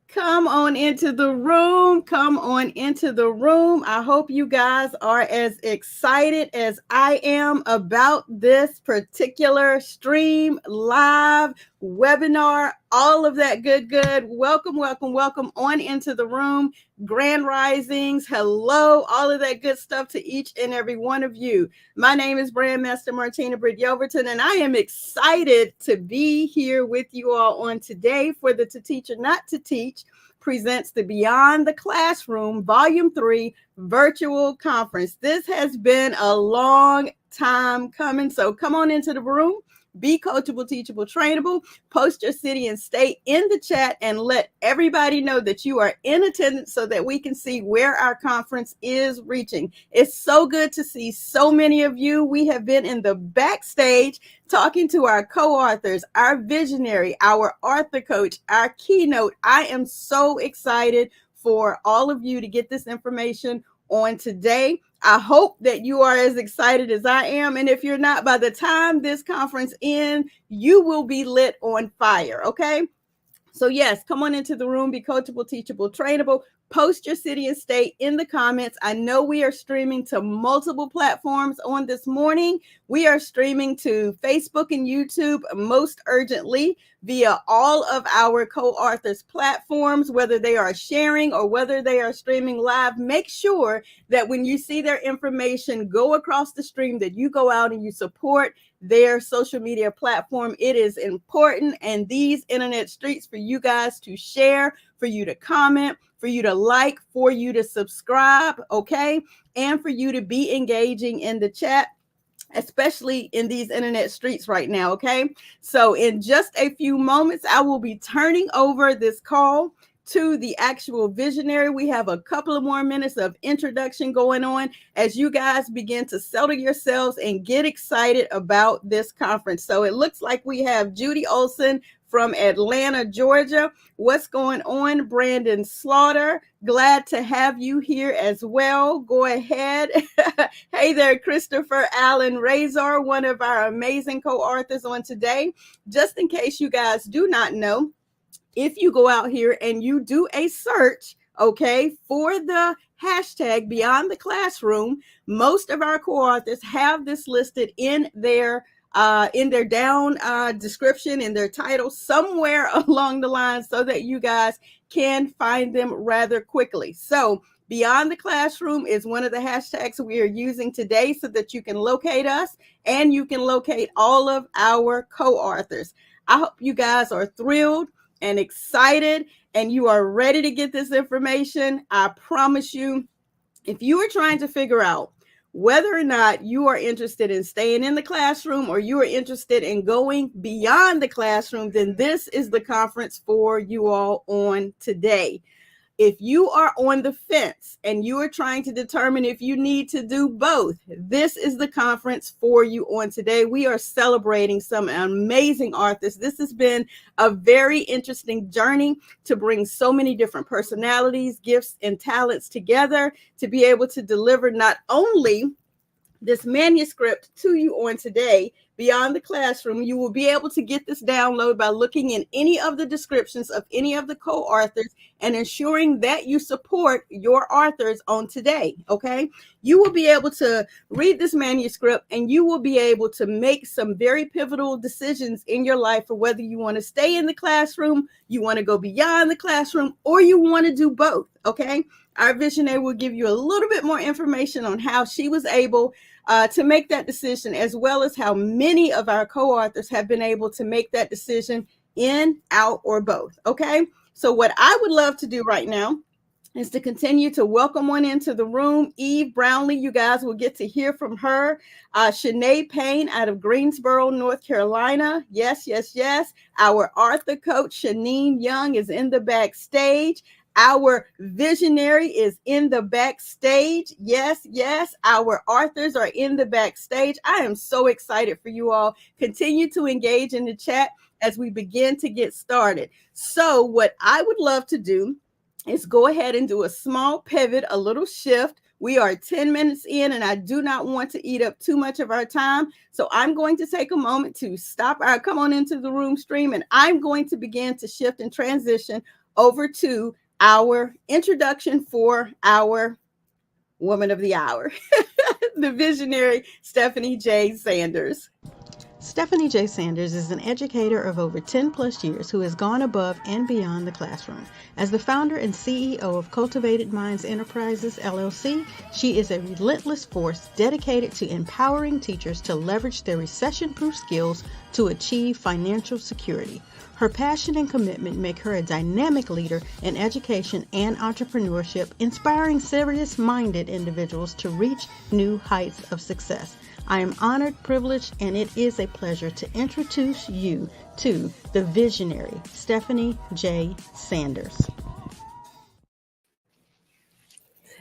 Come on into the room. Come on into the room. I hope you guys are as excited as I am about this particular stream, live, webinar, all of that good. Welcome, welcome, welcome on into the room. Grand risings. Hello, all of that good stuff to each and every one of you. My name is Brandmaster Martina Britt Yelverton, and I am excited to be here with you all on today for the To Teach or Not to Teach presents the Beyond the Classroom Volume 3 virtual conference. This has been a long time coming, so come on into the room. Be coachable, teachable, trainable. Post your city and state in the chat and let everybody know that you are in attendance so that we can see where our conference is reaching. It's so good to see so many of you. We have been in the backstage talking to our co-authors, our visionary, our author coach, our keynote. I am so excited for all of you to get this information on today. I hope that you are as excited as I am. And if you're not, by the time this conference ends, you will be lit on fire. Okay. So yes, come on into the room, be coachable, teachable, trainable. Post your city and state in the comments. I know we are streaming to multiple platforms on this morning. We are streaming to Facebook and YouTube most urgently via all of our co-authors platforms, whether they are sharing or whether they are streaming live. Make sure that when you see their information go across the stream, that you go out and you support their social media platform. It is important, and these internet streets for you guys to share, for you to comment, for you to like, for you to subscribe, okay? And for you to be engaging in the chat, especially in these internet streets right now, okay? So in just a few moments, I will be turning over this call to the actual visionary. We have a couple of more minutes of introduction going on as you guys begin to settle yourselves and get excited about this conference. So it looks like we have Judy Olson from Atlanta, Georgia. What's going on, Brandon Slaughter? Glad to have you here as well. Go ahead. Hey there, Christopher Allen Razor, one of our amazing co-authors on today. Just in case you guys do not know, if you go out here and you do a search, okay, for the hashtag Beyond the Classroom, most of our co-authors have this listed in their down description, in their title, somewhere along the line, so that you guys can find them rather quickly. So Beyond the Classroom is one of the hashtags we are using today so that you can locate us and you can locate all of our co-authors. I hope you guys are thrilled and excited and you are ready to get this information. I promise you, if you are trying to figure out whether or not you are interested in staying in the classroom or you are interested in going beyond the classroom, then this is the conference for you all on today. If you are on the fence and you are trying to determine if you need to do both, this is the conference for you on today. We are celebrating some amazing authors. This has been a very interesting journey to bring so many different personalities, gifts, and talents together to be able to deliver not only this manuscript to you on today, Beyond the Classroom. You will be able to get this download by looking in any of the descriptions of any of the co-authors and ensuring that you support your authors on today, okay? You will be able to read this manuscript and you will be able to make some very pivotal decisions in your life for whether you want to stay in the classroom, you want to go beyond the classroom, or you want to do both, okay? Our visionary will give you a little bit more information on how she was able to make that decision, as well as how many of our co-authors have been able to make that decision in, out, or both, okay? So what I would love to do right now is to continue to welcome one into the room. Eve Brownlee, you guys will get to hear from her. Shanae Payne out of Greensboro, North Carolina. Yes. Our author coach, Shanine Young, is in the backstage. Our visionary is in the backstage. Yes. Our authors are in the backstage. I am so excited for you all. Continue to engage in the chat as we begin to get started. So what I would love to do is go ahead and do a small pivot, a little shift. We are 10 minutes in and I do not want to eat up too much of our time. So I'm going to take a moment to stop our come on into the room stream, and I'm going to begin to shift and transition over to our introduction for our woman of the hour, the visionary Stephanie J. Sanders. Stephanie J. Sanders is an educator of over 10 plus years who has gone above and beyond the classroom. As the founder and CEO of Cultivated Minds Enterprises, LLC, she is a relentless force dedicated to empowering teachers to leverage their recession-proof skills to achieve financial security. Her passion and commitment make her a dynamic leader in education and entrepreneurship, inspiring serious-minded individuals to reach new heights of success. I am honored, privileged, and it is a pleasure to introduce you to the visionary, Stephanie J. Sanders.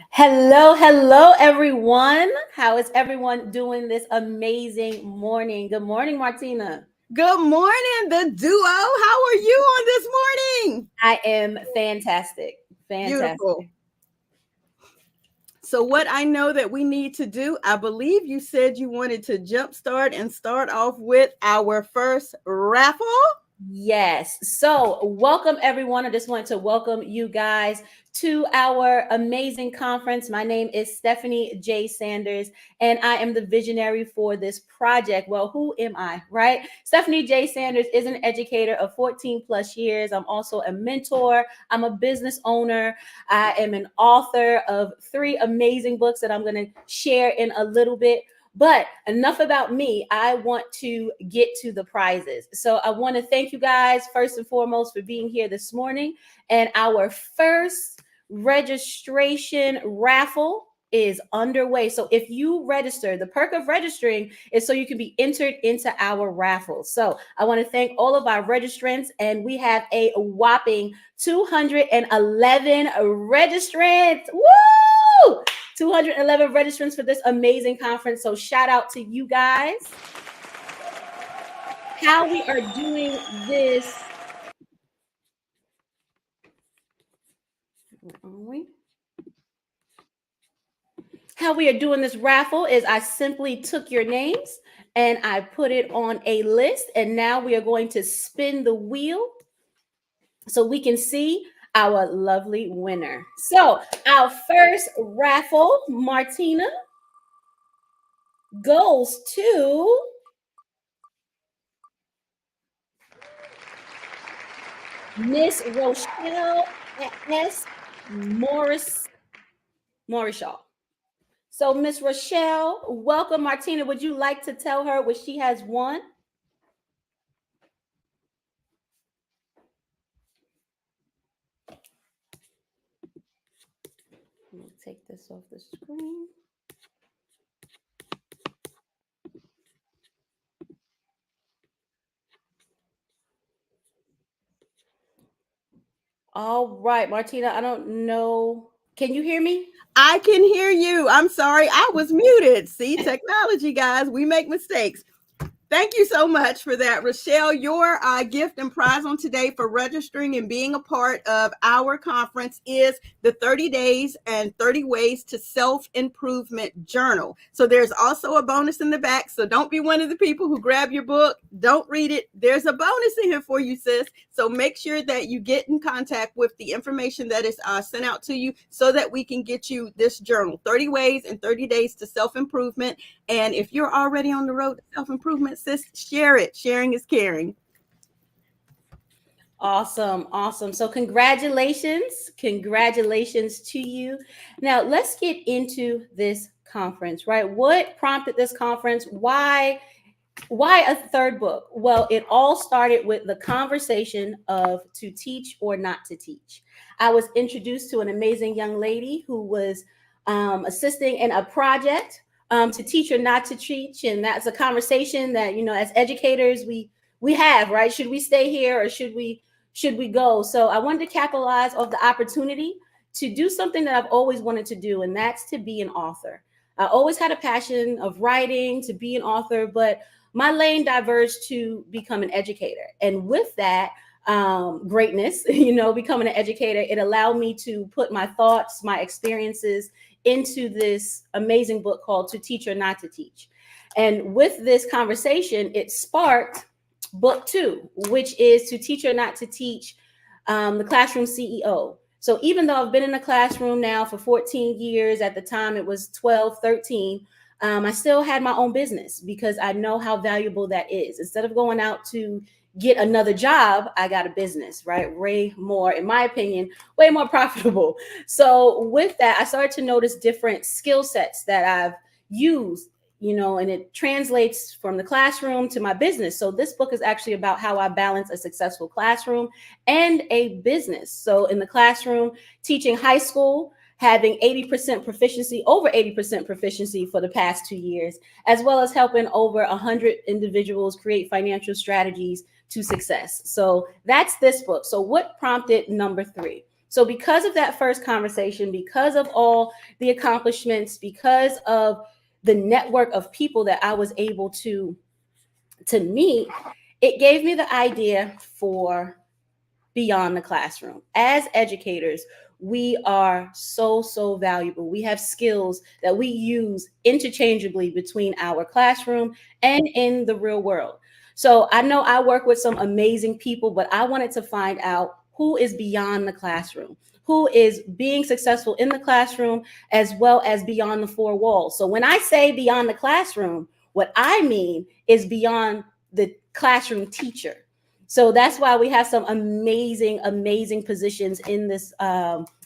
Hello, everyone. How is everyone doing this amazing morning? Good morning, Martina. Good morning, the duo. How are you on this morning? I am fantastic. Beautiful. So what I know that we need to do, I believe you said you wanted to jumpstart and start off with our first raffle. Yes. So welcome, everyone. I just want to welcome you guys to our amazing conference. My name is Stephanie J. Sanders, and I am the visionary for this project. Well, who am I, right? Stephanie J. Sanders is an educator of 14 plus years. I'm also a mentor. I'm a business owner. I am an author of 3 amazing books that I'm going to share in a little bit. But enough about me. I want to get to the prizes. So I want to thank you guys first and foremost for being here this morning. And our first registration raffle is underway. So if you register, the perk of registering is so you can be entered into our raffle. So I want to thank all of our registrants, and we have a whopping 211 registrants. Woo! 211 registrants for this amazing conference. So shout out to you guys. How we are doing this. How we are doing this raffle is I simply took your names and I put it on a list. And now we are going to spin the wheel so we can see our lovely winner. So our first raffle, Martina, goes to Miss Rochelle S. Morrishaw. So Miss Rochelle, welcome. Martina, would you like to tell her what she has won? Let me take this off the screen. All right, Martina, I don't know. Can you hear me? I can hear you. I'm sorry. I was muted. See, technology, guys, we make mistakes. Thank you so much for that, Rochelle. Your gift and prize on today for registering and being a part of our conference is the 30 Days and 30 Ways to Self-Improvement Journal. So there's also a bonus in the back. So don't be one of the people who grab your book, don't read it. There's a bonus in here for you, sis. So make sure that you get in contact with the information that is sent out to you so that we can get you this journal, 30 Ways and 30 Days to Self-Improvement. And if you're already on the road to self-improvement, sis, share it. Sharing is caring. Awesome. So congratulations to you. Now let's get into this conference, right? What prompted this conference? Why a third book? Well, it all started with the conversation of to teach or not to teach. I was introduced to an amazing young lady who was assisting in a project to teach or not to teach. And that's a conversation that, as educators, we have, right? Should we stay here or should we go? So I wanted to capitalize off the opportunity to do something that I've always wanted to do, and that's to be an author. I always had a passion of writing, to be an author, but my lane diverged to become an educator. And with that greatness, becoming an educator, it allowed me to put my thoughts, my experiences into this amazing book called To Teach or Not to Teach. And with this conversation, it sparked book 2, which is To Teach or Not to Teach, the classroom CEO. So even though I've been in the classroom now for 14 years, at the time it was 12, 13, I still had my own business because I know how valuable that is. Instead of going out to get another job, I got a business, right? Way more, in my opinion, way more profitable. So with that, I started to notice different skill sets that I've used, and it translates from the classroom to my business. So this book is actually about how I balance a successful classroom and a business. So in the classroom, teaching high school, having 80% proficiency, over 80% proficiency for the past 2 years, as well as helping over 100 individuals create financial strategies to success. So that's this book. So what prompted number 3? So because of that first conversation, because of all the accomplishments, because of the network of people that I was able to meet, it gave me the idea for Beyond the Classroom. As educators, we are so valuable. We have skills that we use interchangeably between our classroom and in the real world. So I know I work with some amazing people, but I wanted to find out who is beyond the classroom, who is being successful in the classroom as well as beyond the 4 walls. So when I say beyond the classroom, what I mean is beyond the classroom teacher. So that's why we have some amazing positions in this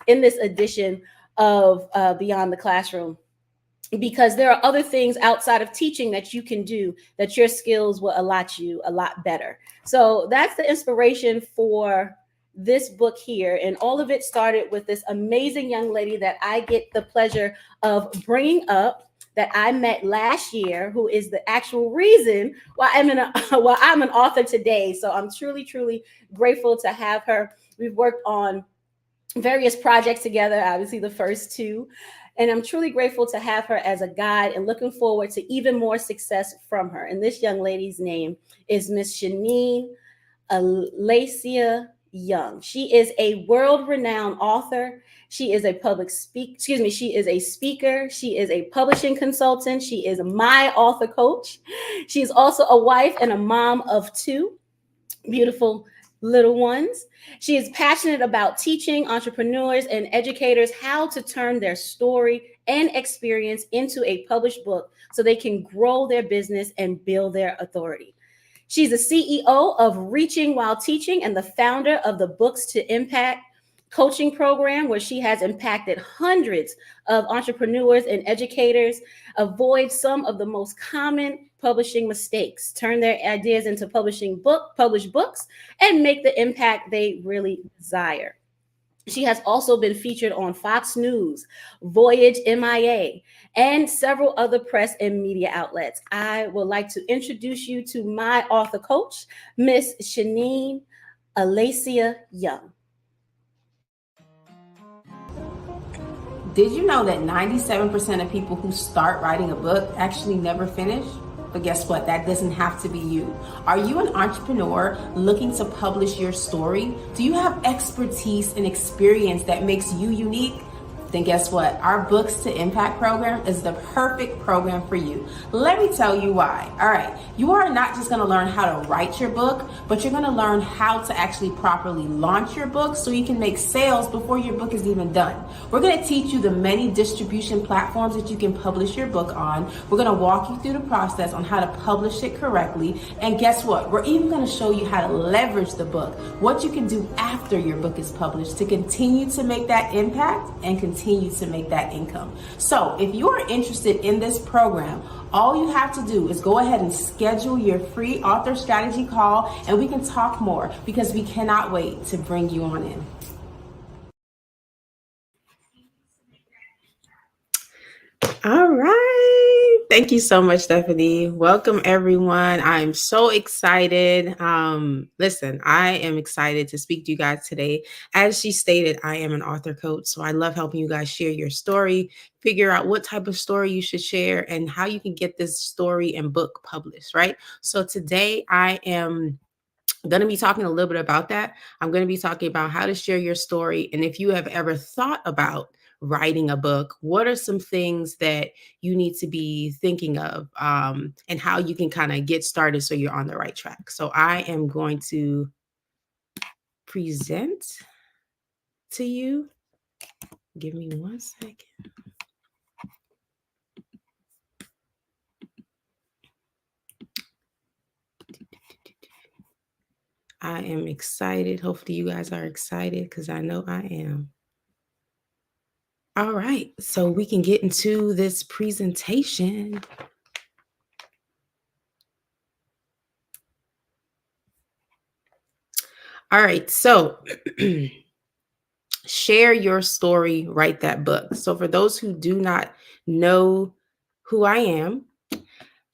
edition of Beyond the Classroom, because there are other things outside of teaching that you can do that your skills will allot you a lot better. So that's the inspiration for this book here. And all of it started with this amazing young lady that I get the pleasure of bringing up, that I met last year, who is the actual reason why I'm an author today. So I'm truly grateful to have her. We've worked on various projects together, obviously the first 2. And I'm truly grateful to have her as a guide and looking forward to even more success from her. And this young lady's name is Miss Shanine A. Young. She is a world-renowned author. She is a she is a speaker. She is a publishing consultant. She is my author coach. She's also a wife and a mom of 2 beautiful little ones. She is passionate about teaching entrepreneurs and educators how to turn their story and experience into a published book so they can grow their business and build their authority. She's the CEO of Reaching While Teaching and the founder of the Books to Impact coaching program, where she has impacted hundreds of entrepreneurs and educators avoid some of the most common publishing mistakes, turn their ideas into published books, and make the impact they really desire. She has also been featured on Fox News, Voyage MIA, and several other press and media outlets. I would like to introduce you to my author coach, Miss Shanine A. Young. Did you know that 97% of people who start writing a book actually never finish? But guess what? That doesn't have to be you. Are you an entrepreneur looking to publish your story? Do you have expertise and experience that makes you unique? Then guess what? Our Books to Impact program is the perfect program for you. Let me tell you why. All right, you are not just gonna learn how to write your book, but you're gonna learn how to actually properly launch your book so you can make sales before your book is even done. We're gonna teach you the many distribution platforms that you can publish your book on. We're gonna walk you through the process on how to publish it correctly. And guess what? We're even gonna show you how to leverage the book, what you can do after your book is published to continue to make that impact and continue to make that income. So if you are interested in this program, all you have to do is go ahead and schedule your free author strategy call and we can talk more, because we cannot wait to bring you on in. All right. Thank you so much, Stephanie. Welcome, everyone. I'm so excited. Listen, I am excited to speak to you guys today. As she stated, I am an author coach, so I love helping you guys share your story, figure out what type of story you should share, and how you can get this story and book published, right? So today I am going to be talking a little bit about that. I'm going to be talking about how to share your story. And if you have ever thought about writing a book, what are some things that you need to be thinking of, and how you can kind of get started so you're on the right track. So I am going to present to you. Give me 1 second. I am excited. Hopefully you guys are excited because I know I am. All right, so we can get into this presentation. All right, so share your story, write that book. So for those who do not know who I am,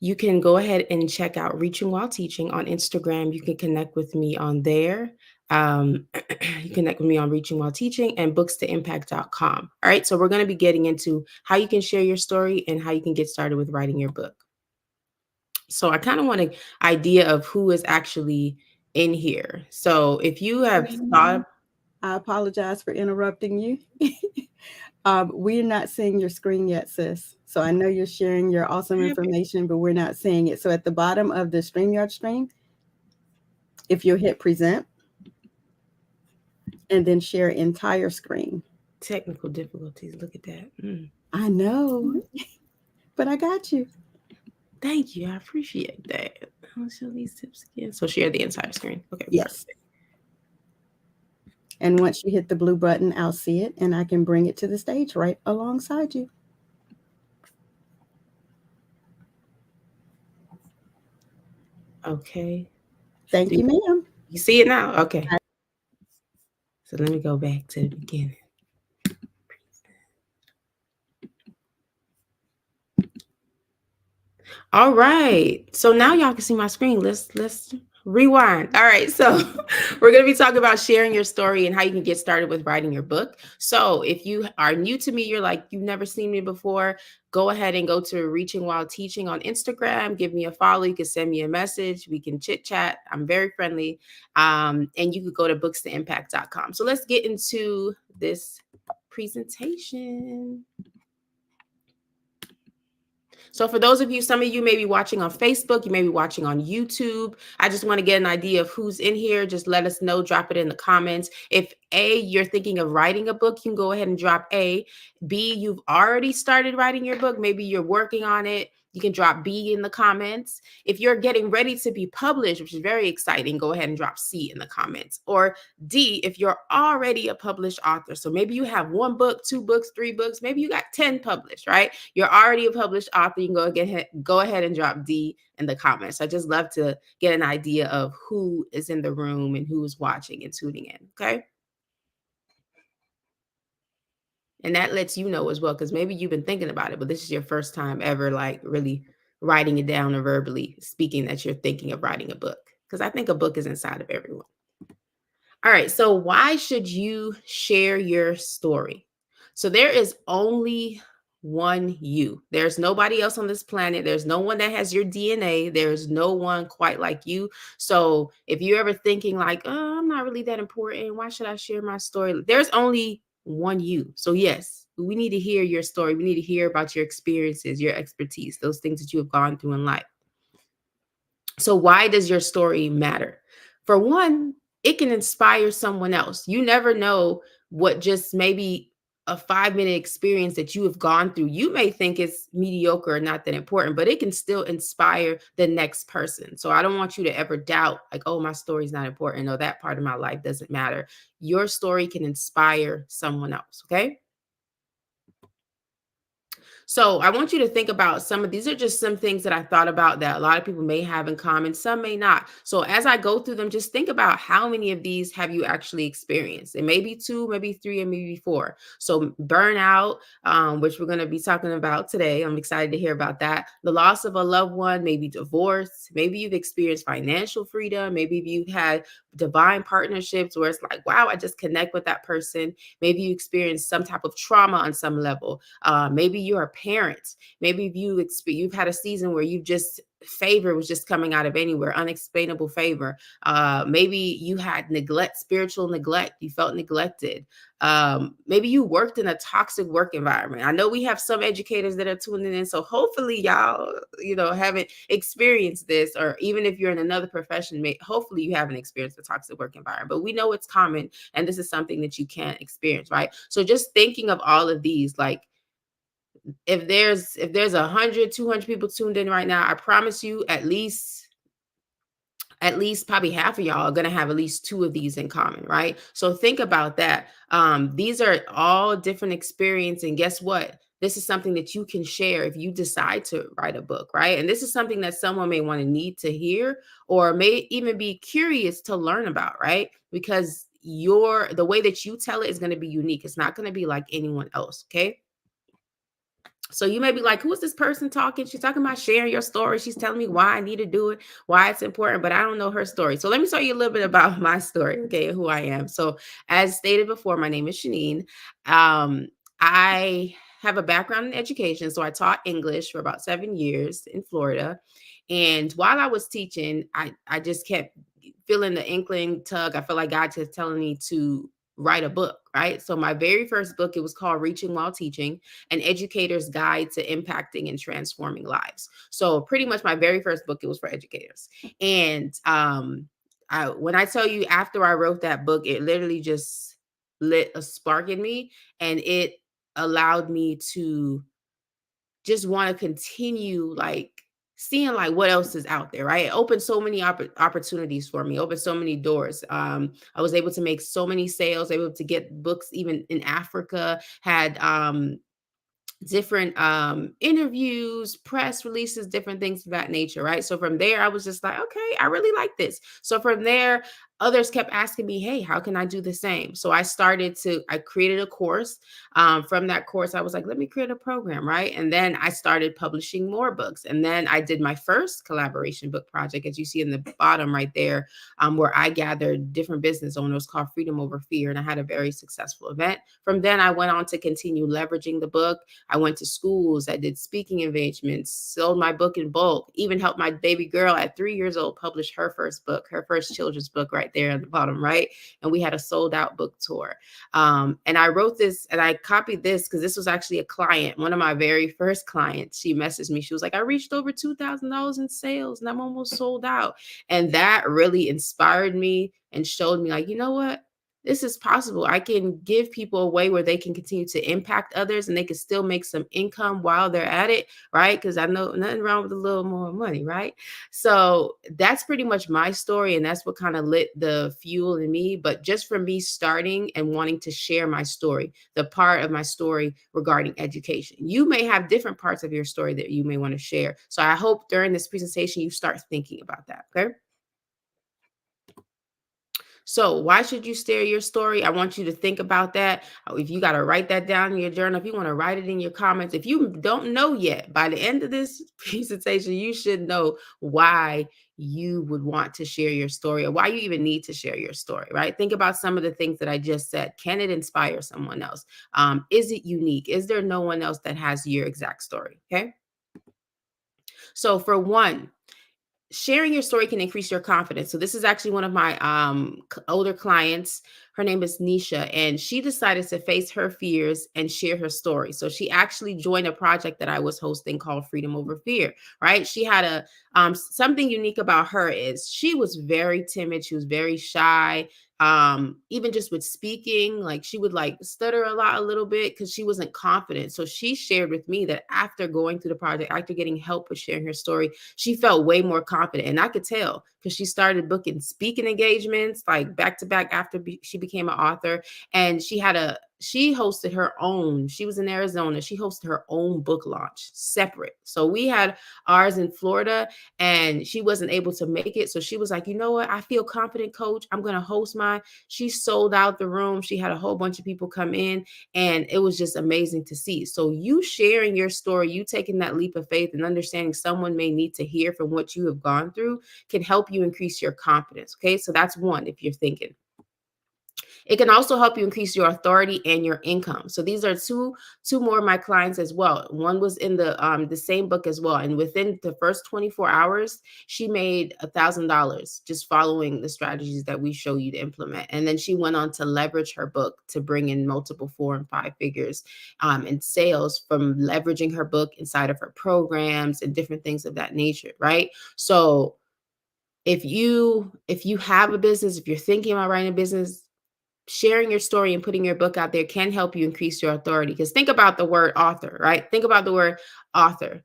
you can go ahead and check out Reaching While Teaching on Instagram. You can connect with me on there. You connect with me on Reaching While Teaching and bookstoimpact.com. All right, so we're going to be getting into how you can share your story and how you can get started with writing your book. So I kind of want an idea of who is actually in here. So if you have thought... I apologize for interrupting you. We're not seeing your screen yet, sis. So I know you're sharing your awesome information, but we're not seeing it. So at the bottom of the StreamYard stream, if you'll hit present and then share entire screen. Technical difficulties. Look at that. I know, but I got you. Thank you. I appreciate that. I'll show these tips again. So share the entire screen. Okay. Yes. Perfect. And once you hit the blue button, I'll see it and I can bring it to the stage right alongside you. Okay. Thank you, ma'am. You see it now? Okay. So let me go back to the beginning. All right. So now y'all can see my screen. Let's rewind. All right. So we're going to be talking about sharing your story and how you can get started with writing your book. So if you are new to me, you're like, you've never seen me before, go ahead and go to Reaching While Teaching on Instagram. Give me a follow. You can send me a message. We can chit chat. I'm very friendly. And you could go to bookstoimpact.com. So let's get into this presentation. So for those of you, some of you may be watching on Facebook, you may be watching on YouTube. I just want to get an idea of who's in here. Just let us know, drop it in the comments. If A, you're thinking of writing a book, you can go ahead and drop A. B, you've already started writing your book. Maybe you're working on it. You can drop B in the comments. If you're getting ready to be published, which is very exciting, go ahead and drop C in the comments. Or D, if you're already a published author. So maybe you have 1 book, 2 books, 3 books, maybe you got 10 published, right? You're already a published author. You can go ahead and drop D in the comments. I just love to get an idea of who is in the room and who's watching and tuning in, okay? And that lets you know as well, because maybe you've been thinking about it, but this is your first time ever like really writing it down or verbally speaking that you're thinking of writing a book, because I think a book is inside of everyone. All right, so why should you share your story? So there is only one you. There's nobody else on this planet. There's no one that has your DNA. There's no one quite like you. So if you're ever thinking like, oh, I'm not really that important, why should I share my story? There's only one you. So yes, we need to hear your story. We need to hear about your experiences, your expertise, those things that you have gone through in life. So why does your story matter? For one, it can inspire someone else. You never know what just maybe a 5-minute experience that you have gone through, you may think it's mediocre or not that important, but it can still inspire the next person. So I don't want you to ever doubt like, oh, my story's not important. No, that part of my life doesn't matter. Your story can inspire someone else. Okay. So I want you to think about some of these are just some things that I thought about that a lot of people may have in common. Some may not. So as I go through them, just think about how many of these have you actually experienced? It may be 2, maybe 3, and maybe 4. So burnout, which we're going to be talking about today. I'm excited to hear about that. The loss of a loved one, maybe divorce. Maybe you've experienced financial freedom. Maybe you've had divine partnerships where it's like, wow, I just connect with that person. Maybe you experienced some type of trauma on some level. Maybe you're a parent. Maybe you've had a season where you've just favor was just coming out of anywhere, unexplainable favor. Maybe you had neglect, spiritual neglect. You felt neglected. Maybe you worked in a toxic work environment. I know we have some educators that are tuning in, so hopefully y'all, haven't experienced this, or even if you're in another profession, hopefully you haven't experienced a toxic work environment. But we know it's common, and this is something that you can't experience, right? So just thinking of all of these, like, if there's 100, 200 people tuned in right now, I promise you at least probably half of y'all are going to have at least two of these in common, right? So think about that. These are all different experience, and guess what? This is something that you can share if you decide to write a book, right? And this is something that someone may want to need to hear, or may even be curious to learn about, right? Because the way that you tell it is going to be unique. It's not going to be like anyone else, okay? So you may be like, who is this person talking? She's talking about sharing your story. She's telling me why I need to do it, why it's important, but I don't know her story. So let me tell you a little bit about my story, okay, who I am. So as stated before, my name is Shanine. I have a background in education. So I taught English for about 7 years in Florida. And while I was teaching, I just kept feeling the inkling tug. I felt like God was telling me to write a book, right? So my very first book, it was called Reaching While Teaching, an educator's guide to impacting and transforming lives. So pretty much my very first book, it was for educators. And when I tell you, after I wrote that book, it literally just lit a spark in me, and it allowed me to just want to continue, like, seeing like what else is out there, right? It opened so many opportunities for me, opened so many doors. I was able to make so many sales, able to get books even in Africa, had different interviews, press releases, different things of that nature, right? So from there, I was just like, okay, I really like this. So from there, others kept asking me, hey, how can I do the same? So I created a course. From that course, I was like, let me create a program, right? And then I started publishing more books. And then I did my first collaboration book project, as you see in the bottom right there, where I gathered different business owners, called Freedom Over Fear. And I had a very successful event. From then, I went on to continue leveraging the book. I went to schools, I did speaking engagements, sold my book in bulk, even helped my baby girl at 3 years old publish her first book, her first children's book, right there at the bottom, right? And we had a sold out book tour. And I wrote this, and I copied this because this was actually a client, one of my very first clients. She messaged me. She was like, I reached over $2,000 in sales and I'm almost sold out. And that really inspired me and showed me, like, you know what? This is possible. I can give people a way where they can continue to impact others, and they can still make some income while they're at it, right? Because I know nothing wrong with a little more money, right? So that's pretty much my story, and that's what kind of lit the fuel in me. But just from me starting and wanting to share my story, the part of my story regarding education, you may have different parts of your story that you may want to share. So I hope during this presentation, you start thinking about that, okay? So why should you share your story? I want you to think about that. If you got to write that down in your journal, if you want to write it in your comments, if you don't know yet, by the end of this presentation, you should know why you would want to share your story, or why you even need to share your story, right? Think about some of the things that I just said. Can it inspire someone else? Is it unique? Is there no one else that has your exact story? Okay. So for one, sharing your story can increase your confidence. So this is actually one of my older clients. Her name is Nisha, and she decided to face her fears and share her story. So she actually joined a project that I was hosting called Freedom Over Fear, right? She had something unique about her is she was very timid. She was very shy. Even just with speaking, like she would like stutter a little bit because she wasn't confident. So she shared with me that after going through the project, after getting help with sharing her story, she felt way more confident. And I could tell because she started booking speaking engagements like back to back after she became an author. And she hosted her own, she was in Arizona, she hosted her own book launch separate. So we had ours in Florida, and she wasn't able to make it. So she was like, you know what? I feel confident, coach. I'm going to host mine. She sold out the room. She had a whole bunch of people come in, and it was just amazing to see. So you sharing your story, you taking that leap of faith and understanding someone may need to hear from what you have gone through can help you increase your confidence. Okay. So that's one, if you're thinking. It can also help you increase your authority and your income. So these are two more of my clients as well. One was in the same book as well, and within the first 24 hours, she made $1,000 just following the strategies that we show you to implement. And then she went on to leverage her book to bring in multiple 4 and 5 figures in sales from leveraging her book inside of her programs and different things of that nature, right? So if you have a business, if you're thinking about writing a business, sharing your story and putting your book out there can help you increase your authority. Because think about the word author, right? Think about the word author.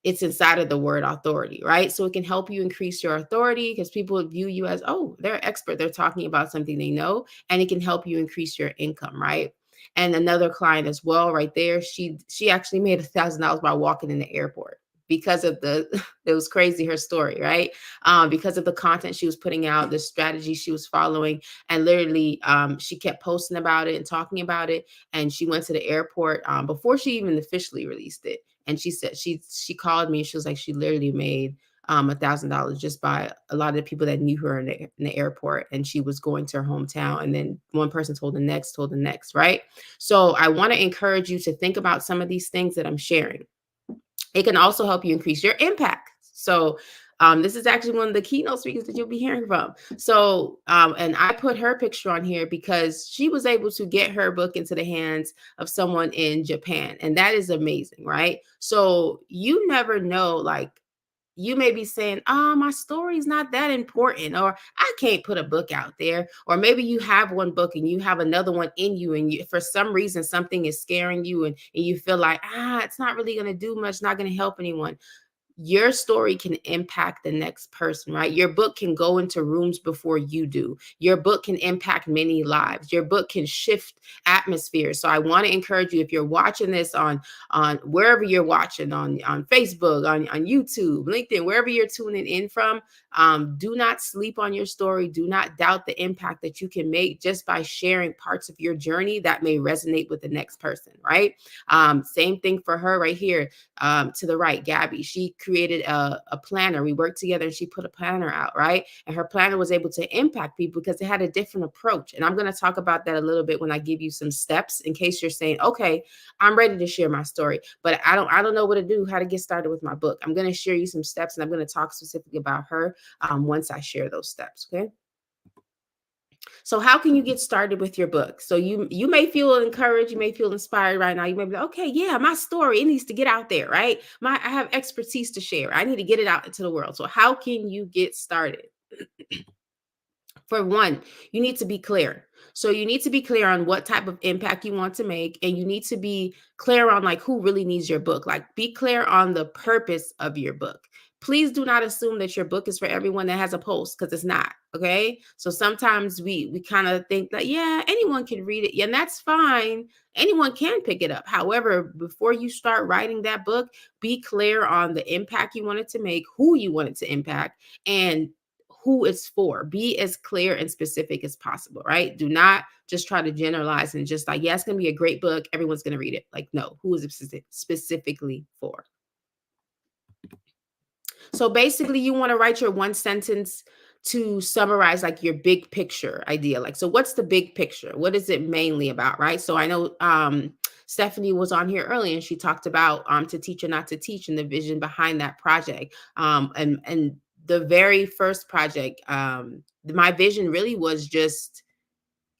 It's inside of the word authority, right? So it can help you increase your authority because people view you as, oh, they're an expert. They're talking about something they know, and it can help you increase your income, right? And another client as well, right there, she actually made $1,000 by walking in the airport because of it was crazy, her story, right? Because of the content she was putting out, the strategy she was following, and literally she kept posting about it and talking about it. And she went to the airport before she even officially released it. And she said she called me. She was like, she literally made $1,000 just by a lot of the people that knew her in the airport, and she was going to her hometown. And then one person told the next, right? So I want to encourage you to think about some of these things that I'm sharing. It can also help you increase your impact. So this is actually one of the keynote speakers that you'll be hearing from. So, and I put her picture on here because she was able to get her book into the hands of someone in Japan. And that is amazing, right? So you never know, like, you may be saying, oh, my story's not that important, or I can't put a book out there. Or maybe you have one book and you have another one in you, and you, for some reason, something is scaring you, and you feel like, it's not really going to do much, not going to help anyone. Your story can impact the next person, right? Your book can go into rooms before you do. Your book can impact many lives. Your book can shift atmospheres. So I want to encourage you, if you're watching this on wherever you're watching, on Facebook, on YouTube, LinkedIn, wherever you're tuning in from, do not sleep on your story. Do not doubt the impact that you can make just by sharing parts of your journey that may resonate with the next person, right? Same thing for her right here. To the right, Gabby, she created a planner. We worked together and she put a planner out, right? And her planner was able to impact people because it had a different approach. And I'm going to talk about that a little bit when I give you some steps, in case you're saying, okay, I'm ready to share my story, but I don't know what to do, how to get started with my book. I'm going to share you some steps, and I'm going to talk specifically about her once I share those steps. Okay. So how can you get started with your book? So you may feel encouraged, you may feel inspired right now. You may be like, okay, yeah, my story, it needs to get out there, right? I have expertise to share. I need to get it out into the world. So how can you get started? For one, you need to be clear. So you need to be clear on what type of impact you want to make, and you need to be clear on like who really needs your book. Like, be clear on the purpose of your book. Please do not assume that your book is for everyone that has a post, because it's not. Okay. So sometimes we kind of think that, yeah, anyone can read it. Yeah, and that's fine. Anyone can pick it up. However, before you start writing that book, be clear on the impact you want it to make, who you want it to impact, and who it's for. Be as clear and specific as possible, right? Do not just try to generalize and just like, yeah, it's going to be a great book, everyone's going to read it. Like, no, who is it specifically for? So basically, you want to write your one sentence to summarize like your big picture idea. Like, so what's the big picture? What is it mainly about, right? So I know Stephanie was on here earlier, and she talked about to teach or not to teach, and the vision behind that project. And the very first project, my vision really was just,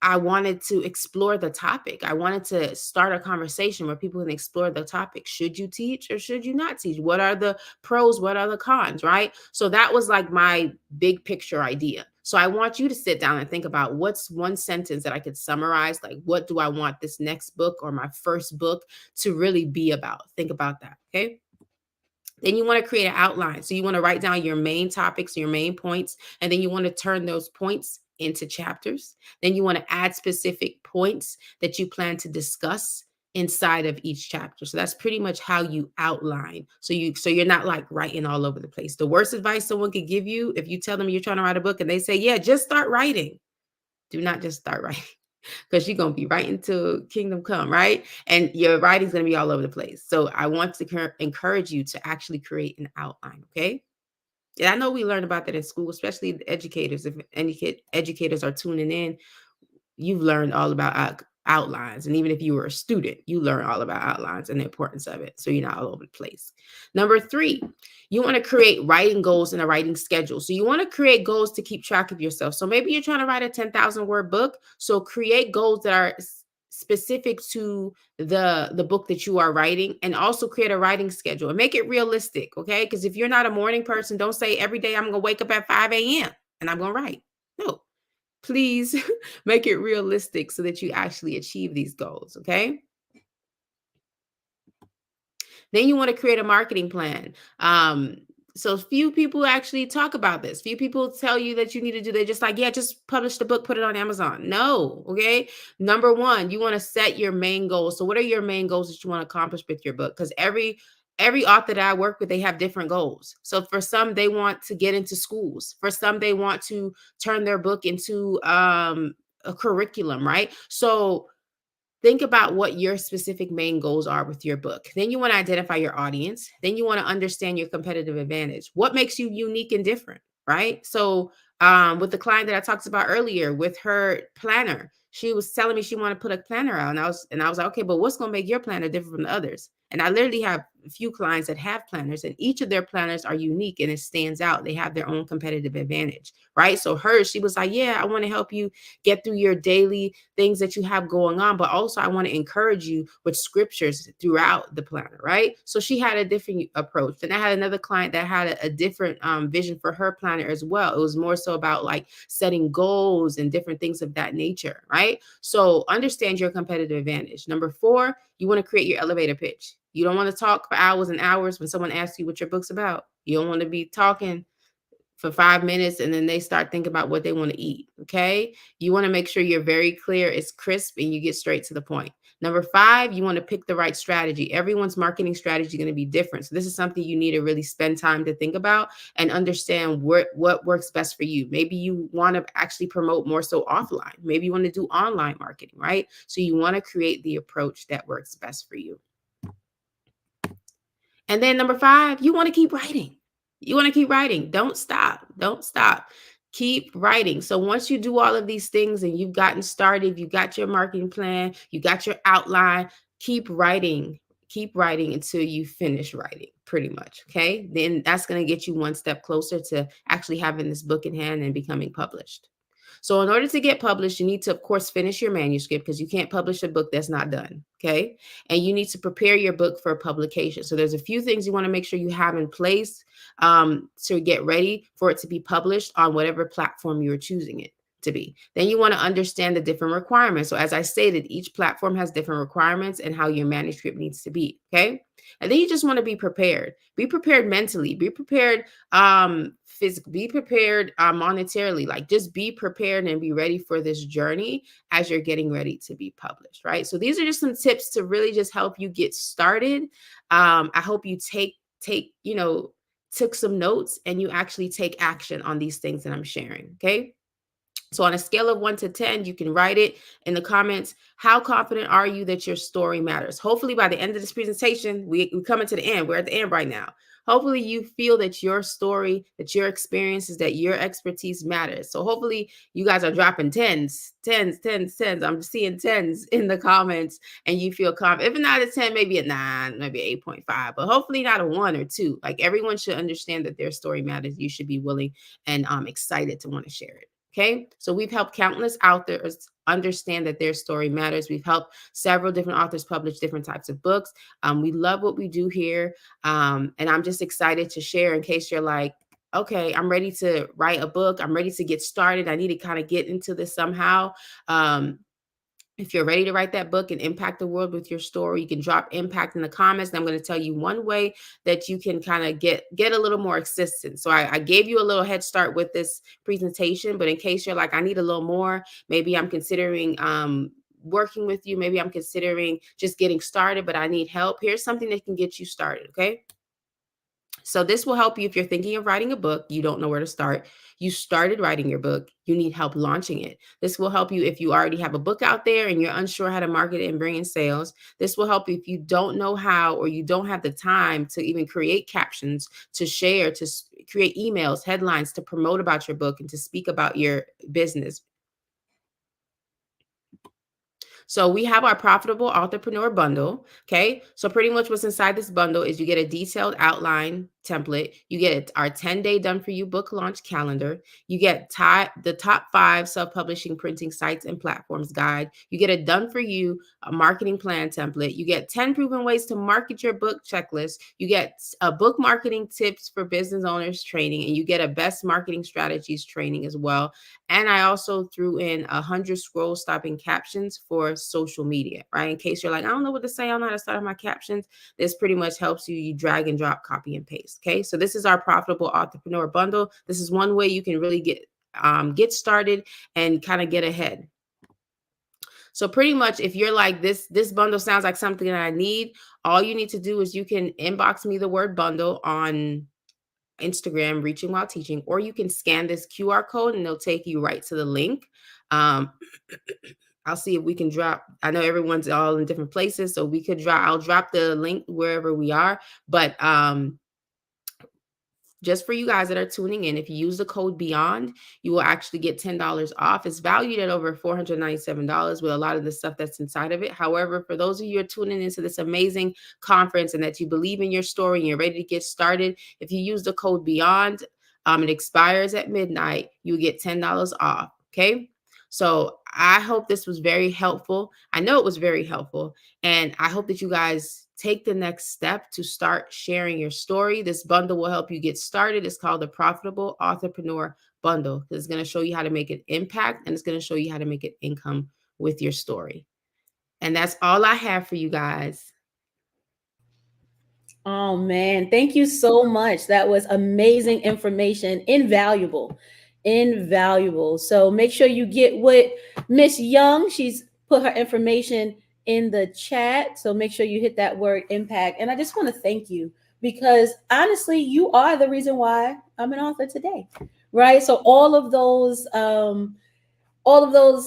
I wanted to explore the topic. I wanted to start a conversation where people can explore the topic. Should you teach or should you not teach? What are the pros? What are the cons, right? So that was like my big picture idea. So I want you to sit down and think about, what's one sentence that I could summarize? Like, what do I want this next book or my first book to really be about? Think about that, okay? Then you want to create an outline. So you want to write down your main topics, your main points, and then you want to turn those points into chapters. Then you want to add specific points that you plan to discuss inside of each chapter. So that's pretty much how you outline. So you're not like writing all over the place. The worst advice someone could give you, if you tell them you're trying to write a book and they say, yeah, just start writing. Do not just start writing, because you're going to be writing till kingdom come, right? And your writing's going to be all over the place. So I want to encourage you to actually create an outline, okay? And I know we learned about that in school, especially the educators. If any educators are tuning in, you've learned all about outlines. And even if you were a student, you learn all about outlines and the importance of it. So you're not all over the place. Number 3, you want to create writing goals and a writing schedule. So you want to create goals to keep track of yourself. So maybe you're trying to write a 10,000 word book. So create goals that are specific to the book that you are writing, and also create a writing schedule and make it realistic. Okay. Because if you're not a morning person, don't say every day I'm going to wake up at 5 a.m. and I'm going to write. No, please make it realistic so that you actually achieve these goals. Okay. Then you want to create a marketing plan. So few people actually talk about this. Few people tell you that you need to do. They're just like, yeah, just publish the book, put it on Amazon. No. Okay. Number 1, you want to set your main goals. So what are your main goals that you want to accomplish with your book? Because every author that I work with, they have different goals. So for some, they want to get into schools. For some, they want to turn their book into a curriculum, right? So think about what your specific main goals are with your book. Then you want to identify your audience. Then you want to understand your competitive advantage. What makes you unique and different, right? So with the client that I talked about earlier, with her planner, she was telling me she wanted to put a planner out. And I was like, okay, but what's going to make your planner different from the others? And I literally have a few clients that have planners, and each of their planners are unique and it stands out. They have their own competitive advantage, right? So hers, she was like, yeah, I want to help you get through your daily things that you have going on, but also I want to encourage you with scriptures throughout the planner, right? So she had a different approach. Then I had another client that had a different vision for her planner as well. It was more so about like setting goals and different things of that nature, right? So understand your competitive advantage. Number 4, you want to create your elevator pitch. You don't want to talk for hours and hours when someone asks you what your book's about. You don't want to be talking for 5 minutes and then they start thinking about what they want to eat. Okay. You want to make sure you're very clear, it's crisp, and you get straight to the point. Number 5, you want to pick the right strategy. Everyone's marketing strategy is going to be different. So this is something you need to really spend time to think about and understand what works best for you. Maybe you want to actually promote more so offline. Maybe you want to do online marketing, right? So you want to create the approach that works best for you. And then number 5, you want to keep writing. You want to keep writing. Don't stop. Don't stop. Keep writing. So once you do all of these things and you've gotten started, you got your marketing plan, you got your outline, keep writing. Keep writing until you finish writing, pretty much. Okay. Then that's going to get you one step closer to actually having this book in hand and becoming published. So in order to get published, you need to, of course, finish your manuscript because you can't publish a book that's not done. Okay. And you need to prepare your book for publication. So there's a few things you want to make sure you have in place to get ready for it to be published on whatever platform you're choosing it to be. Then you want to understand the different requirements. So as I stated, each platform has different requirements and how your manuscript needs to be. Okay. And then you just want to be prepared. Be prepared mentally. Be prepared physically. Be prepared monetarily. Like just be prepared and be ready for this journey as you're getting ready to be published, right? So these are just some tips to really just help you get started. I hope you took some notes and you actually take action on these things that I'm sharing. Okay. So on a scale of 1 to 10, you can write it in the comments. How confident are you that your story matters? Hopefully by the end of this presentation, we're coming to the end. We're at the end right now. Hopefully you feel that your story, that your experiences, that your expertise matters. So hopefully you guys are dropping tens. I'm seeing tens in the comments and you feel confident. If not a 10, maybe a 9, maybe 8.5, but hopefully not a 1 or 2. Like everyone should understand that their story matters. You should be willing and excited to want to share it. Okay, so we've helped countless authors understand that their story matters. We've helped several different authors publish different types of books. We love what we do here. And I'm just excited to share in case you're like, okay, I'm ready to write a book. I'm ready to get started. I need to kind of get into this somehow. If you're ready to write that book and impact the world with your story, you can drop impact in the comments. And I'm going to tell you one way that you can kind of get a little more assistance. So I gave you a little head start with this presentation, but in case you're like, I need a little more, maybe I'm considering working with you. Maybe I'm considering just getting started, but I need help. Here's something that can get you started. Okay. So this will help you if you're thinking of writing a book, you don't know where to start. You started writing your book, you need help launching it. This will help you if you already have a book out there and you're unsure how to market it and bring in sales. This will help you if you don't know how or you don't have the time to even create captions, to share, to create emails, headlines, to promote about your book and to speak about your business. So we have our profitable entrepreneur bundle. Okay. So pretty much what's inside this bundle is you get a detailed outline template. You get our 10-day done for you book launch calendar. You get the top 5 self-publishing printing sites and platforms guide. You get a done for you a marketing plan template. You get 10 proven ways to market your book checklist. You get a book marketing tips for business owners training, and you get a best marketing strategies training as well. And I also threw in 100 scroll stopping captions for social media, right? In case you're like, I don't know what to say, I don't know how to start my captions. This pretty much helps you. You drag and drop, copy and paste. Okay, so this is our profitable entrepreneur bundle. This is one way you can really get started and kind of get ahead. So pretty much if you're like this bundle sounds like something that I need, all you need to do is you can inbox me the word bundle on Instagram, Reaching While Teaching, or you can scan this QR code and it'll take you right to the link. I'll see if we can drop. I know everyone's all in different places, so we could I'll drop the link wherever we are. But just for you guys that are tuning in, if you use the code BEYOND, you will actually get $10 off. It's valued at over $497 with a lot of the stuff that's inside of it. However, for those of you who are tuning into this amazing conference and that you believe in your story and you're ready to get started, if you use the code BEYOND, it expires at midnight, you get $10 off. Okay. So I hope this was very helpful. I know it was very helpful. And I hope that you guys take the next step to start sharing your story. This bundle will help you get started. It's called the Profitable Entrepreneur Bundle. It's going to show you how to make an impact, and it's going to show you how to make an income with your story. And that's all I have for you guys. Oh man, thank you so much. That was amazing information, invaluable. So make sure you get what Miss Young, she's put her information in the chat. So make sure you hit that word impact. And I just want to thank you because honestly, you are the reason why I'm an author today, right? So all of those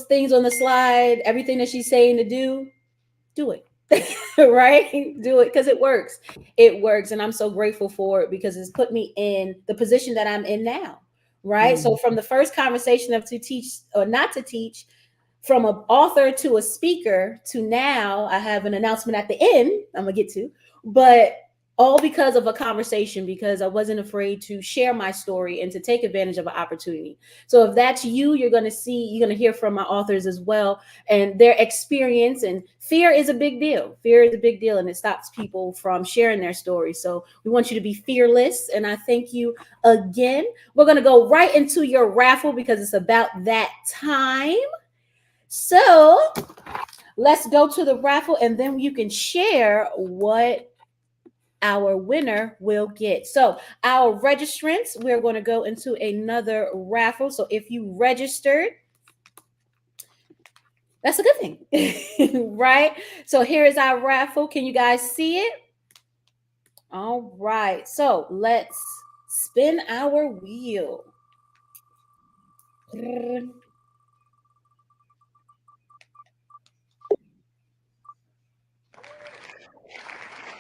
things on the slide, everything that she's saying to do it. Right? Do it because it works. It works. And I'm so grateful for it because it's put me in the position that I'm in now. Right. So from the first conversation of to teach or not to teach, from an author to a speaker to now, I have an announcement at the end I'm going to get to, but all because of a conversation, because I wasn't afraid to share my story and to take advantage of an opportunity. So if that's you, you're going to hear from my authors as well and their experience. And fear is a big deal. Fear is a big deal, and it stops people from sharing their story. So we want you to be fearless. And I thank you again. We're going to go right into your raffle because it's about that time. So let's go to the raffle and then you can share what our winner will get. So our registrants, we're going to go into another raffle. So if you registered, that's a good thing, right? So here is our raffle. Can you guys see it? All right. So let's spin our wheel.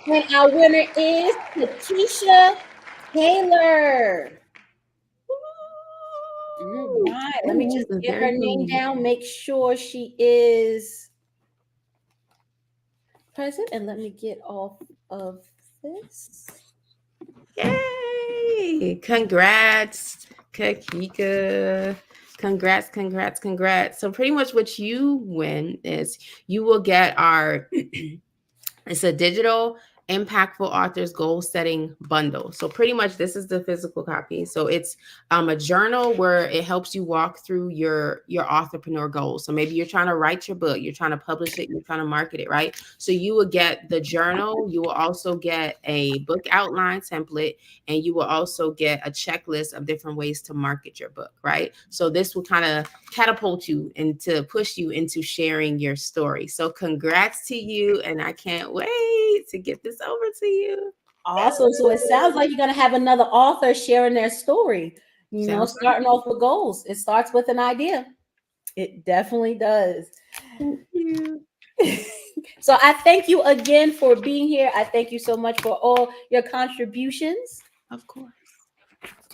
And our winner is Patricia Taylor. All right, let me just get her name down, make sure she is present, and let me get off of this. Yay! Congrats, Kakika. Congrats. So pretty much what you win is you will get our it's a digital impactful authors goal setting bundle. So pretty much this is the physical copy. So it's a journal where it helps you walk through your entrepreneur goals. So maybe you're trying to write your book, you're trying to publish it, you're trying to market it, right? So you will get the journal, you will also get a book outline template, and you will also get a checklist of different ways to market your book, right? So this will kind of catapult you and to push you into sharing your story. So congrats to you, and I can't wait to get this over to you. Awesome. So it sounds like you're going to have another author sharing their story, starting off with goals. It starts with an idea. It definitely does. Thank you. So I thank you again for being here. I thank you so much for all your contributions. Of course.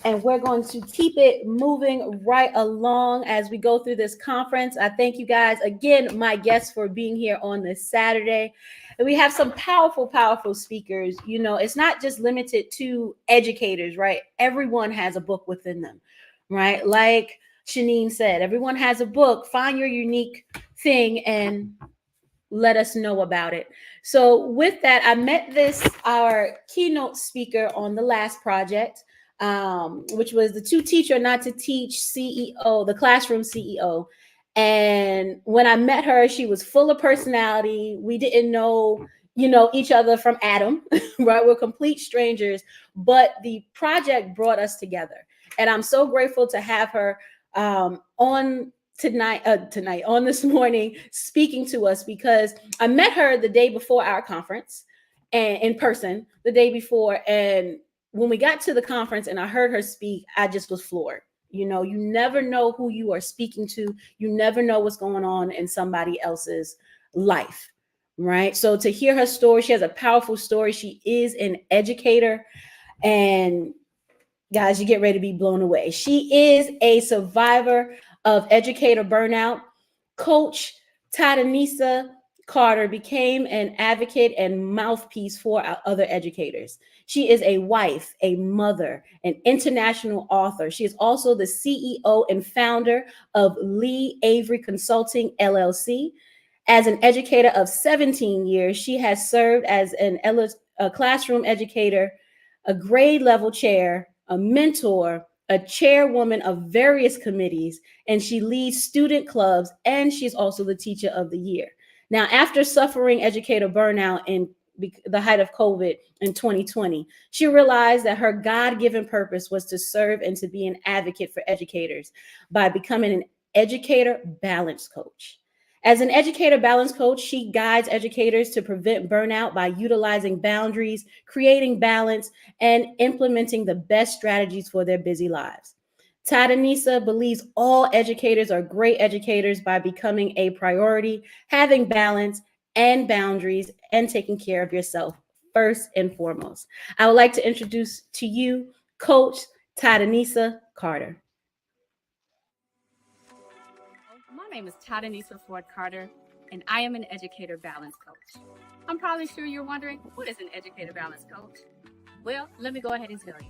and we're going to keep it moving right along as we go through this conference. I thank you guys again, my guests, for being here on this Saturday. And we have some powerful, powerful speakers. You know, it's not just limited to educators, right? Everyone has a book within them, right? Like Shanine said, everyone has a book. Find your unique thing and let us know about it. So with that, I met our keynote speaker on the last project, which was the To Teach or Not to Teach CEO, the classroom CEO. And when I met her, she was full of personality. We didn't know, each other from Adam, right? We're complete strangers, but the project brought us together. And I'm so grateful to have her on this morning speaking to us, because I met her the day before our conference and in person the day before. And when we got to the conference and I heard her speak, I just was floored. You never know who you are speaking to. You never know what's going on in somebody else's life, right? So to hear her story, she has a powerful story. She is an educator, and guys, you get ready to be blown away. She is a survivor of educator burnout. Coach Tadanisa Carter became an advocate and mouthpiece for other educators. She is a wife, a mother, an international author. She is also the CEO and founder of Lee Avery Consulting, LLC. As an educator of 17 years, she has served as a classroom educator, a grade level chair, a mentor, a chairwoman of various committees, and she leads student clubs, and she's also the teacher of the year. Now, after suffering educator burnout in the height of COVID in 2020, she realized that her God-given purpose was to serve and to be an advocate for educators by becoming an educator balance coach. As an educator balance coach, she guides educators to prevent burnout by utilizing boundaries, creating balance, and implementing the best strategies for their busy lives. Tadanisa believes all educators are great educators by becoming a priority, having balance and boundaries, and taking care of yourself first and foremost. I would like to introduce to you Coach Tadanisa Carter. My name is Tadanisa Ford Carter, and I am an educator balance coach. I'm probably sure you're wondering, what is an educator balance coach? Well, let me go ahead and tell you.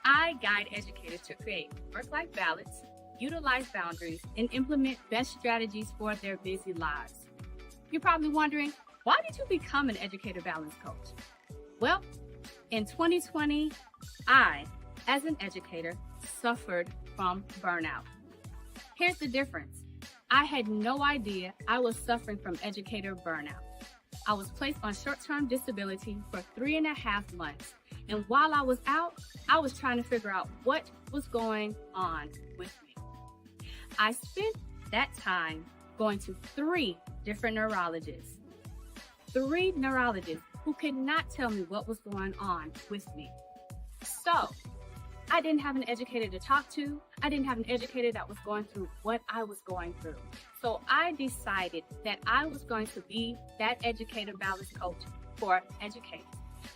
I guide educators to create work-life balance, utilize boundaries, and implement best strategies for their busy lives. You're probably wondering, why did you become an educator balance coach? Well, in 2020, I, as an educator, suffered from burnout. Here's the difference. I had no idea I was suffering from educator burnout. I was placed on short-term disability for 3.5 months. And while I was out, I was trying to figure out what was going on with me. I spent that time going to 3 different neurologists. 3 neurologists who could not tell me what was going on with me. So, I didn't have an educator to talk to. I didn't have an educator that was going through what I was going through. So I decided that I was going to be that educator balance coach for educators.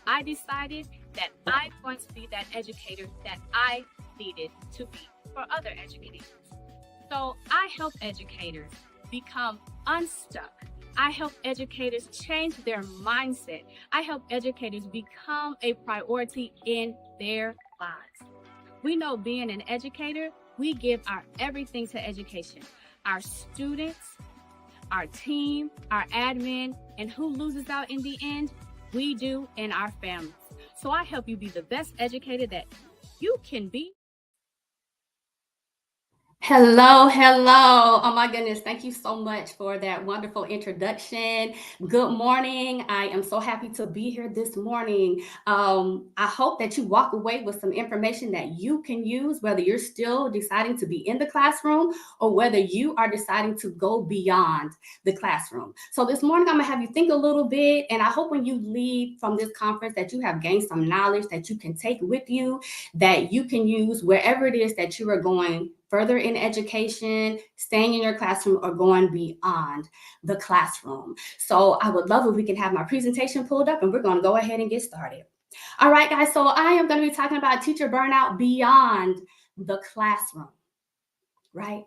I decided that I'm going to be that educator that I needed to be for other educators. So I help educators become unstuck. I help educators change their mindset. I help educators become a priority in their lives. We know being an educator, we give our everything to education. Our students, our team, our admin, and who loses out in the end? We do, and our families. So I help you be the best educator that you can be. Hello. Oh my goodness. Thank you so much for that wonderful introduction. Good morning. I am so happy to be here this morning. I hope that you walk away with some information that you can use, whether you're still deciding to be in the classroom or whether you are deciding to go beyond the classroom. So this morning, I'm gonna have you think a little bit, and I hope when you leave from this conference that you have gained some knowledge that you can take with you, that you can use wherever it is that you are going further in education, staying in your classroom, or going beyond the classroom. So I would love if we can have my presentation pulled up, and we're going to go ahead and get started. All right, guys, so I am going to be talking about teacher burnout beyond the classroom, right?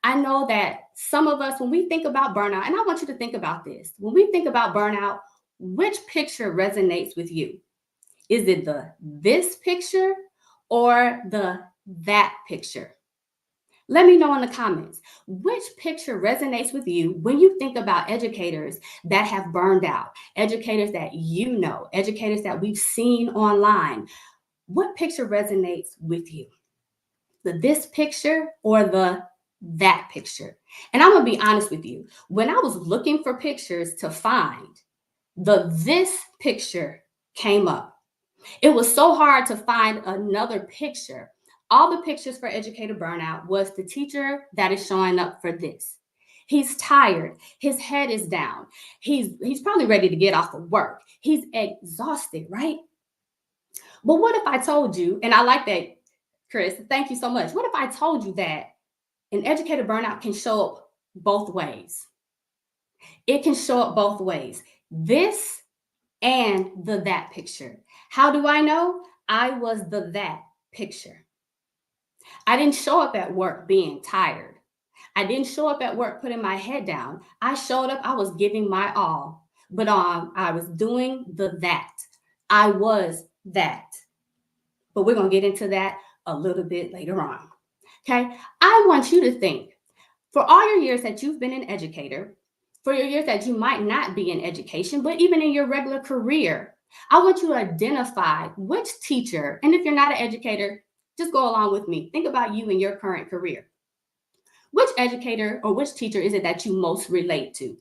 I know that some of us, when we think about burnout, and I want you to think about this, when we think about burnout, which picture resonates with you? Is it the this picture or the that picture? Let me know in the comments, which picture resonates with you when you think about educators that have burned out, educators that you know, educators that we've seen online. What picture resonates with you? The this picture or the that picture? And I'm gonna be honest with you. When I was looking for pictures to find, the this picture came up. It was so hard to find another picture. All the pictures for educator burnout was the teacher that is showing up for this. He's tired. His head is down. He's probably ready to get off of work. He's exhausted, right? But what if I told you, and I like that, Chris, thank you so much. What if I told you that an educator burnout can show up both ways? It can show up both ways. This and the that picture. How do I know? I was the that picture. I didn't show up at work being tired. I didn't show up at work putting my head down. I showed up, I was giving my all, but I was doing the that. I was that. But we're going to get into that a little bit later on. Okay? I want you to think, for all your years that you've been an educator, for your years that you might not be in education, but even in your regular career, I want you to identify which teacher, and if you're not an educator, just go along with me. Think about you in your current career. Which educator or which teacher is it that you most relate to?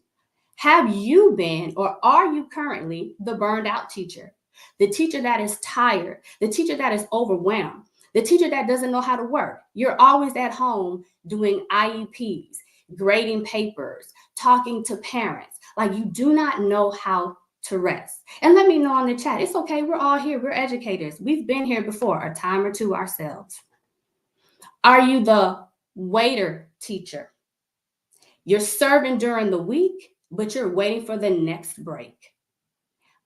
Have you been or are you currently the burned out teacher? The teacher that is tired, the teacher that is overwhelmed, the teacher that doesn't know how to work. You're always at home doing IEPs, grading papers, talking to parents. Like you do not know how to rest. And let me know in the chat. It's okay. We're all here. We're educators. We've been here before, a time or two ourselves. Are you the waiter teacher? You're serving during the week, but you're waiting for the next break.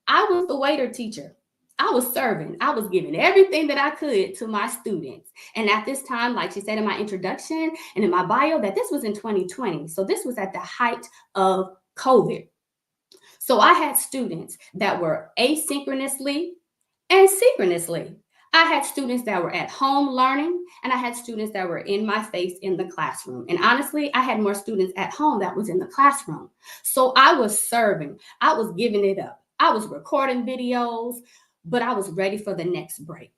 I was the waiter teacher. I was serving. I was giving everything that I could to my students. And at this time, like she said in my introduction and in my bio, that this was in 2020. So this was at the height of COVID. So I had students that were asynchronously and synchronously. I had students that were at home learning, and I had students that were in my face in the classroom. And honestly, I had more students at home that was in the classroom. So I was serving. I was giving it up. I was recording videos, but I was ready for the next break.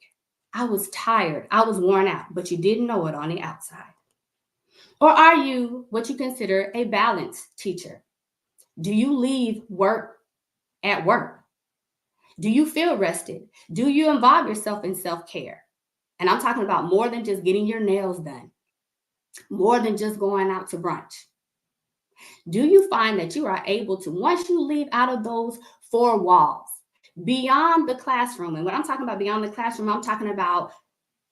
I was tired. I was worn out, but you didn't know it on the outside. Or are you what you consider a balanced teacher? Do you leave work at work? Do you feel rested? Do you involve yourself in self-care? And I'm talking about more than just getting your nails done, more than just going out to brunch. Do you find that you are able to, once you leave out of those four walls, beyond the classroom, and when I'm talking about beyond the classroom, I'm talking about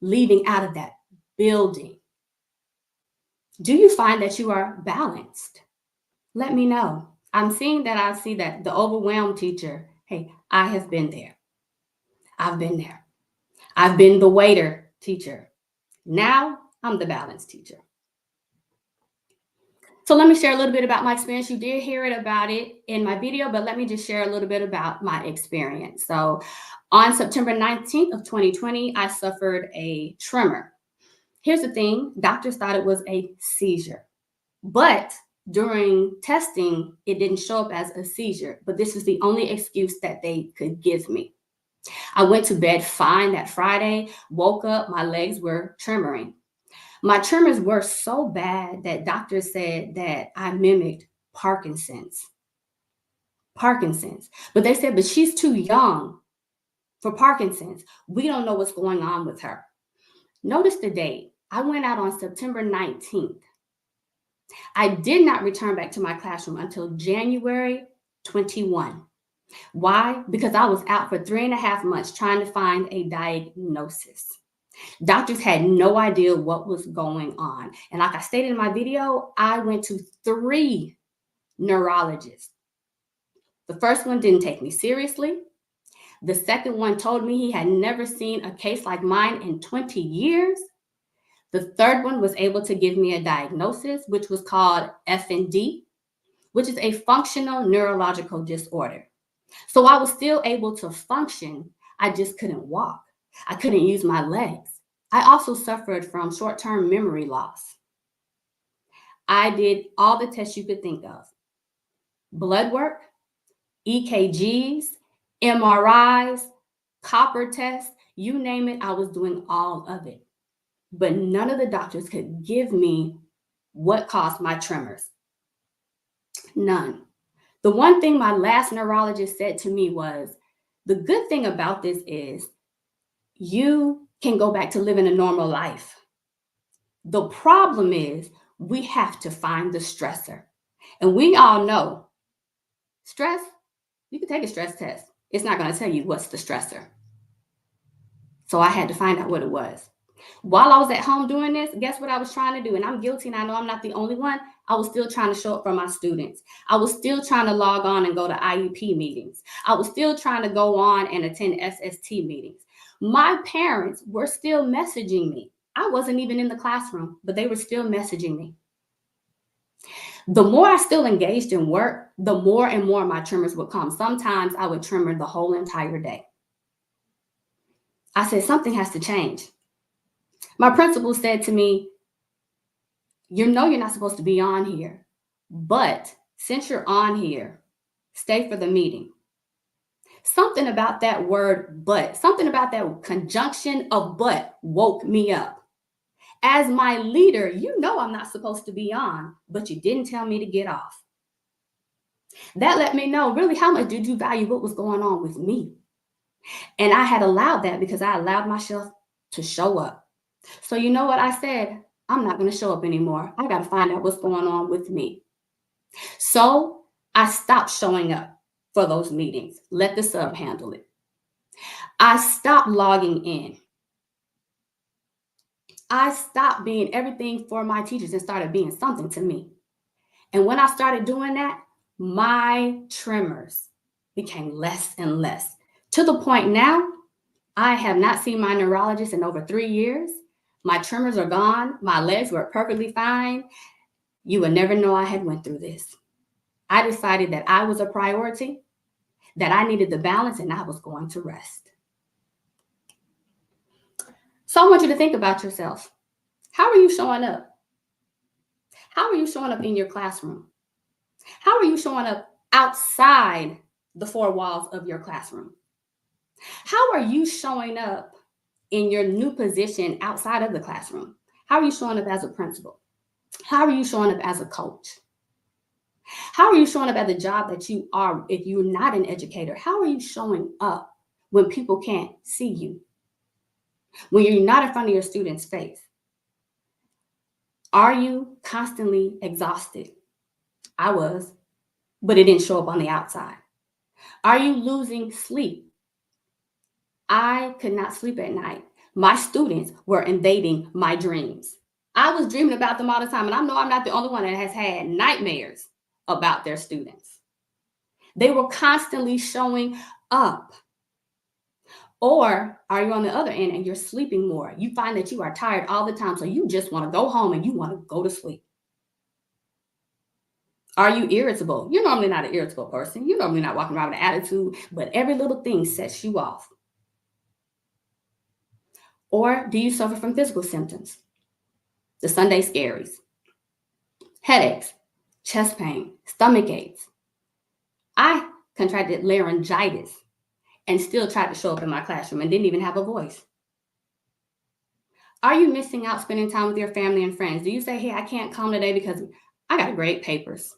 leaving out of that building. Do you find that you are balanced? Let me know. I'm seeing that I see that the overwhelmed teacher, hey, I have been there. I've been there. I've been the waiter teacher. Now I'm the balanced teacher. So let me share a little bit about my experience. You did hear it about it in my video, but let me just share a little bit about my experience. So on September 19th of 2020, I suffered a tremor. Here's the thing, doctors thought it was a seizure, but during testing, it didn't show up as a seizure, but this was the only excuse that they could give me. I went to bed fine that Friday, woke up, my legs were tremoring. My tremors were so bad that doctors said that I mimicked Parkinson's. But they said, but she's too young for Parkinson's. We don't know what's going on with her. Notice the date. I went out on September 19th. I did not return back to my classroom until January 21. Why? Because I was out for 3.5 months trying to find a diagnosis. Doctors had no idea what was going on. And like I stated in my video, I went to 3 neurologists. The first one didn't take me seriously. The second one told me he had never seen a case like mine in 20 years. The third one was able to give me a diagnosis, which was called FND, which is a functional neurological disorder. So I was still able to function. I just couldn't walk. I couldn't use my legs. I also suffered from short-term memory loss. I did all the tests you could think of. Blood work, EKGs, MRIs, copper tests, you name it, I was doing all of it. But none of the doctors could give me what caused my tremors. None. The one thing my last neurologist said to me was, the good thing about this is you can go back to living a normal life. The problem is we have to find the stressor. And we all know stress, you can take a stress test. It's not going to tell you what's the stressor. So I had to find out what it was. While I was at home doing this, guess what I was trying to do? And I'm guilty, and I know I'm not the only one. I was still trying to show up for my students. I was still trying to log on and go to IEP meetings. I was still trying to go on and attend SST meetings. My parents were still messaging me. I wasn't even in the classroom, but they were still messaging me. The more I still engaged in work, the more and more my tremors would come. Sometimes I would tremor the whole entire day. I said, something has to change. My principal said to me, you know you're not supposed to be on here, but since you're on here, stay for the meeting. Something about that word but, something about that conjunction of but woke me up. As my leader, you know I'm not supposed to be on, but you didn't tell me to get off. That let me know really how much did you value what was going on with me. And I had allowed that because I allowed myself to show up. So you know what I said? I'm not going to show up anymore. I got to find out what's going on with me. So I stopped showing up for those meetings. Let the sub handle it. I stopped logging in. I stopped being everything for my teachers and started being something to me. And when I started doing that, my tremors became less and less, to the point now I have not seen my neurologist in over 3 years. My tremors are gone. My legs were perfectly fine. You would never know I had went through this. I decided that I was a priority, that I needed the balance, and I was going to rest. So I want you to think about yourself. How are you showing up? How are you showing up in your classroom? How are you showing up outside the four walls of your classroom? How are you showing up in your new position outside of the classroom? How are you showing up as a principal? How are you showing up as a coach? How are you showing up at the job that you are if you're not an educator? How are you showing up when people can't see you? When you're not in front of your students' face? Are you constantly exhausted? I was, but it didn't show up on the outside. Are you losing sleep? I could not sleep at night. My students were invading my dreams. I was dreaming about them all the time, and I know I'm not the only one that has had nightmares about their students. They were constantly showing up. Or are you on the other end and you're sleeping more? You find that you are tired all the time, so you just want to go home and you want to go to sleep. Are you irritable? You're normally not an irritable person. You're normally not walking around with an attitude, but every little thing sets you off. Or do you suffer from physical symptoms? The Sunday scaries, headaches, chest pain, stomach aches. I contracted laryngitis and still tried to show up in my classroom and didn't even have a voice. Are you missing out spending time with your family and friends? Do you say, hey, I can't come today because I got to grade papers?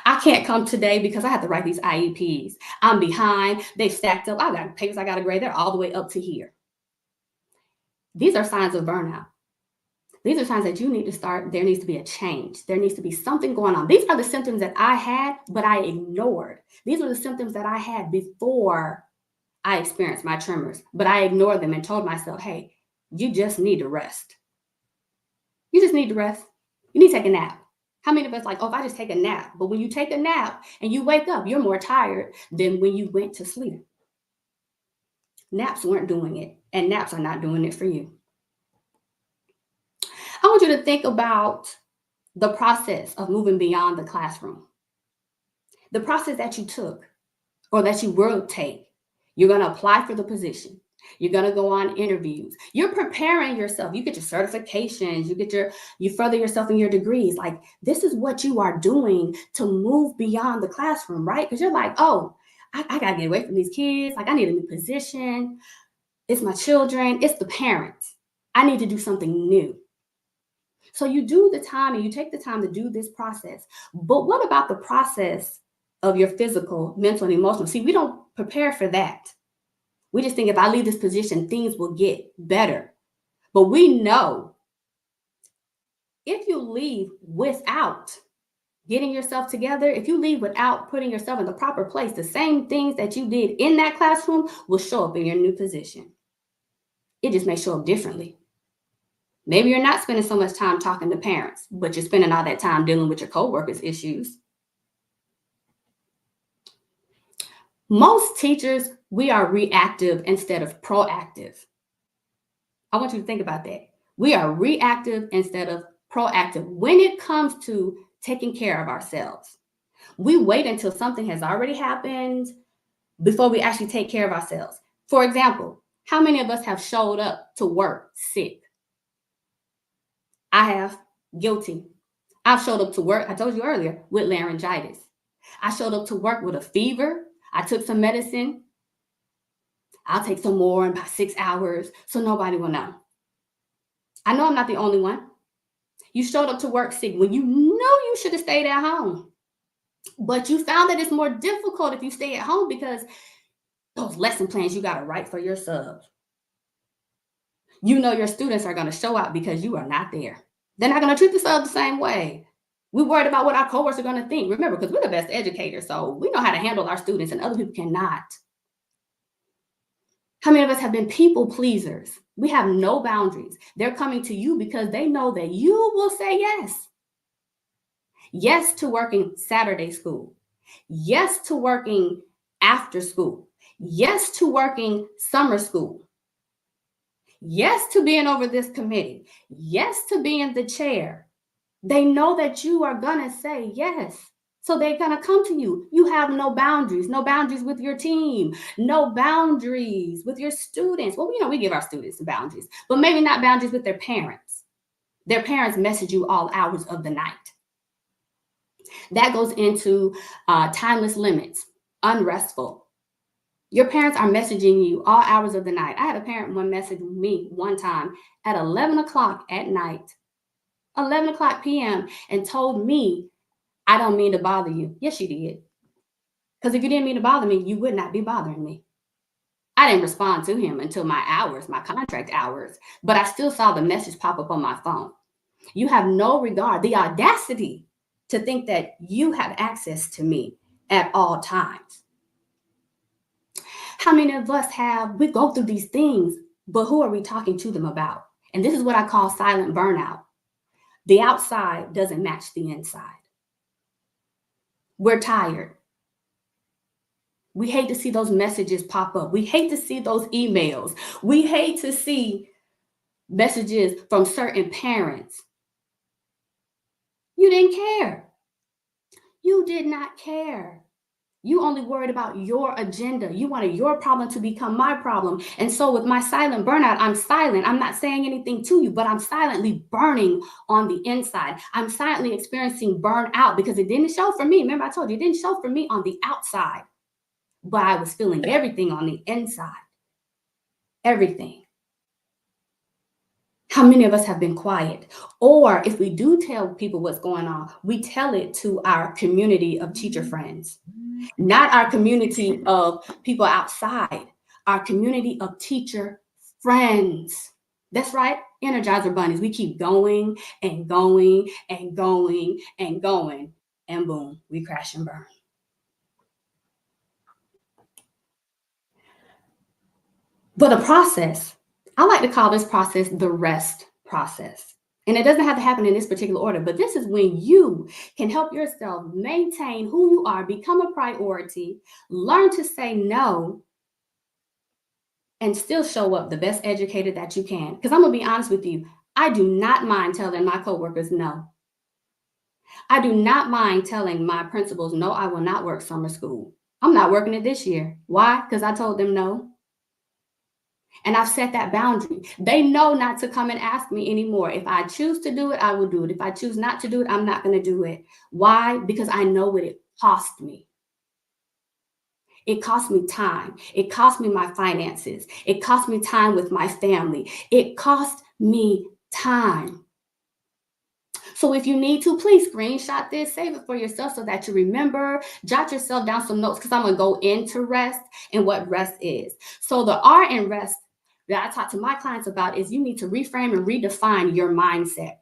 I can't come today because I have to write these IEPs. I'm behind. They've stacked up. I got papers I got to grade. They're all the way up to here. These are signs of burnout. These are signs that you need to start. There needs to be a change. There needs to be something going on. These are the symptoms that I had, but I ignored. These are the symptoms that I had before I experienced my tremors, but I ignored them and told myself, hey, you just need to rest. You just need to rest. You need to take a nap. How many of us like, oh, if I just take a nap? But when you take a nap and you wake up, you're more tired than when you went to sleep. naps weren't doing it, and naps are not doing it for you. I want you to think about the process of moving beyond the classroom. The process that you took or that you will take. You're going to apply for the position. You're going to go on interviews. You're preparing yourself. You get your certifications. You further yourself in your degrees. Like, this is what you are doing to move beyond the classroom, right? Because you're like, oh, I got to get away from these kids. Like, I need a new position. It's my children. It's the parents. I need to do something new. So you do the time and you take the time to do this process. But what about the process of your physical, mental, and emotional? See, we don't prepare for that. We just think if I leave this position, things will get better. But we know if you leave without getting yourself together, if you leave without putting yourself in the proper place, the same things that you did in that classroom will show up in your new position. It just may show up differently. Maybe you're not spending so much time talking to parents, but you're spending all that time dealing with your coworkers' issues. Most teachers, we are reactive instead of proactive. I want you to think about that. We are reactive instead of proactive when it comes to taking care of ourselves. We wait until something has already happened before we actually take care of ourselves. For example, how many of us have showed up to work sick? I have. Guilty. I've showed up to work, I told you earlier, with laryngitis. I showed up to work with a fever. I took some medicine. I'll take some more in about 6 hours so nobody will know. I know I'm not the only one. You showed up to work sick when you know you should have stayed at home. But you found that it's more difficult if you stay at home because those lesson plans you got to write for your subs. You know your students are going to show out because you are not there. They're not going to treat the subs the same way. We're worried about what our coworkers are going to think. Remember, because we're the best educators, so we know how to handle our students and other people cannot. How many of us have been people pleasers? We have no boundaries. They're coming to you because they know that you will say yes. Yes to working Saturday school. Yes to working after school. Yes to working summer school. Yes to being over this committee. Yes to being the chair. They know that you are going to say yes. So they're going to come to you. You have no boundaries with your team, no boundaries with your students. Well, we give our students boundaries, but maybe not boundaries with their parents. Their parents message you all hours of the night. That goes into timeless limits, unrestful. Your parents are messaging you all hours of the night. I had a parent message me one time at 11 o'clock at night, 11 o'clock p.m. and told me, I don't mean to bother you. Yes, you did. Because if you didn't mean to bother me, you would not be bothering me. I didn't respond to him until my contract hours, but I still saw the message pop up on my phone. You have no regard, the audacity to think that you have access to me at all times. How many of us we go through these things, but who are we talking to them about? And this is what I call silent burnout. The outside doesn't match the inside. We're tired. We hate to see those messages pop up. We hate to see those emails. We hate to see messages from certain parents. You didn't care. You did not care. You only worried about your agenda. You wanted your problem to become my problem. And so with my silent burnout, I'm silent. I'm not saying anything to you, but I'm silently burning on the inside. I'm silently experiencing burnout because it didn't show for me. Remember, I told you, it didn't show for me on the outside, but I was feeling everything on the inside. Everything. How many of us have been quiet? Or if we do tell people what's going on, we tell it to our community of teacher friends, not our community of people outside, our community of teacher friends. That's right, Energizer bunnies. We keep going and going and going and going, and boom, we crash and burn. But a process, I like to call this process the rest process. And it doesn't have to happen in this particular order, but this is when you can help yourself maintain who you are, become a priority, learn to say no, and still show up the best educator that you can. Because I'm going to be honest with you, I do not mind telling my coworkers no. I do not mind telling my principals, no, I will not work summer school. I'm not working it this year. Why? Because I told them no. And I've set that boundary. They know not to come and ask me anymore. If I choose to do it, I will do it. If I choose not to do it, I'm not going to do it. Why? Because I know what it cost me. It cost me time. It cost me my finances. It cost me time with my family. It cost me time. So if you need to, please screenshot this, save it for yourself so that you remember, jot yourself down some notes because I'm going to go into rest and what rest is. So the R in rest that I talk to my clients about is you need to reframe and redefine your mindset.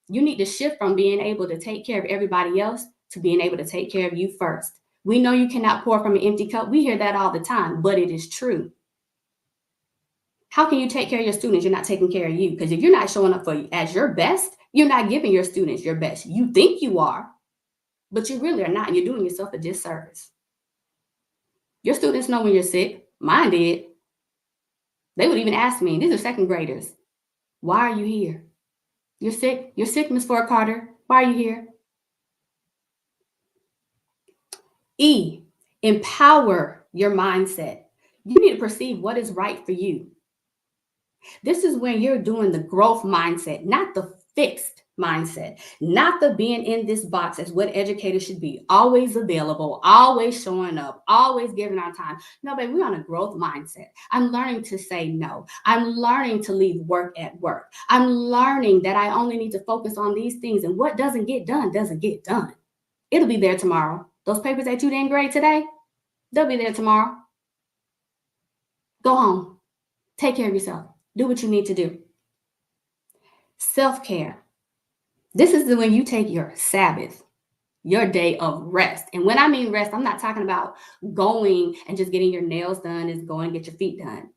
You need to shift from being able to take care of everybody else to being able to take care of you first. We know you cannot pour from an empty cup. We hear that all the time, but it is true. How can you take care of your students? You're not taking care of you. Because if you're not showing up for you as your best, you're not giving your students your best. You think you are, but you really are not. And you're doing yourself a disservice. Your students know when you're sick. Mine did. They would even ask me, these are second graders, why are you here? You're sick. You're sick, Miss Ford Carter. Why are you here? E, empower your mindset. You need to perceive what is right for you. This is when you're doing the growth mindset, not the fixed mindset, not the being in this box as what educators should be, always available, always showing up, always giving our time. No, baby, we're on a growth mindset. I'm learning to say no. I'm learning to leave work at work. I'm learning that I only need to focus on these things, and what doesn't get done doesn't get done. It'll be there tomorrow. Those papers that you didn't grade today, they'll be there tomorrow. Go home. Take care of yourself. Do what you need to do. Self-care. This is when you take your Sabbath, your day of rest. And when I mean rest, I'm not talking about going and just getting your nails done and going and get your feet done.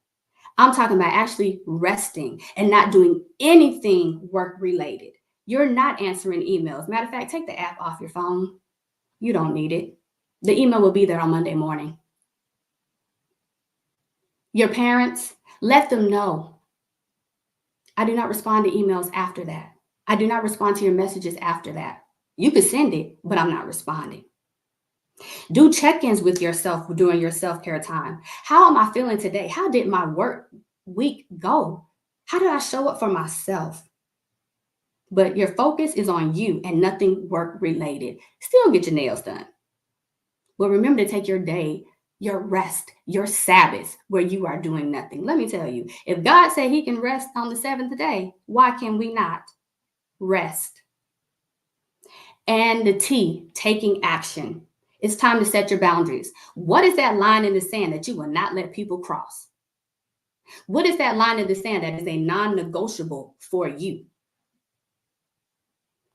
I'm talking about actually resting and not doing anything work-related. You're not answering emails. Matter of fact, take the app off your phone. You don't need it. The email will be there on Monday morning. Your parents, let them know. I do not respond to emails after that. I do not respond to your messages after that. You could send it, but I'm not responding. Do check-ins with yourself during your self-care time. How am I feeling today? How did my work week go? How did I show up for myself? But your focus is on you and nothing work-related. Still get your nails done. But remember to take your day, your rest, your Sabbath, where you are doing nothing. Let me tell you, if God said he can rest on the seventh day, why can we not rest? And the T, taking action. It's time to set your boundaries. What is that line in the sand that you will not let people cross? What is that line in the sand that is a non-negotiable for you?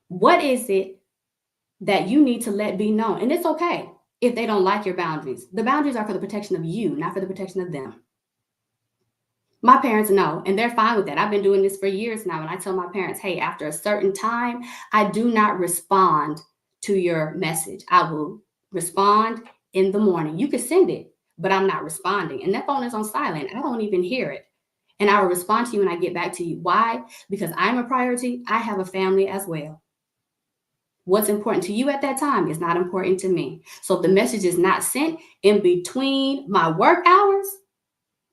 What is it that you need to let be known? And it's okay if they don't like your boundaries. The boundaries are for the protection of you, not for the protection of them. My parents know, and they're fine with that. I've been doing this for years now. And I tell my parents, hey, after a certain time, I do not respond to your message. I will respond in the morning. You can send it, but I'm not responding. And that phone is on silent. I don't even hear it. And I will respond to you when I get back to you. Why? Because I'm a priority. I have a family as well. What's important to you at that time is not important to me. So if the message is not sent in between my work hours,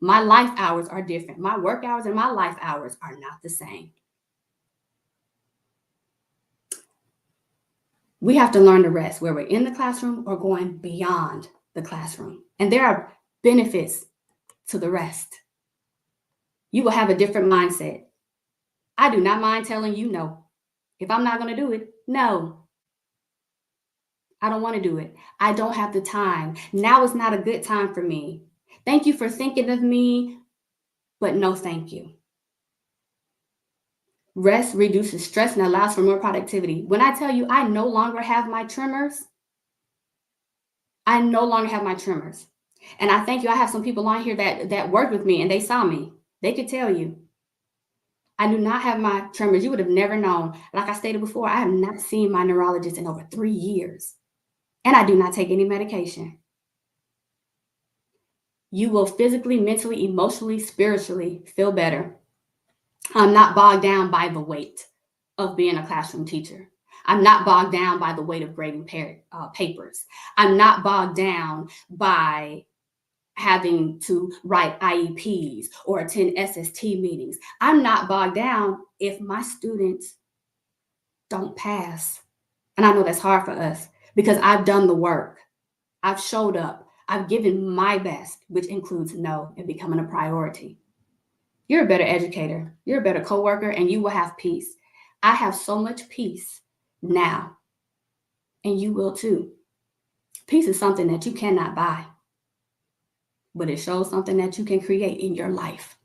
my life hours are different. My work hours and my life hours are not the same. We have to learn to rest, where we're in the classroom or going beyond the classroom. And there are benefits to the rest. You will have a different mindset. I do not mind telling you no. If I'm not going to do it, no. I don't want to do it. I don't have the time. Now is not a good time for me. Thank you for thinking of me, but no thank you. Rest reduces stress and allows for more productivity. When I tell you I no longer have my tremors, I no longer have my tremors. And I thank you. I have some people on here that worked with me and they saw me. They could tell you. I do not have my tremors. You would have never known. Like I stated before, I have not seen my neurologist in over 3 years. And I do not take any medication. You will physically, mentally, emotionally, spiritually feel better. I'm not bogged down by the weight of being a classroom teacher. I'm not bogged down by the weight of grading papers. I'm not bogged down by having to write IEPs or attend SST meetings. I'm not bogged down if my students don't pass. And I know that's hard for us because I've done the work. I've showed up. I've given my best, which includes no and becoming a priority. You're a better educator. You're a better coworker, and you will have peace. I have so much peace now, and you will too. Peace is something that you cannot buy, but it shows something that you can create in your life.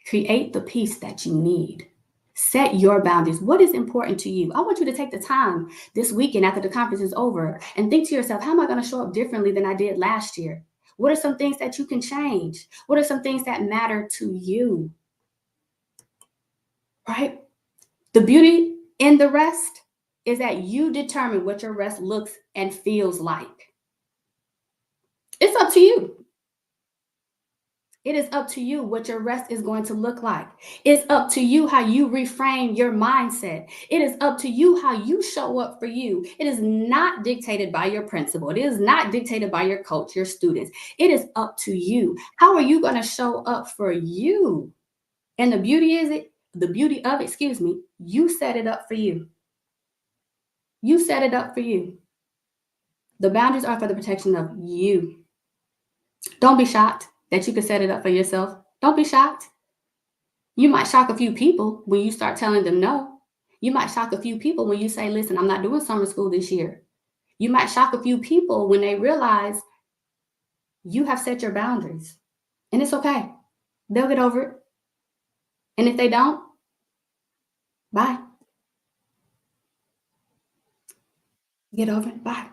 Create the peace that you need. Set your boundaries. What is important to you? I want you to take the time this weekend after the conference is over and think to yourself, how am I going to show up differently than I did last year? What are some things that you can change? What are some things that matter to you? Right? The beauty in the rest is that you determine what your rest looks and feels like. It's up to you. It is up to you what your rest is going to look like. It's up to you how you reframe your mindset. It is up to you how you show up for you. It is not dictated by your principal. It is not dictated by your coach, your students. It is up to you. How are you going to show up for you? And the beauty of it, you set it up for you. You set it up for you. The boundaries are for the protection of you. Don't be shocked that you can set it up for yourself. Don't be shocked. You might shock a few people when you start telling them no. You might shock a few people when you say, listen, I'm not doing summer school this year. You might shock a few people when they realize you have set your boundaries. And it's okay. They'll get over it. And if they don't, bye. Get over it. Bye.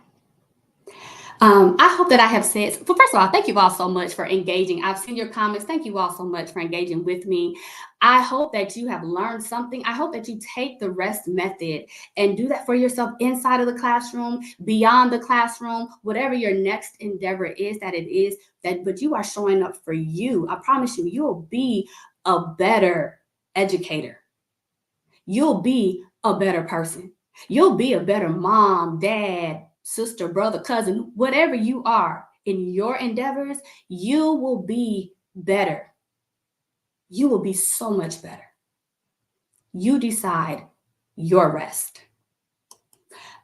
I hope that I have said, well, first of all, thank you all so much for engaging. I've seen your comments. Thank you all so much for engaging with me. I hope that you have learned something. I hope that you take the rest method and do that for yourself inside of the classroom, beyond the classroom, whatever your next endeavor is but you are showing up for you. I promise you, you'll be a better educator. You'll be a better person. You'll be a better mom, dad, sister, brother, cousin, whatever you are in your endeavors, you will be better. You will be so much better. You decide your rest.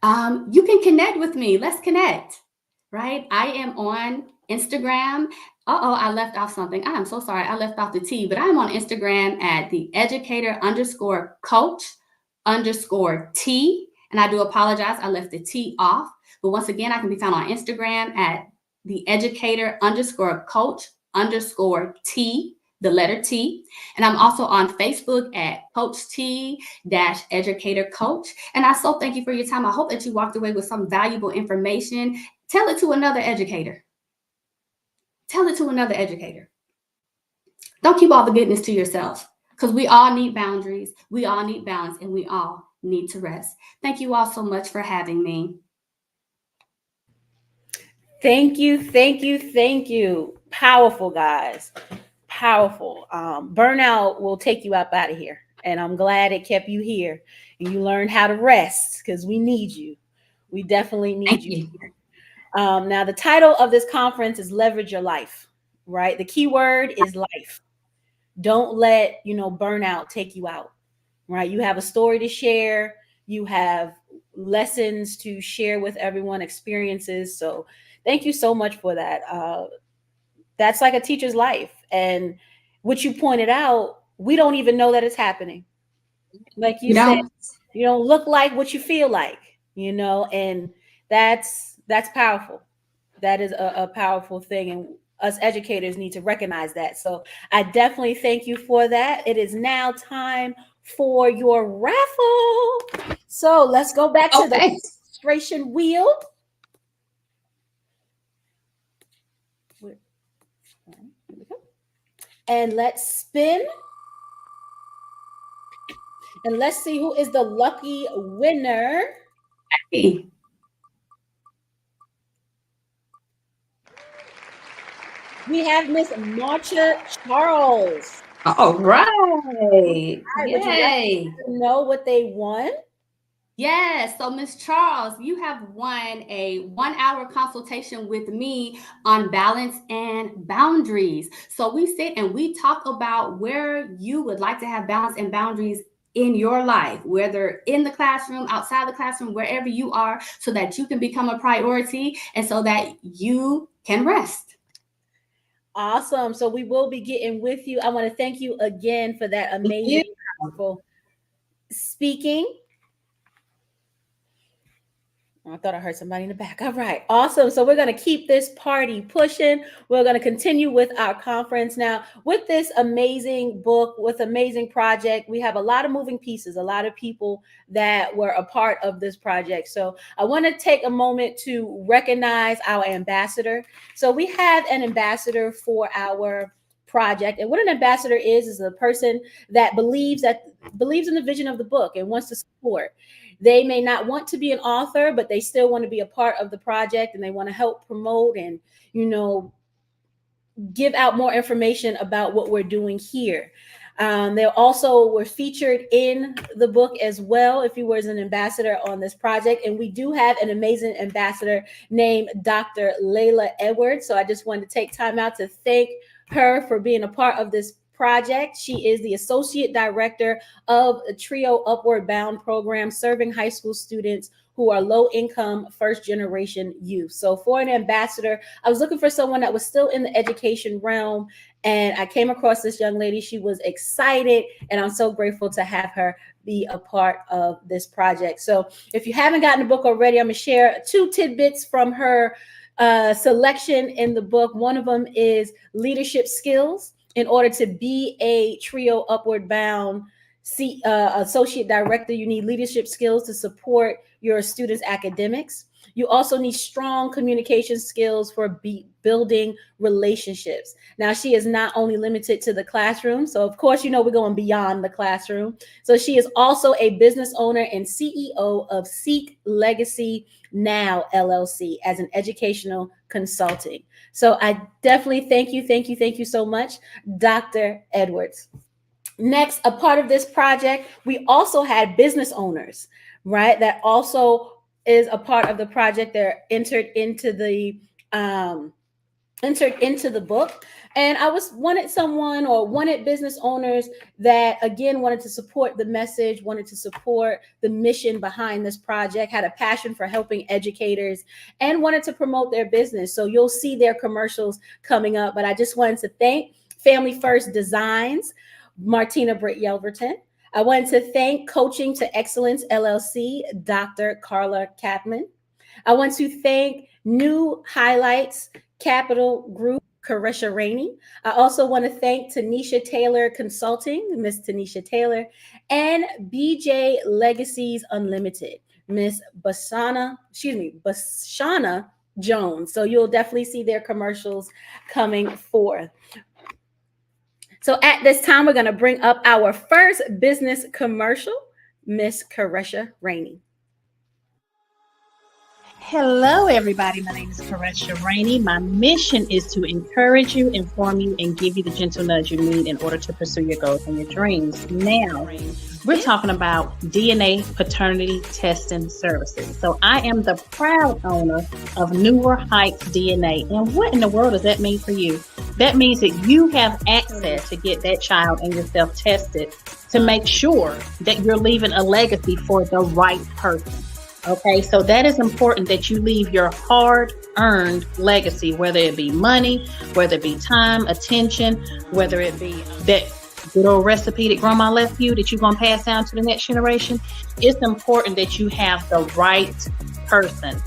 You can connect with me. Let's connect, right? I am on Instagram. I left off something. I am so sorry. I left off the T, but I'm on Instagram at the educator_coach_T. And I do apologize. I left the T off. But once again, I can be found on Instagram at the educator_coach_T, the letter T. And I'm also on Facebook at Coach T-Educator Coach. And I so thank you for your time. I hope that you walked away with some valuable information. Tell it to another educator. Tell it to another educator. Don't keep all the goodness to yourself, because we all need boundaries. We all need balance, and we all need to rest. Thank you all so much for having me. Thank you, thank you, thank you. Powerful, guys. Powerful. Burnout will take you up out of here. And I'm glad it kept you here. And you learned how to rest, because we need you. We definitely need you. Now, the title of this conference is Leverage Your Life, right? The key word is life. Don't let, burnout take you out, right? You have a story to share. You have lessons to share with everyone, experiences. So thank you so much for that. That's like a teacher's life. And what you pointed out, we don't even know that it's happening. Like you said, you don't look like what you feel like, and that's powerful. That is a powerful thing. And us educators need to recognize that. So I definitely thank you for that. It is now time for your raffle. So let's go back to the registration wheel. And let's spin. And let's see who is the lucky winner. we have Miss Marcia Charles. All right. Would you Yay. know what they won? Yes. So, Miss Charles, you have won a 1-hour consultation with me on balance and boundaries. So, we sit and we talk about where you would like to have balance and boundaries in your life, whether in the classroom, outside the classroom, wherever you are, so that you can become a priority and so that you can rest. Awesome. So we will be getting with you. I want to thank you again for that amazing, powerful speaking. I thought I heard somebody in the back. All right. Awesome. So we're going to keep this party pushing. We're going to continue with our conference. Now, with this amazing book, with amazing project, we have a lot of moving pieces, a lot of people that were a part of this project. So I want to take a moment to recognize our ambassador. So we have an ambassador for our project. And what an ambassador is a person that believes in the vision of the book and wants to support. They may not want to be an author, but they still want to be a part of the project, and they want to help promote and, give out more information about what we're doing here. They also were featured in the book as well, if you were an ambassador on this project. And we do have an amazing ambassador named Dr. Layla Edwards. So I just wanted to take time out to thank her for being a part of this project. She is the Associate Director of a TRIO Upward Bound program, serving high school students who are low-income, first-generation youth. So for an ambassador, I was looking for someone that was still in the education realm, and I came across this young lady. She was excited, and I'm so grateful to have her be a part of this project. So if you haven't gotten the book already, I'm going to share 2 tidbits from her selection in the book. One of them is leadership skills. In order to be a TRIO Upward Bound associate director, you need leadership skills to support your students' academics. You also need strong communication skills for building relationships. Now, she is not only limited to the classroom. So, of course, we're going beyond the classroom. So she is also a business owner and CEO of Seek Legacy Now, LLC, as an educational consulting. So I definitely thank you so much, Dr. Edwards. Next, a part of this project, we also had business owners, right? That also is a part of the project. They're entered into the book. And I wanted business owners that, again, wanted to support the message, wanted to support the mission behind this project, had a passion for helping educators, and wanted to promote their business. So you'll see their commercials coming up. But I just wanted to thank Family First Designs, Martina Britt Yelverton. I wanted to thank Coaching to Excellence, LLC, Dr. Carla Kapman. I want to thank New Highlights Capital Group, Karesha Rainey. I also want to thank Tanisha Taylor Consulting, Miss Tanisha Taylor, and BJ Legacies Unlimited, Miss Bashana Jones. So you'll definitely see their commercials coming forth. So at this time, we're going to bring up our first business commercial, Miss Karesha Rainey. Hello, everybody. My name is Karesha Rainey. My mission is to encourage you, inform you, and give you the gentle nudge you need in order to pursue your goals and your dreams. Now, we're talking about DNA paternity testing services. So I am the proud owner of Newer Heights DNA. And what in the world does that mean for you? That means that you have access to get that child and yourself tested to make sure that you're leaving a legacy for the right person. Okay, so that is important, that you leave your hard-earned legacy, whether it be money, whether it be time, attention, whether it be that good old recipe that grandma left you that you're going to pass down to the next generation. It's important that you have the right person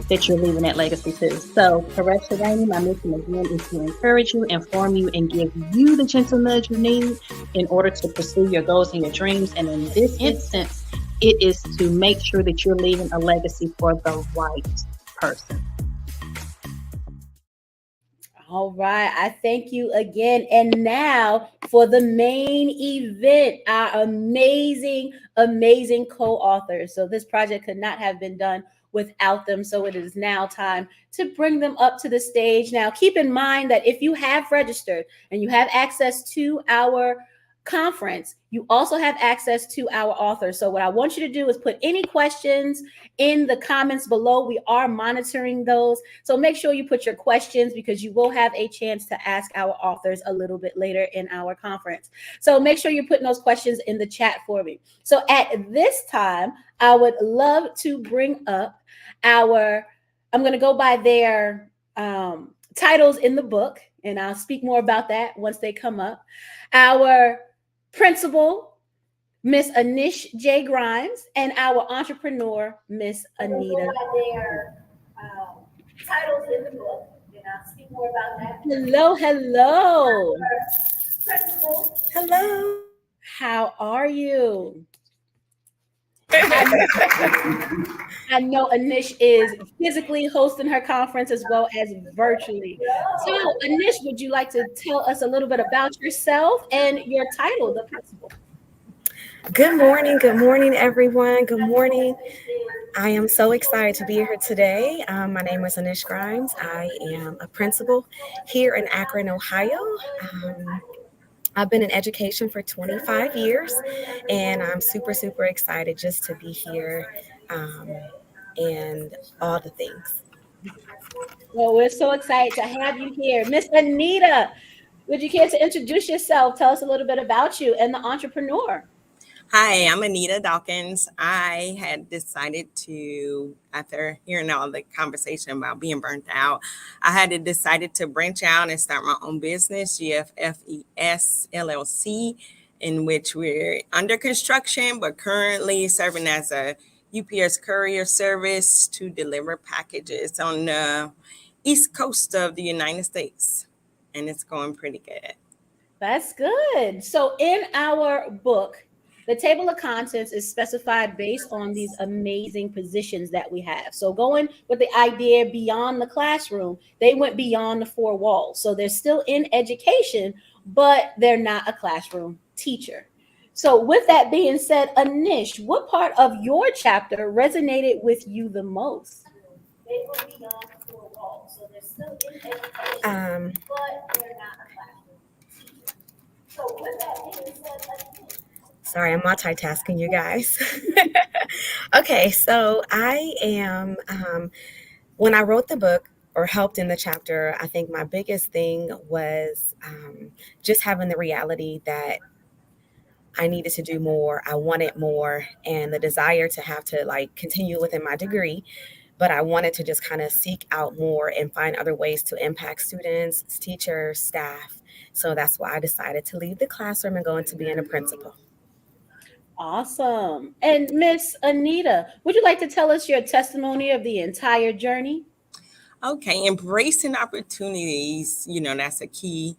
that you're leaving that legacy to. So, Karesha Rainey, my mission again is to encourage you, inform you, and give you the gentle nudge you need in order to pursue your goals and your dreams. And in this instance, it is to make sure that you're leaving a legacy for the right person. All right. I thank you again. And now for the main event, our amazing co-authors. So this project could not have been done without them. So it is now time to bring them up to the stage. Now, keep in mind that if you have registered and you have access to our conference, you also have access to our authors. So what I want you to do is put any questions in the comments below. We are monitoring those. So make sure you put your questions, because you will have a chance to ask our authors a little bit later in our conference. So make sure you're putting those questions in the chat for me. So at this time, I would love to bring up I'm going to go by their titles in the book, and I'll speak more about that once they come up. Our principal, Miss Anish J. Grimes, and our entrepreneur, Miss Anita. Titles in the book, and I'll speak more about that. Hello. Principal. Hello. How are you? I know Anish is physically hosting her conference as well as virtually. So, Anish, would you like to tell us a little bit about yourself and your title, the principal? Good morning, everyone. Good morning. I am so excited to be here today. My name is Anish Grimes. I am a principal here in Akron, Ohio. I've been in education for 25 years, and I'm super, super excited just to be here and all the things. Well, we're so excited to have you here. Miss Anita, would you care to introduce yourself? Tell us a little bit about you and the entrepreneur. Hi, I'm Anita Dawkins. I had decided to, after hearing all the conversation about being burnt out, I had decided to branch out and start my own business, GFFES LLC, in which we're under construction, but currently serving as a UPS courier service to deliver packages on the East Coast of the United States. And it's going pretty good. That's good. So in our book, the table of contents is specified based on these amazing positions that we have. So going with the idea beyond the classroom, they went beyond the four walls. So they're still in education, but they're not a classroom teacher. So with that being said, Anish, what part of your chapter resonated with you the most? They went beyond the four walls. So they're still in education, but they're not a classroom teacher. So with that being said, Anish, sorry, I'm multitasking, you guys. Okay, so I am, when I wrote the book or helped in the chapter, I think my biggest thing was just having the reality that I needed to do more, I wanted more, and the desire to have to continue within my degree. But I wanted to just kind of seek out more and find other ways to impact students, teachers, staff. So that's why I decided to leave the classroom and go into being a principal. Awesome. And Miss Anita, would you like to tell us your testimony of the entire journey? Okay, embracing opportunities, that's a key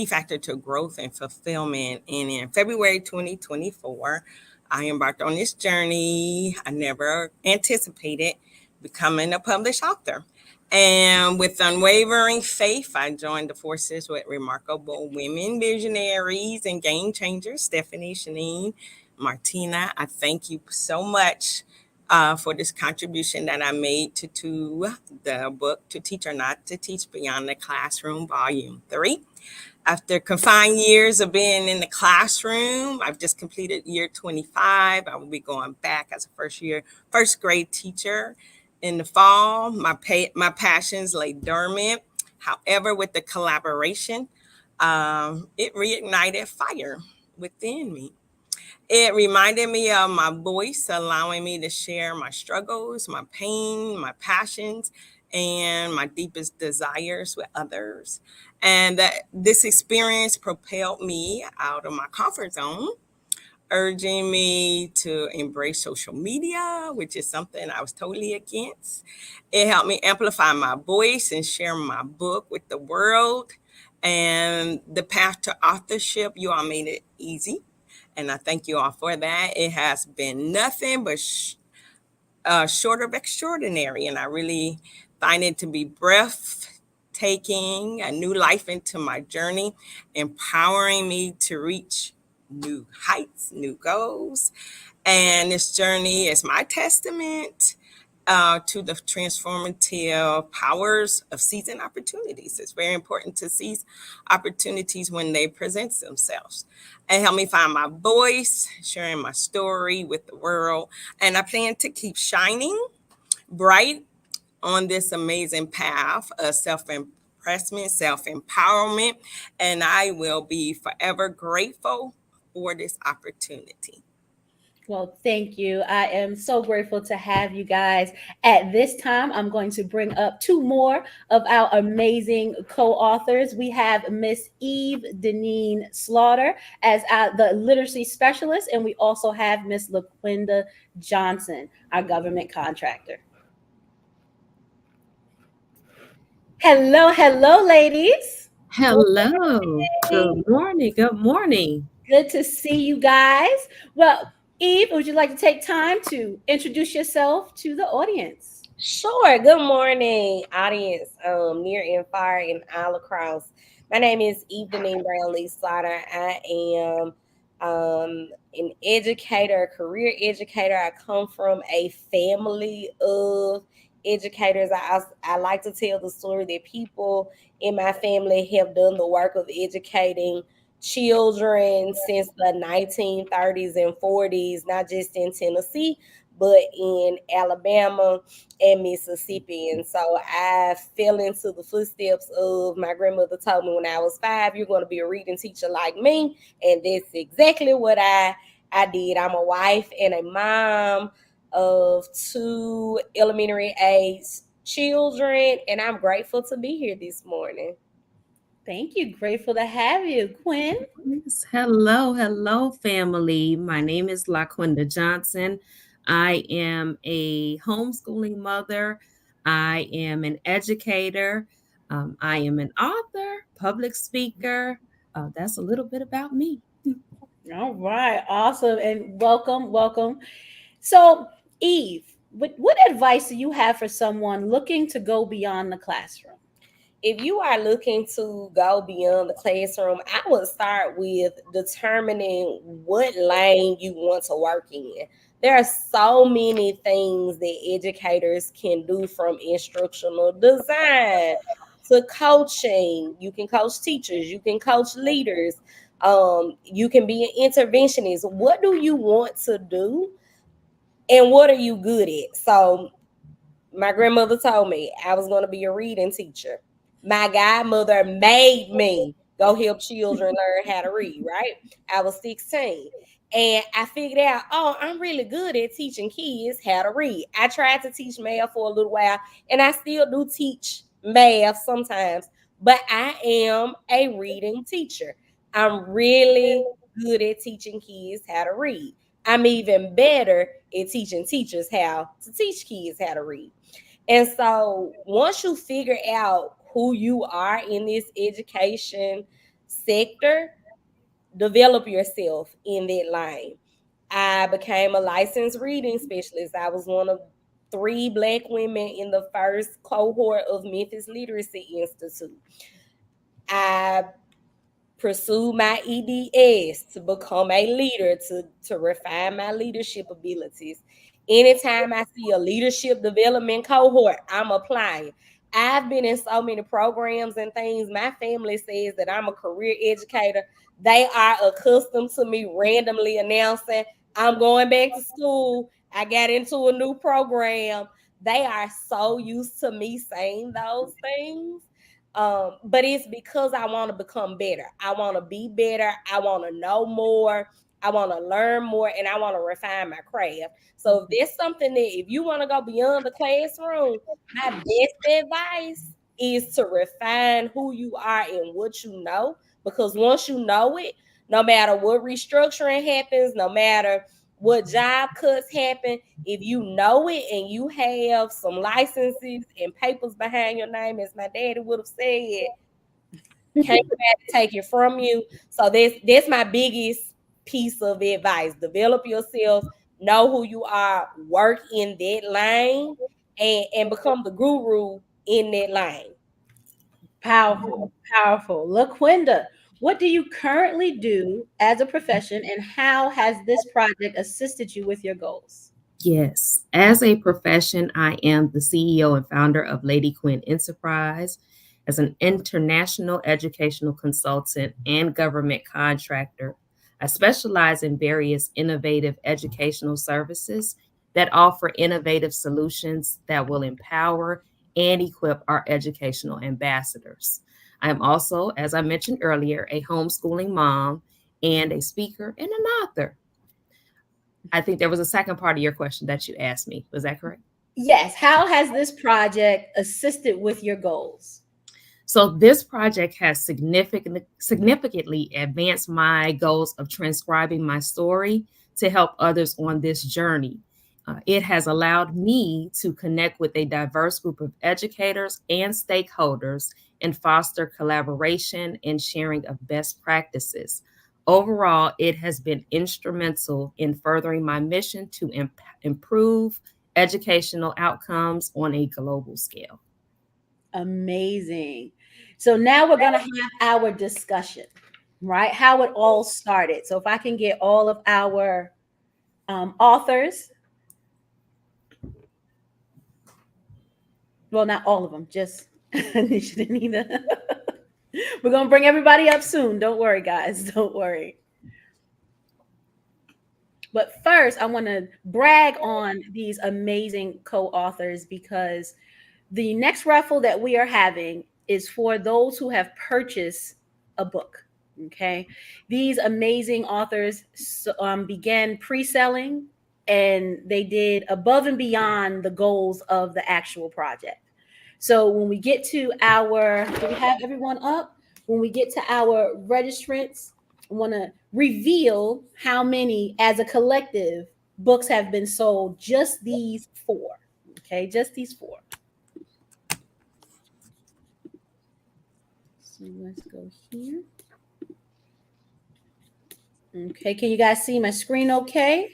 factor to growth and fulfillment. And in February 2024, I embarked on this journey. I never anticipated becoming a published author. And with unwavering faith, I joined the forces with remarkable women visionaries and game changers, Stephanie, Shanine, Martina. I thank you so much for this contribution that I made to the book, To Teach or Not to Teach Beyond the Classroom, Volume 3. After confined years of being in the classroom, I've just completed year 25. I will be going back as a first grade teacher in the fall. My passions lay dormant. However, with the collaboration, it reignited fire within me. It reminded me of my voice, allowing me to share my struggles, my pain, my passions, and my deepest desires with others. And that this experience propelled me out of my comfort zone, urging me to embrace social media, which is something I was totally against. It helped me amplify my voice and share my book with the world. And the path to authorship, you all made it easy. And I thank you all for that. It has been nothing but short of extraordinary. And I really find it to be breathtaking, a new life into my journey, empowering me to reach new heights, new goals. And this journey is my testament to the transformative powers of seizing opportunities. It's very important to seize opportunities when they present themselves. It helped me find my voice, sharing my story with the world. And I plan to keep shining bright on this amazing path of self-impressment, self-empowerment, and I will be forever grateful for this opportunity. Well, thank you. I am so grateful to have you guys. At this time, I'm going to bring up two more of our amazing co-authors. We have Miss Eve Deneen Slaughter as the literacy specialist, and we also have Miss LaQuinda Johnson, our government contractor. Hello, hello, ladies. Hello. Good morning. Good morning. Good to see you guys. Well, Eve, would you like to take time to introduce yourself to the audience? Sure. Good morning, audience, near and far and all across. My name is Evedene Brownlee Slaughter. I am an educator, a career educator. I come from a family of educators. I like to tell the story that people in my family have done the work of educating children since the 1930s and 40s, not just in Tennessee, but in Alabama and Mississippi. And so I fell into the footsteps of my grandmother told me when I was 5, you're going to be a reading teacher like me. And that's exactly what I did. I'm a wife and a mom of 2 elementary age children, and I'm grateful to be here this morning. Thank you. Grateful to have you. Quinn? Yes. Hello, hello, family. My name is LaQuinda Johnson. I am a homeschooling mother. I am an educator. I am an author, public speaker. That's a little bit about me. All right. Awesome. And welcome, welcome. So, Eve, what advice do you have for someone looking to go beyond the classroom? If you are looking to go beyond the classroom, I would start with determining what lane you want to work in. There are so many things that educators can do, from instructional design to coaching. You can coach teachers, you can coach leaders, you can be an interventionist. What do you want to do? And what are you good at? So my grandmother told me I was going to be a reading teacher. My godmother made me go help children learn how to read, right? I was 16. And I figured out, oh, I'm really good at teaching kids how to read. I tried to teach math for a little while, and I still do teach math sometimes, but I am a reading teacher. I'm really good at teaching kids how to read. I'm even better at teaching teachers how to teach kids how to read. And so once you figure out who you are in this education sector, develop yourself in that line. I became a licensed reading specialist. I was one of 3 Black women in the first cohort of Memphis Literacy Institute. I pursue my EDS to become a leader, to refine my leadership abilities. Anytime I see a leadership development cohort, I'm applying. I've been in so many programs and things. My family says that I'm a career educator. They are accustomed to me randomly announcing, I'm going back to school. I got into a new program. They are so used to me saying those things. But it's because I want to become better. I want to be better. I want to know more. I want to learn more, and I want to refine my craft. So if there's something that, if you want to go beyond the classroom, my best advice is to refine who you are and what you know. Because once you know it, no matter what restructuring happens, no matter what job cuts happen, if you know it and you have some licenses and papers behind your name, as my daddy would have said, can't nobody take it from you. So that's my biggest piece of advice. Develop yourself, know who you are, work in that lane, and become the guru in that lane. Powerful, powerful. LaQuinda, what do you currently do as a profession, and how has this project assisted you with your goals? Yes. As a profession, I am the CEO and founder of LaQuinda Enterprise. As an international educational consultant and government contractor, I specialize in various innovative educational services that offer innovative solutions that will empower and equip our educational ambassadors. I am also, as I mentioned earlier, a homeschooling mom and a speaker and an author. I think there was a second part of your question that you asked me. Was that correct? Yes. How has this project assisted with your goals? So this project has significantly advanced my goals of transcribing my story to help others on this journey. It has allowed me to connect with a diverse group of educators and stakeholders and foster collaboration and sharing of best practices. Overall, it has been instrumental in furthering my mission to improve educational outcomes on a global scale. Amazing. So now we're going to have our discussion, right? How it all started. So if I can get all of our authors, well, not all of them, just Anish and Anita. We're going to bring everybody up soon. Don't worry, guys. Don't worry. But first, I want to brag on these amazing co-authors because the next raffle that we are having is for those who have purchased a book. Okay. These amazing authors began pre-selling and they did above and beyond the goals of the actual project. So when we get to do we have everyone up? When we get to our registrants, I want to reveal how many, as a collective, books have been sold. Just these four. Okay, just these four. So let's go here. Okay, can you guys see my screen okay?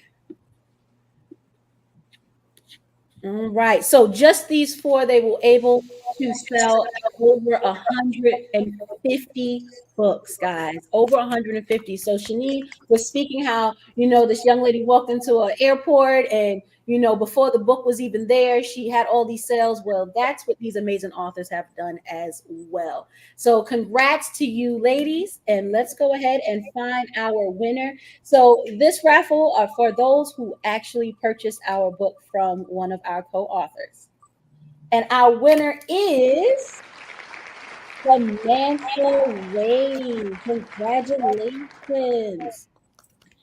All right, so just these four, they were able to sell over 150 books, guys, over 150. So Shanine was speaking how, this young lady walked into an airport and, before the book was even there, she had all these sales. Well, that's what these amazing authors have done as well. So congrats to you, ladies, and let's go ahead and find our winner. So this raffle are for those who actually purchased our book from one of our co-authors. And our winner is Samantha Wade. Congratulations.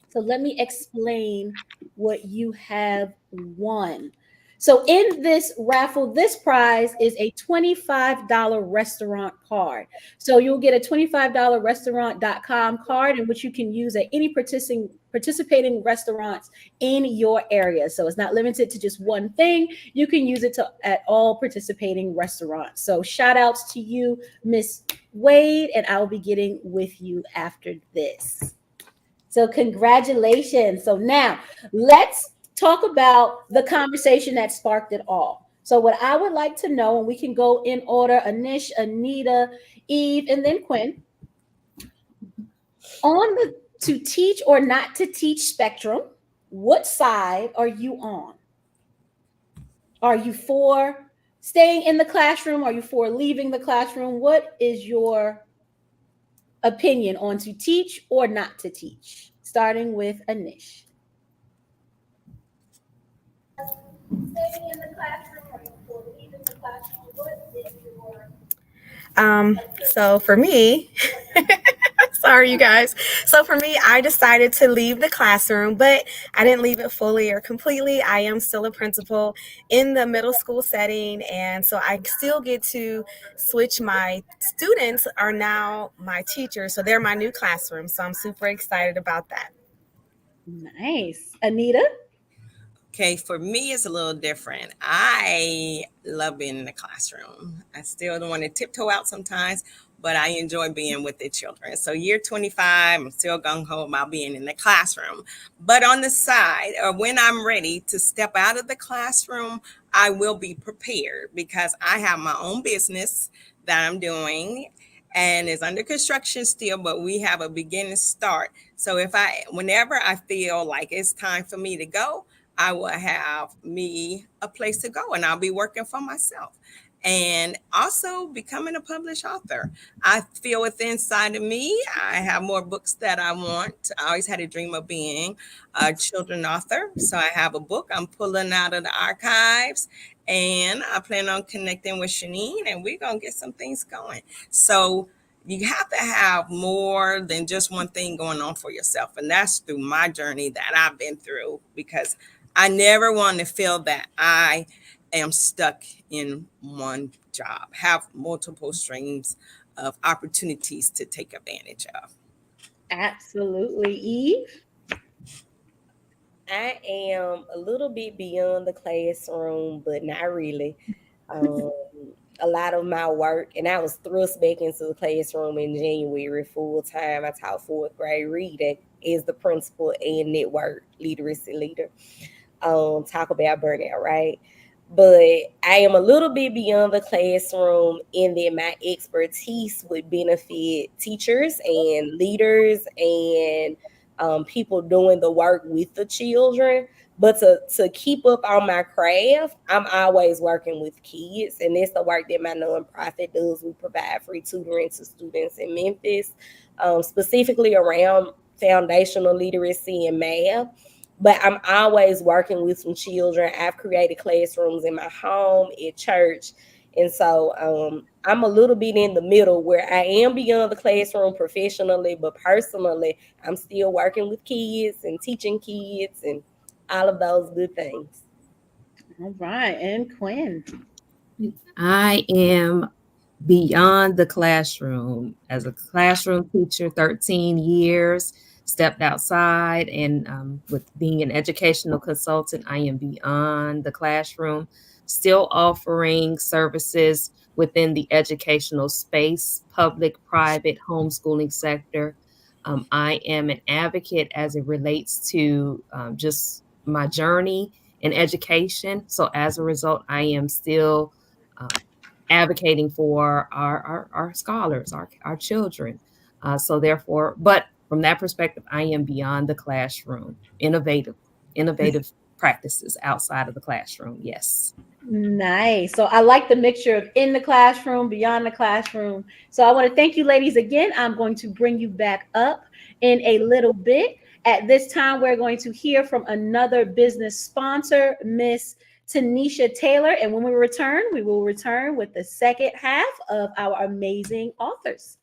So let me explain what you have won. So in this raffle, this prize is a $25 restaurant card. So you'll get a $25 restaurant.com card in which you can use at any participating restaurants in your area. So it's not limited to just one thing. You can use it at all participating restaurants. So shout outs to you, Miss Wade, and I'll be getting with you after this. So congratulations. So now let's talk about the conversation that sparked it all. So what I would like to know, and we can go in order, Anish, Anita, Eve, and then Quinn. On the to teach or not to teach spectrum, what side are you on? Are you for staying in the classroom? Are you for leaving the classroom? What is your opinion on to teach or not to teach? Starting with Anish. Staying in the classroom or for leaving the classroom? What is your So for me, sorry, you guys. So for me, I decided to leave the classroom, but I didn't leave it fully or completely. I am still a principal in the middle school setting. And so I still get to switch. My students are now my teachers. So they're my new classroom. So I'm super excited about that. Nice. Anita? Okay, for me, it's a little different. I love being in the classroom. I still don't want to tiptoe out sometimes, but I enjoy being with the children. So year 25, I'm still gung-ho about being in the classroom. But on the side, or when I'm ready to step out of the classroom, I will be prepared because I have my own business that I'm doing and it's under construction still, but we have a beginning start. So whenever I feel like it's time for me to go, I will have me a place to go and I'll be working for myself. And also becoming a published author. I feel within inside of me, I have more books that I want. I always had a dream of being a children's author. So I have a book I'm pulling out of the archives, and I plan on connecting with Shanine, and we're going to get some things going. So you have to have more than just one thing going on for yourself. And that's through my journey that I've been through, because I never want to feel that I am stuck in one job, have multiple streams of opportunities to take advantage of. Absolutely. Eve? I am a little bit beyond the classroom, but not really. A lot of my work, and I was thrust back into the classroom in January full time. I taught fourth grade reading as the principal and network literacy leader. Talk about burnout, right? But I am a little bit beyond the classroom in that my expertise would benefit teachers and leaders and people doing the work with the children. But to keep up on my craft, I'm always working with kids. And that's the work that my nonprofit does. We provide free tutoring to students in Memphis, specifically around foundational literacy and math. But I'm always working with some children. I've created classrooms in my home, at church. And so I'm a little bit in the middle where I am beyond the classroom professionally, but personally, I'm still working with kids and teaching kids and all of those good things. All right. And Quinn? I am beyond the classroom. As a classroom teacher, 13 years, stepped outside, and with being an educational consultant, I am beyond the classroom, still offering services within the educational space, public, private, homeschooling sector. I am an advocate as it relates to just my journey in education. So as a result, I am still advocating for our scholars, our children. So therefore, but from that perspective, I am beyond the classroom, innovative practices outside of the classroom. Yes. Nice. So I like the mixture of in the classroom, beyond the classroom. So I want to thank you, ladies, again. I'm going to bring you back up in a little bit. At this time, we're going to hear from another business sponsor, Miss Tanisha Taylor. And when we return, we will return with the second half of our amazing authors.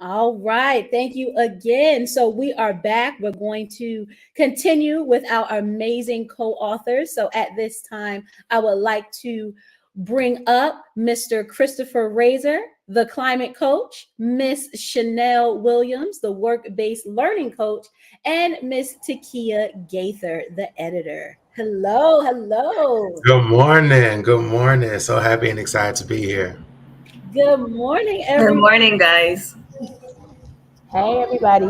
All right. Thank you again. So we are back. We're going to continue with our amazing co-authors. So at this time, I would like to bring up Mr. Christopher Razor, the climate coach, Miss Shannel Williams, the work-based learning coach, and Miss Takia Gaither, the editor. Hello, hello. Good morning. Good morning. So happy and excited to be here. Good morning, everyone. Good morning, guys. Hey, everybody.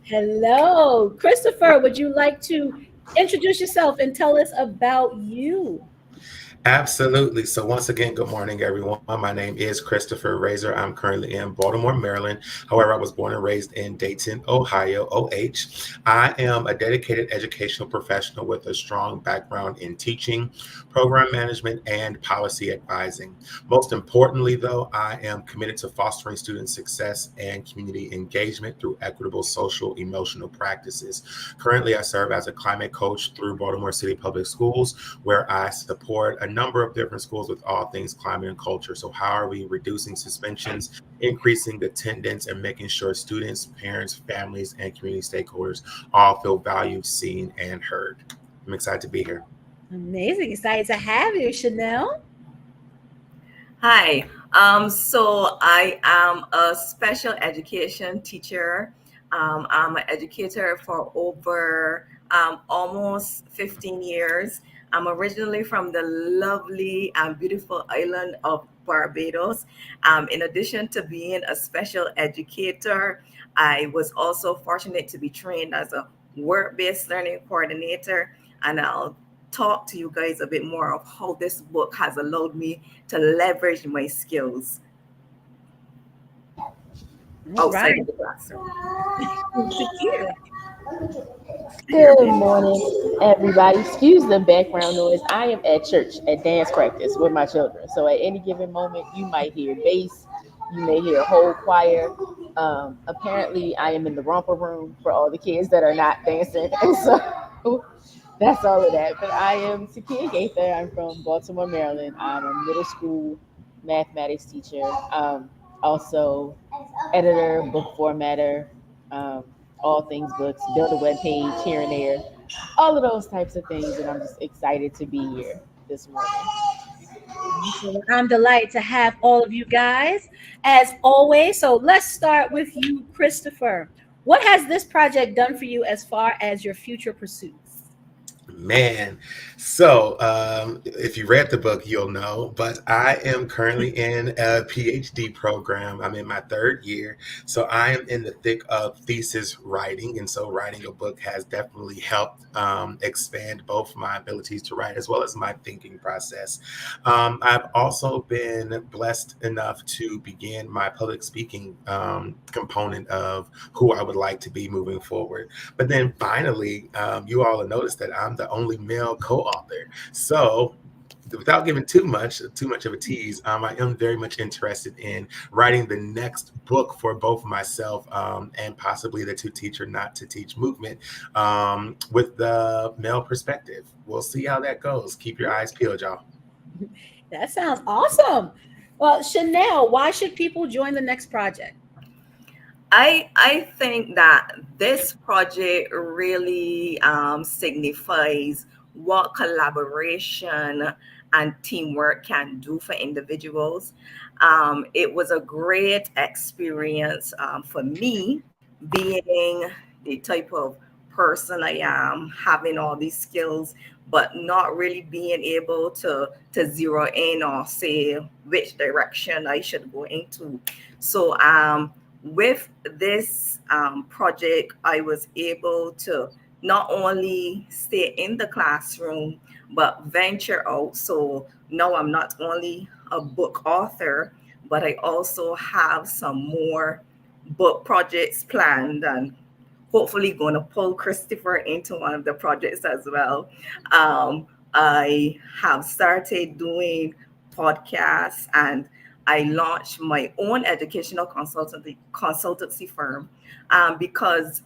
Hello. Christopher, would you like to introduce yourself and tell us about you? Absolutely. So once again, good morning, everyone. My name is Christopher Razor. I'm currently in Baltimore, Maryland. However, I was born and raised in Dayton, Ohio, OH. I am a dedicated educational professional with a strong background in teaching, program management, and policy advising. Most importantly, though, I am committed to fostering student success and community engagement through equitable social emotional practices. Currently, I serve as a climate coach through Baltimore City Public Schools, where I support a number of different schools with all things climate and culture. So how are we reducing suspensions, increasing attendance, and making sure students, parents, families, and community stakeholders all feel valued, seen, and heard? I'm excited to be here. Amazing. Excited to have you, Shannel. Hi. So I am a special education teacher. I'm an educator for over almost 15 years. I'm originally from the lovely and beautiful island of Barbados. In addition to being a special educator, I was also fortunate to be trained as a work-based learning coordinator, and I'll talk to you guys a bit more of how this book has allowed me to leverage my skills outside of the classroom. Good morning, everybody. Excuse the background noise. I am at church at dance practice with my children. So at any given moment, you might hear bass, you may hear a whole choir. Apparently, I am in the romper room for all the kids that are not dancing. And so that's all of that. But I am Takia Gaither. I'm from Baltimore, Maryland. I'm a middle school mathematics teacher. Also editor, book formatter, all things books, build a web page here and there, all of those types of things. And I'm just excited to be here this morning. I'm delighted to have all of you guys as always. So let's start with you, Christopher. What has this project done for you as far as your future pursuits? Man, so if you read the book, you'll know, but I am currently in a PhD program. I'm in my third year, so I am in the thick of thesis writing, and so writing a book has definitely helped expand both my abilities to write as well as my thinking process. I've also been blessed enough to begin my public speaking component of who I would like to be moving forward. But then finally, you all have noticed that I'm the only male co-author. So without giving too much of a tease, I am very much interested in writing the next book for both myself and possibly the To Teach or Not to Teach movement with the male perspective. We'll see how that goes. Keep your eyes peeled, y'all. That sounds awesome. Well, Shannel, why should people join the next project? I think that this project really signifies what collaboration and teamwork can do for individuals. It was a great experience for me, being the type of person I am, having all these skills, but not really being able to zero in or say which direction I should go into. So with this project, I was able to not only stay in the classroom, but venture out. So now I'm not only a book author, but I also have some more book projects planned, and hopefully going to pull Christopher into one of the projects as well. I have started doing podcasts, and I launched my own educational consultancy firm because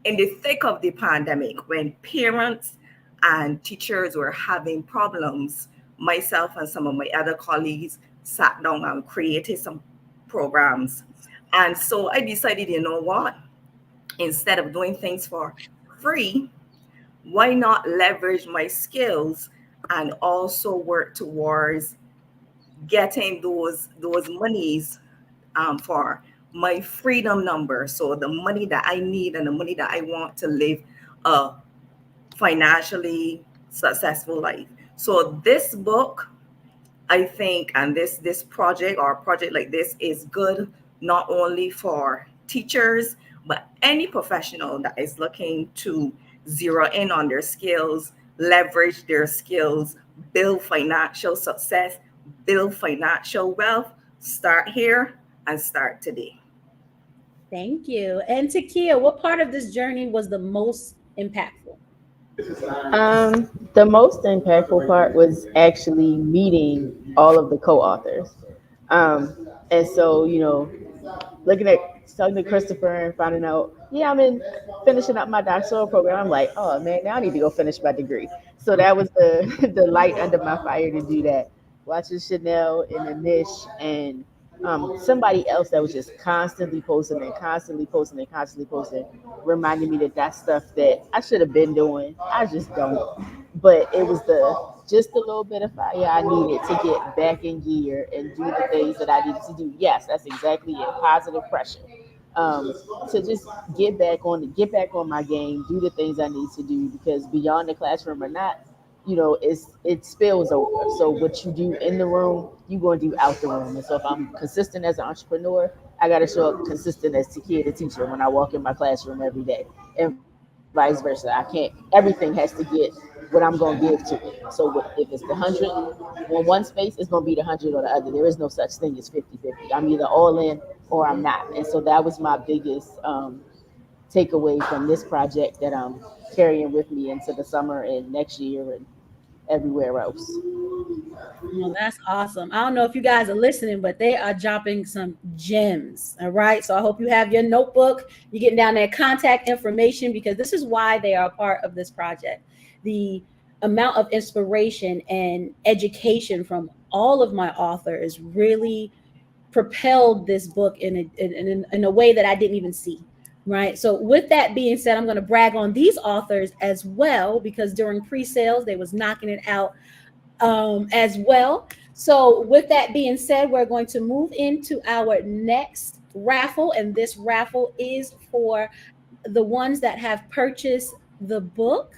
in the thick of the pandemic, when parents and teachers were having problems, myself and some of my other colleagues sat down and created some programs. And so I decided, you know what? Instead of doing things for free, why not leverage my skills and also work towards getting those monies for my freedom number. So the money that I need and the money that I want to live a financially successful life. So this book, I think, and this project or a project like this is good not only for teachers, but any professional that is looking to zero in on their skills, leverage their skills, build financial success, build financial wealth. Start here and start today. Thank you. And Takia, what part of this journey was the most impactful? The most impactful part was actually meeting all of the co-authors. And so, looking at talking to Christopher and finding out, yeah, I'm in finishing up my doctoral program. I'm like, oh man, now I need to go finish my degree. So that was the the light under my fire to do that. Watching Shannel and Anish and somebody else that was just constantly posting and constantly posting and constantly posting, reminding me that that's stuff that I should have been doing. I just don't. But it was just a little bit of fire I needed to get back in gear and do the things that I needed to do. Yes, that's exactly it. Positive pressure. To just get back on my game, do the things I need to do, because beyond the classroom or not, it spills over. So what you do in the room, you're going to do out the room. And so if I'm consistent as an entrepreneur, I got to show up consistent as Takia, the teacher, when I walk in my classroom every day, and vice versa. I can't. Everything has to get what I'm going to give to it. So if it's the 100 on one space, it's going to be the 100 on the other. There is no such thing as 50-50. I'm either all in or I'm not. And so that was my biggest takeaway from this project that I'm carrying with me into the summer and next year and everywhere else. Well, that's awesome. I don't know if you guys are listening, but they are dropping some gems. All right. So I hope you have your notebook. You're getting down there contact information, because this is why they are a part of this project. The amount of inspiration and education from all of my authors really propelled this book in a way that I didn't even see. Right. So with that being said, I'm going to brag on these authors as well, because during pre-sales, they was knocking it out as well. So with that being said, we're going to move into our next raffle. And this raffle is for the ones that have purchased the book.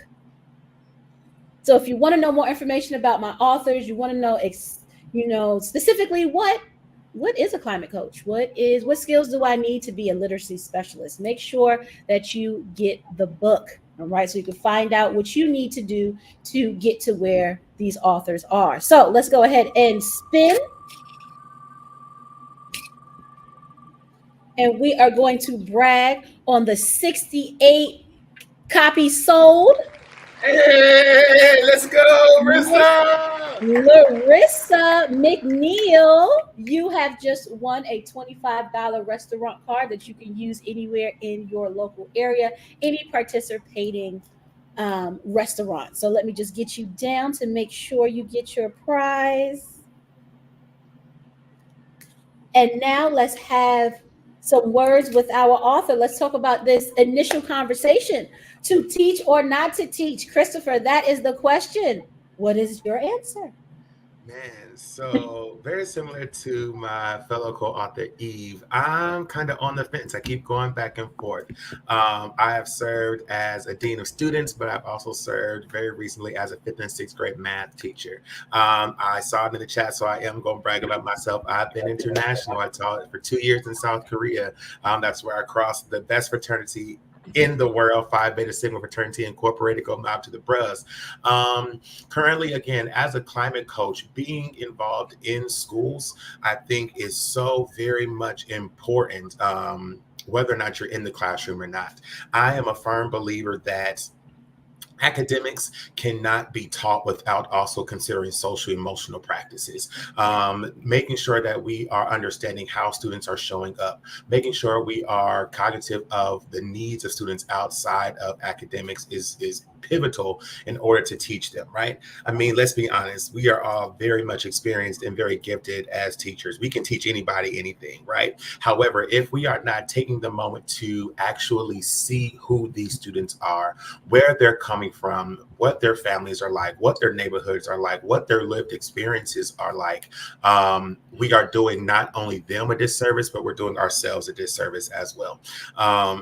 So if you want to know more information about my authors, you want to know, specifically what is a climate coach? What skills do I need to be a literacy specialist? Make sure that you get the book, all right? So you can find out what you need to do to get to where these authors are. So let's go ahead and spin. And we are going to brag on the 68 copies sold. Hey, let's go, Marissa! Larissa McNeil, you have just won a $25 restaurant card that you can use anywhere in your local area, any participating restaurant. So let me just get you down to make sure you get your prize. And now let's have some words with our author. Let's talk about this initial conversation. To teach or not to teach? Christopher, that is the question. What is your answer? Man, so very similar to my fellow co-author Eve, I'm kind of on the fence. I keep going back and forth. I have served as a dean of students, but I've also served very recently as a 5th and 6th grade math teacher. I saw it in the chat, so I am going to brag about myself. I've been international. I taught for 2 years in South Korea. That's where I crossed the best fraternity in the world, Phi Beta Sigma Fraternity Incorporated. Go mob to the bros. Currently, again, as a climate coach, being involved in schools, I think is so very much important, whether or not you're in the classroom or not. I am a firm believer that academics cannot be taught without also considering social emotional practices, making sure that we are understanding how students are showing up, making sure we are cognitive of the needs of students outside of academics is pivotal in order to teach them, right? I mean, let's be honest, we are all very much experienced and very gifted as teachers. We can teach anybody anything, right? However, if we are not taking the moment to actually see who these students are, where they're coming from, what their families are like, what their neighborhoods are like, what their lived experiences are like, we are doing not only them a disservice, but we're doing ourselves a disservice as well.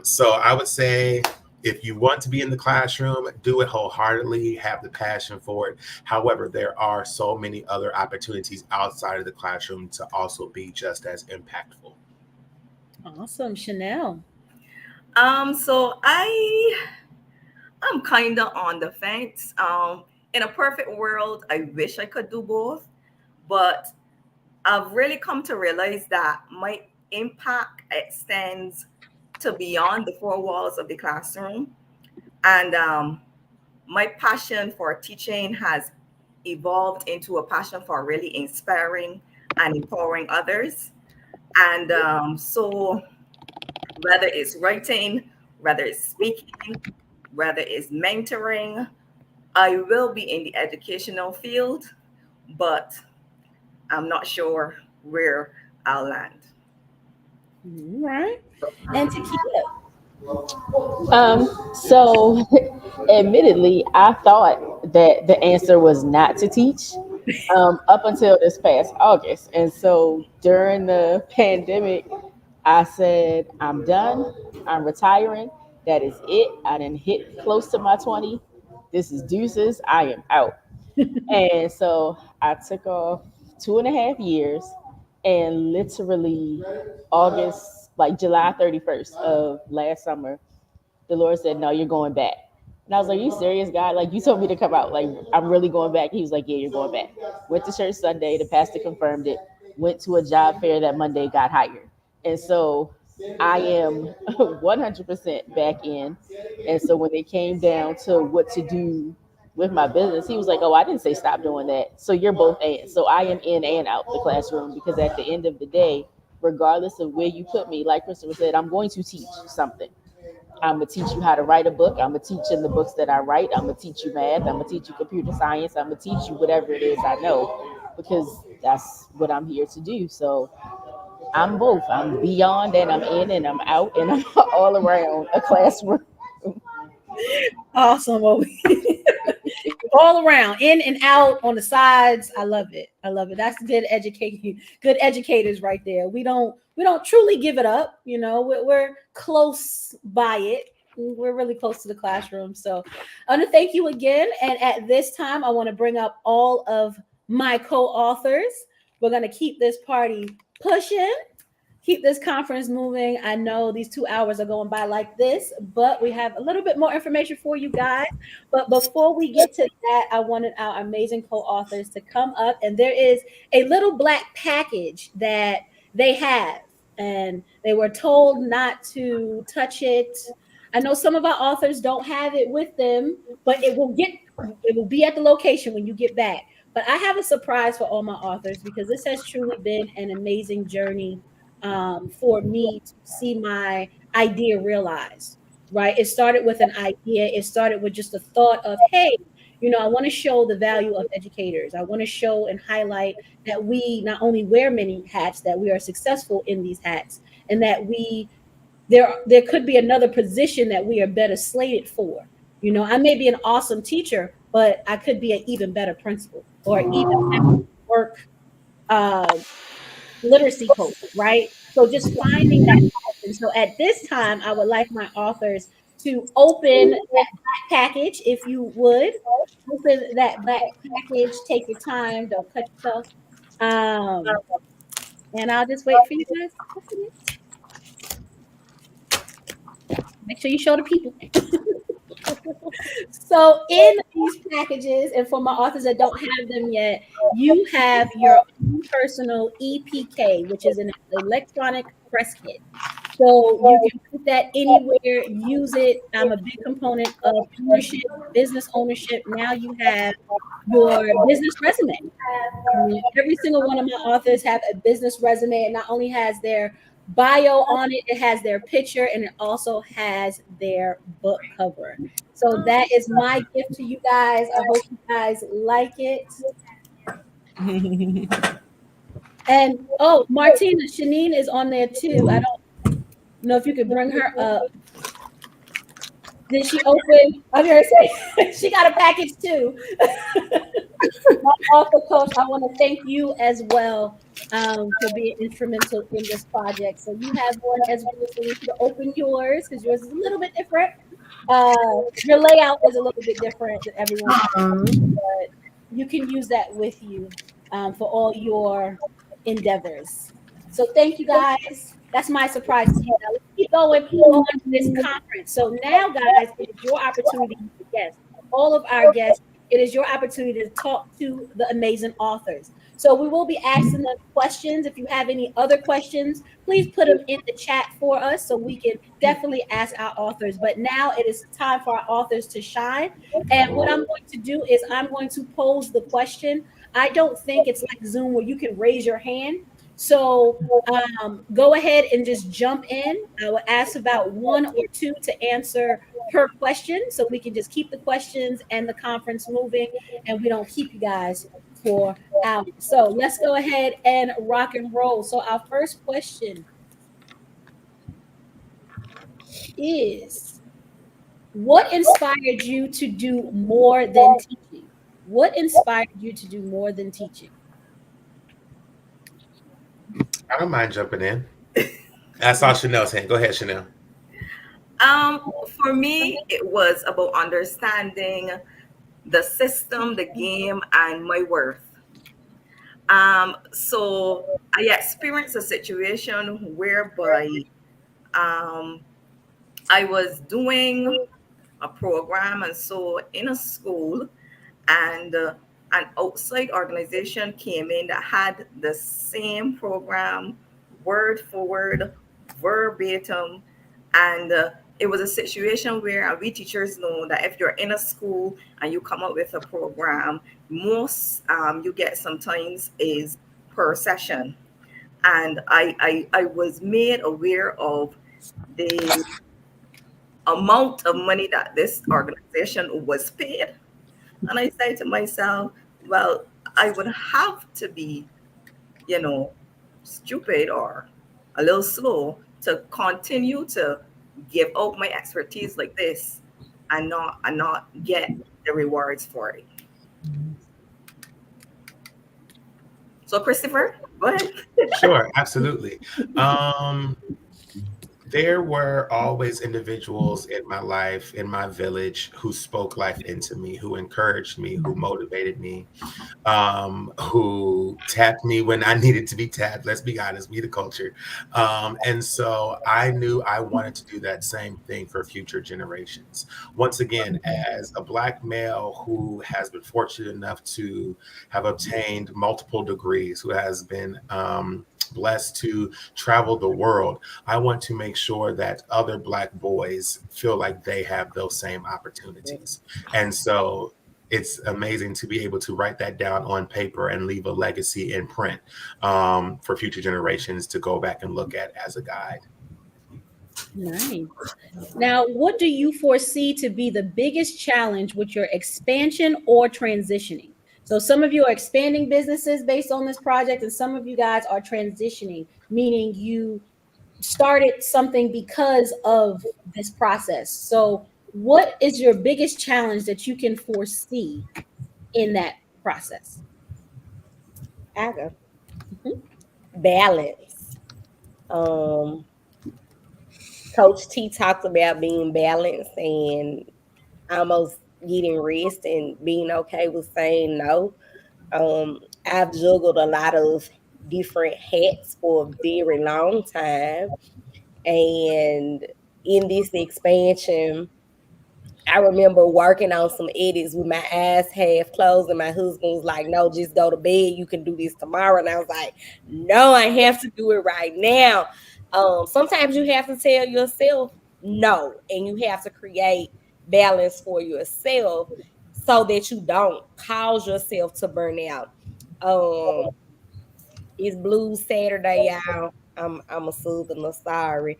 So I would say, if you want to be in the classroom, do it wholeheartedly, have the passion for it. However, there are so many other opportunities outside of the classroom to also be just as impactful. Awesome. Shannel. So I'm kind of on the fence. In a perfect world, I wish I could do both, but I've really come to realize that my impact extends to beyond the four walls of the classroom. And my passion for teaching has evolved into a passion for really inspiring and empowering others. And so, whether it's writing, whether it's speaking, whether it's mentoring, I will be in the educational field, but I'm not sure where I'll land. All right. And Tequila. So, admittedly, I thought that the answer was not to teach up until this past August. And so during the pandemic, I said, I'm done. I'm retiring. That is it. I didn't hit close to my 20. This is deuces. I am out. And so I took off 2.5 years, and literally August, like July 31st of last summer, the Lord said, no, you're going back. And I was like, you serious, God? Like, you told me to come out. Like, I'm really going back. He was like, yeah, you're going back. Went to church Sunday. The pastor confirmed it. Went to a job fair that Monday, got hired. And so I am 100% back in. And so when it came down to what to do with my business, he was like, oh, I didn't say stop doing that. So you're both in. So I am in and out the classroom, because at the end of the day, regardless of where you put me, like Christopher said, I'm going to teach something. I'm gonna teach you how to write a book. I'm gonna teach in the books that I write. I'm gonna teach you math. I'm gonna teach you computer science. I'm gonna teach you whatever it is I know, because that's what I'm here to do. So I'm both. I'm beyond and I'm in and I'm out and I'm all around a classroom. Awesome. All around, in and out, on the sides. I love it. I love it. That's good educating, good educators right there. We don't truly give it up. You know, we're close by it. We're really close to the classroom. So I want to thank you again. And at this time, I want to bring up all of my co-authors. We're going to keep this party pushing, keep this conference moving. I know these 2 hours are going by like this, but we have a little bit more information for you guys. But before we get to that, I wanted our amazing co-authors to come up, and there is a little black package that they have, and they were told not to touch it. I know some of our authors don't have it with them, but it will be at the location when you get back. But I have a surprise for all my authors, because this has truly been an amazing journey for me to see my idea realized, right? It started with an idea. It started with just a thought of, hey, I want to show the value of educators. I want to show and highlight that we not only wear many hats, that we are successful in these hats, and that there could be another position that we are better slated for. I may be an awesome teacher, but I could be an even better principal, or even work literacy coach, right? So just finding that passion. So at this time, I would like my authors to open that black package, if you would. Open that black package. Take your time. Don't cut yourself. And I'll just wait for you guys to open it. Make sure you show the people. So in these packages, and for my authors that don't have them yet, you have your own personal EPK, which is an electronic press kit. So you can put that anywhere, use it. I'm a big component of ownership, business ownership. Now you have your business resume. Every single one of my authors have a business resume. It not only has their bio on it, it has their picture, and it also has their book cover. So that is my gift to you guys. I hope you guys like it. And Martina, Shanine is on there too. I don't know if you could bring her up. Did she open? I'm going to say she got a package too. My author coach, I want to thank you as well for being instrumental in this project. So you have one as well. So you can open yours, because yours is a little bit different. Your layout is a little bit different than everyone else, but you can use that with you for all your endeavors. So thank you guys. That's my surprise to you. Now let's keep going on this conference. So now, guys, it is your opportunity to guest. All of our guests, it is your opportunity to talk to the amazing authors. So we will be asking them questions. If you have any other questions, please put them in the chat for us so we can definitely ask our authors. But now it is time for our authors to shine. And what I'm going to do is I'm going to pose the question. I don't think it's like Zoom where you can raise your hand. So go ahead and just jump in. I will ask about one or two to answer per question so we can just keep the questions and the conference moving and we don't keep you guys for hours. So let's go ahead and rock and roll. So our first question is, what inspired you to do more than teaching? What inspired you to do more than teaching? I don't mind jumping in. I saw Shannel's hand. Go ahead, Shannel. For me, it was about understanding the system, the game, and my worth. So I experienced a situation whereby I was doing a program, and so in a school, and an outside organization came in that had the same program, word for word, verbatim, and it was a situation where we teachers know that if you're in a school and you come up with a program, most you get sometimes is per session. And I was made aware of the amount of money that this organization was paid. And I say to myself, well, I would have to be, stupid or a little slow to continue to give out my expertise like this and not get the rewards for it. So Christopher, go ahead. Sure, absolutely. There were always individuals in my life, in my village, who spoke life into me, who encouraged me, who motivated me, who tapped me when I needed to be tapped. Let's be honest, we the culture. And so I knew I wanted to do that same thing for future generations. Once again, as a Black male who has been fortunate enough to have obtained multiple degrees, who has been blessed to travel the world, I want to make sure that other Black boys feel like they have those same opportunities. And so it's amazing to be able to write that down on paper and leave a legacy in print for future generations to go back and look at as a guide. Nice. Now, what do you foresee to be the biggest challenge with your expansion or transitioning? So some of you are expanding businesses based on this project, and some of you guys are transitioning, meaning you started something because of this process. So what is your biggest challenge that you can foresee in that process? Aga. Balance. Coach T talked about being balanced and almost getting rest and being okay with saying no. I've juggled a lot of different hats for a very long time. And in this expansion, I remember working on some edits with my eyes half closed, and my husband was like, no, just go to bed. You can do this tomorrow. And I was like, no, I have to do it right now. Sometimes you have to tell yourself no, and you have to create balance for yourself so that you don't cause yourself to burn out. It's Blues Saturday, y'all. I'm a Southerner, sorry.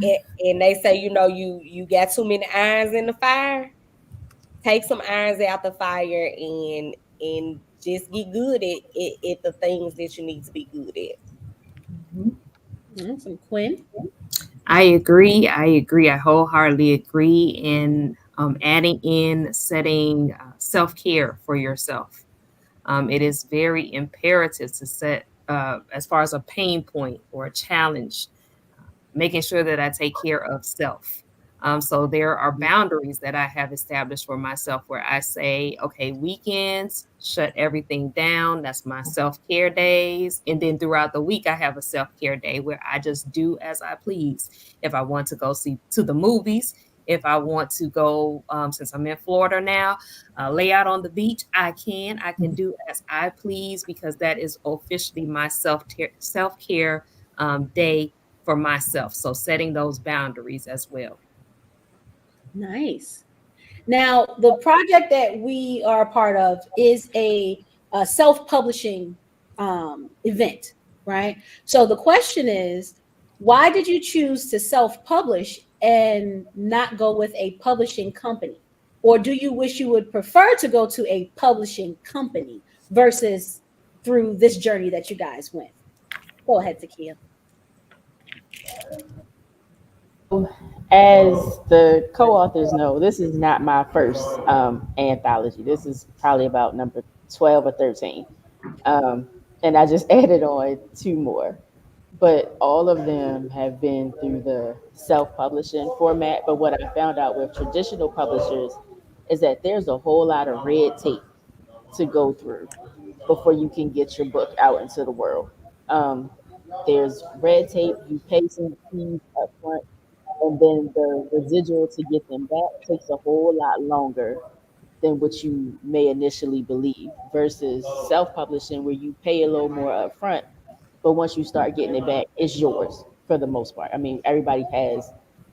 And they say, you got too many irons in the fire. Take some irons out the fire and just get good at the things that you need to be good at. Awesome. Quinn? I agree. I wholeheartedly agree. And adding in setting self-care for yourself. It is very imperative to set, as far as a pain point or a challenge, making sure that I take care of self. So there are boundaries that I have established for myself where I say, okay, weekends, shut everything down. That's my self-care days. And then throughout the week, I have a self-care day where I just do as I please. If I want to go see to the movies, if I want to go, since I'm in Florida now, lay out on the beach, I can do as I please, because that is officially my self-care day for myself. So setting those boundaries as well. Nice. Now, the project that we are a part of is a self-publishing event, right? So the question is, why did you choose to self-publish and not go with a publishing company? Or do you wish you would prefer to go to a publishing company versus through this journey that you guys went? Go ahead, Takia. As the co-authors know, this is not my first anthology. This is probably about number 12 or 13. And I just added on 2 more. But all of them have been through the self-publishing format. But what I found out with traditional publishers is that there's a whole lot of red tape to go through before you can get your book out into the world. Um, there's red tape, you pay some fees up front, and then the residual to get them back takes a whole lot longer than what you may initially believe versus self-publishing where you pay a little more upfront, but once you start getting it back, it's yours for the most part. I mean, everybody has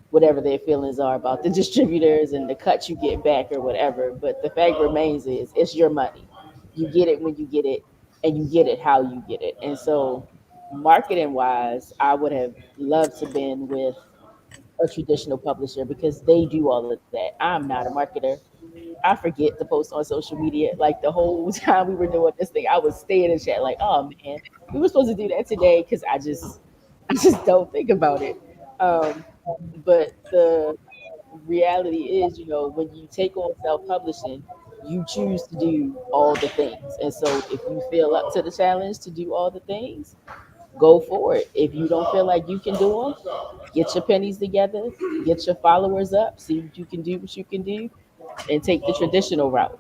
whatever their feelings are about the distributors and the cut you get back or whatever, but the fact remains is it's your money. You get it when you get it, and you get it how you get it. And so marketing wise, I would have loved to been with a traditional publisher because they do all of that. I'm not a marketer. I forget to post on social media. Like the whole time we were doing this thing, I would stay in the chat like, oh man, we were supposed to do that today because I just don't think about it. Um, but the reality is, when you take on self-publishing, you choose to do all the things. And so if you feel up to the challenge to do all the things, go for it. If you don't feel like you can do them, get your pennies together, get your followers up, see what you can do, and take the traditional route.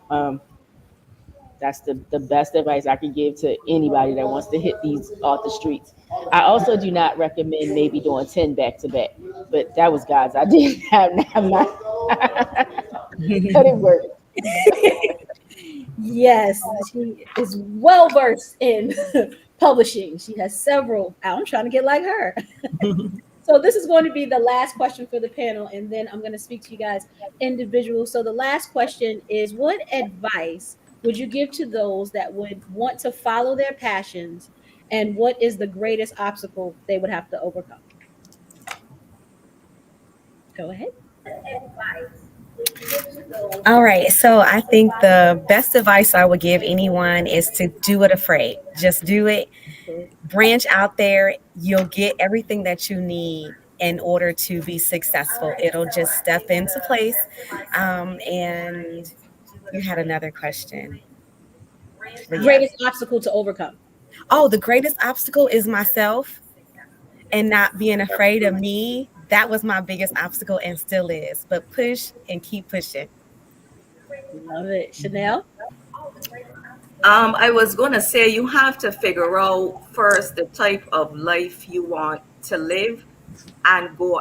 That's the best advice I can give to anybody that wants to hit these off the streets. I also do not recommend maybe doing 10 back to back, but that was God's. I didn't have, I'm not, that didn't work. Yes, she is well versed in publishing. She has several. I'm trying to get like her. So this is going to be the last question for the panel, and then I'm going to speak to you guys individual. So the last question is, what advice would you give to those that would want to follow their passions, and what is the greatest obstacle they would have to overcome? Go ahead. All right. So I think the best advice I would give anyone is to do it afraid. Just do it. Branch out there. You'll get everything that you need in order to be successful. It'll just step into place. And you had another question. Greatest obstacle to overcome. Oh, the greatest obstacle is myself and not being afraid of me. That was my biggest obstacle and still is. But push and keep pushing. Love it. Shannel? I was going to say you have to figure out first the type of life you want to live and go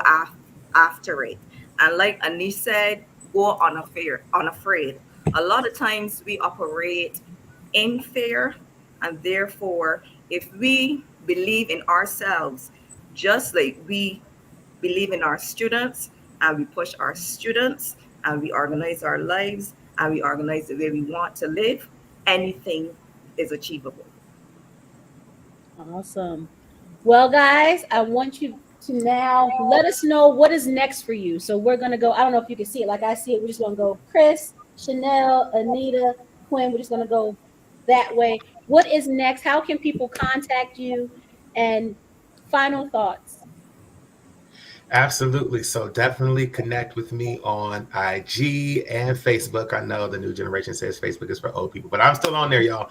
after it. And like Anish said, go unafraid. A lot of times we operate in fear, and therefore, if we believe in ourselves, just like we believe in our students, and we push our students, and we organize our lives, and we organize the way we want to live, anything is achievable. Awesome. Well, guys, I want you to now let us know what is next for you. So we're going to go, I don't know if you can see it like I see it. We're just going to go Chris, Shannel, Anita, Quinn. We're just going to go that way. What is next? How can people contact you? And final thoughts? Absolutely. So definitely connect with me on IG and Facebook. I know the new generation says Facebook is for old people, but I'm still on there, y'all.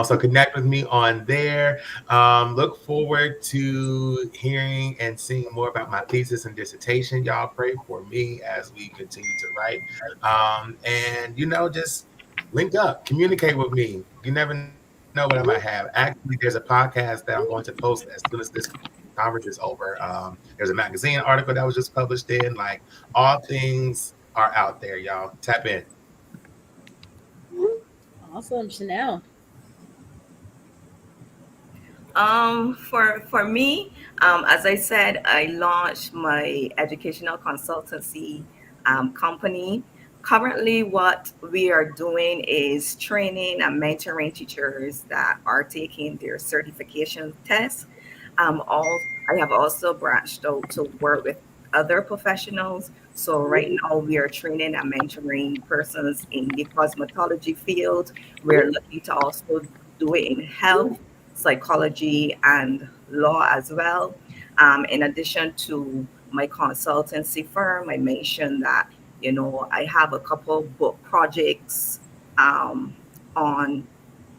So connect with me on there. Look forward to hearing and seeing more about my thesis and dissertation. Y'all pray for me as we continue to write. And, just link up, communicate with me. You never know what I might have. Actually, there's a podcast that I'm going to post as soon as this conference is over. There's a magazine article that was just published in. Like, all things are out there, y'all. Tap in. Awesome, Shannel. For me, as I said, I launched my educational consultancy company. Currently, what we are doing is training and mentoring teachers that are taking their certification tests. I have also branched out to work with other professionals. So right now we are training and mentoring persons in the cosmetology field. We're looking to also do it in health, psychology, and law as well. In addition to my consultancy firm, I mentioned that, I have a couple book projects on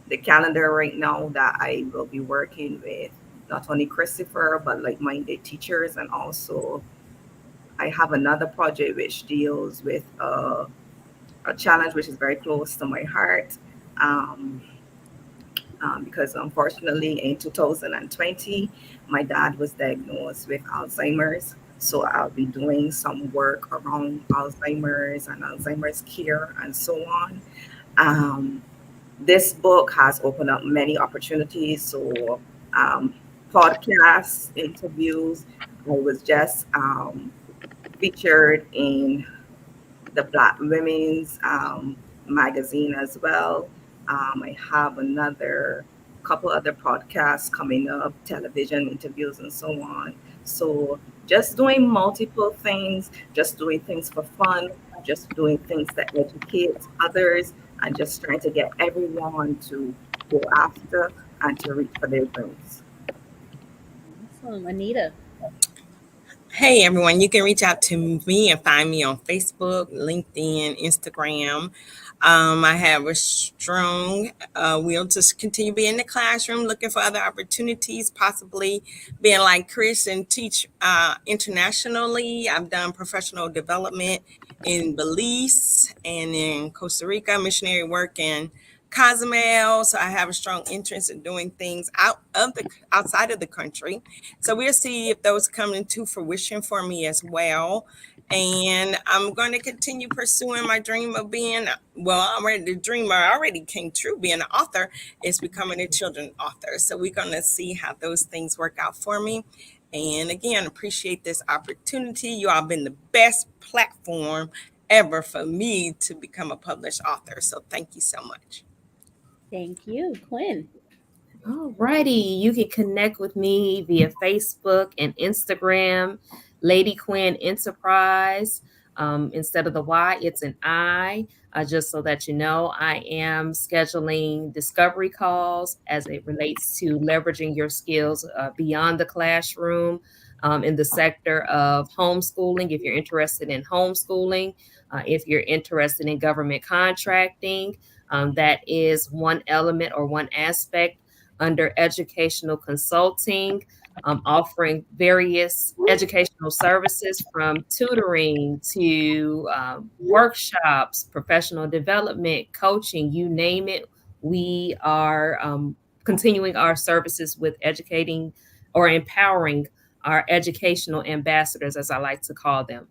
the calendar right now that I will be working with not only Christopher, but like-minded teachers. And also I have another project which deals with a challenge which is very close to my heart. Um, because unfortunately in 2020, my dad was diagnosed with Alzheimer's. So I'll be doing some work around Alzheimer's and Alzheimer's care and so on. Um, this book has opened up many opportunities. So, um, podcasts, interviews. I was just featured in the Black Women's magazine as well. I have another couple other podcasts coming up, television interviews, and so on. So just doing multiple things, just doing things for fun, just doing things that educate others, and just trying to get everyone to go after and to reach for their dreams. Awesome, Anita. Hey everyone, you can reach out to me and find me on Facebook, LinkedIn, Instagram. I have a strong will to continue being in the classroom, looking for other opportunities, possibly being like Chris and teach internationally. I've done professional development in Belize and in Costa Rica, missionary work in Cozumel. So I have a strong interest in doing things outside of the country. So we'll see if those come into fruition for me as well. And I'm going to continue pursuing my dream of being, well, the dream already came true, being an author, is becoming a children's author. So we're going to see how those things work out for me. And again, appreciate this opportunity. You all have been the best platform ever for me to become a published author. So thank you so much. Thank you, Quinn. Alrighty, you can connect with me via Facebook and Instagram, Lady Quinn Enterprise. Instead of the Y, it's an I. Just so that you know, I am scheduling discovery calls as it relates to leveraging your skills beyond the classroom in the sector of homeschooling. If you're interested in homeschooling, if you're interested in government contracting, that is one element or one aspect under educational consulting, offering various educational services from tutoring to workshops, professional development, coaching, you name it. We are continuing our services with educating or empowering our educational ambassadors, as I like to call them.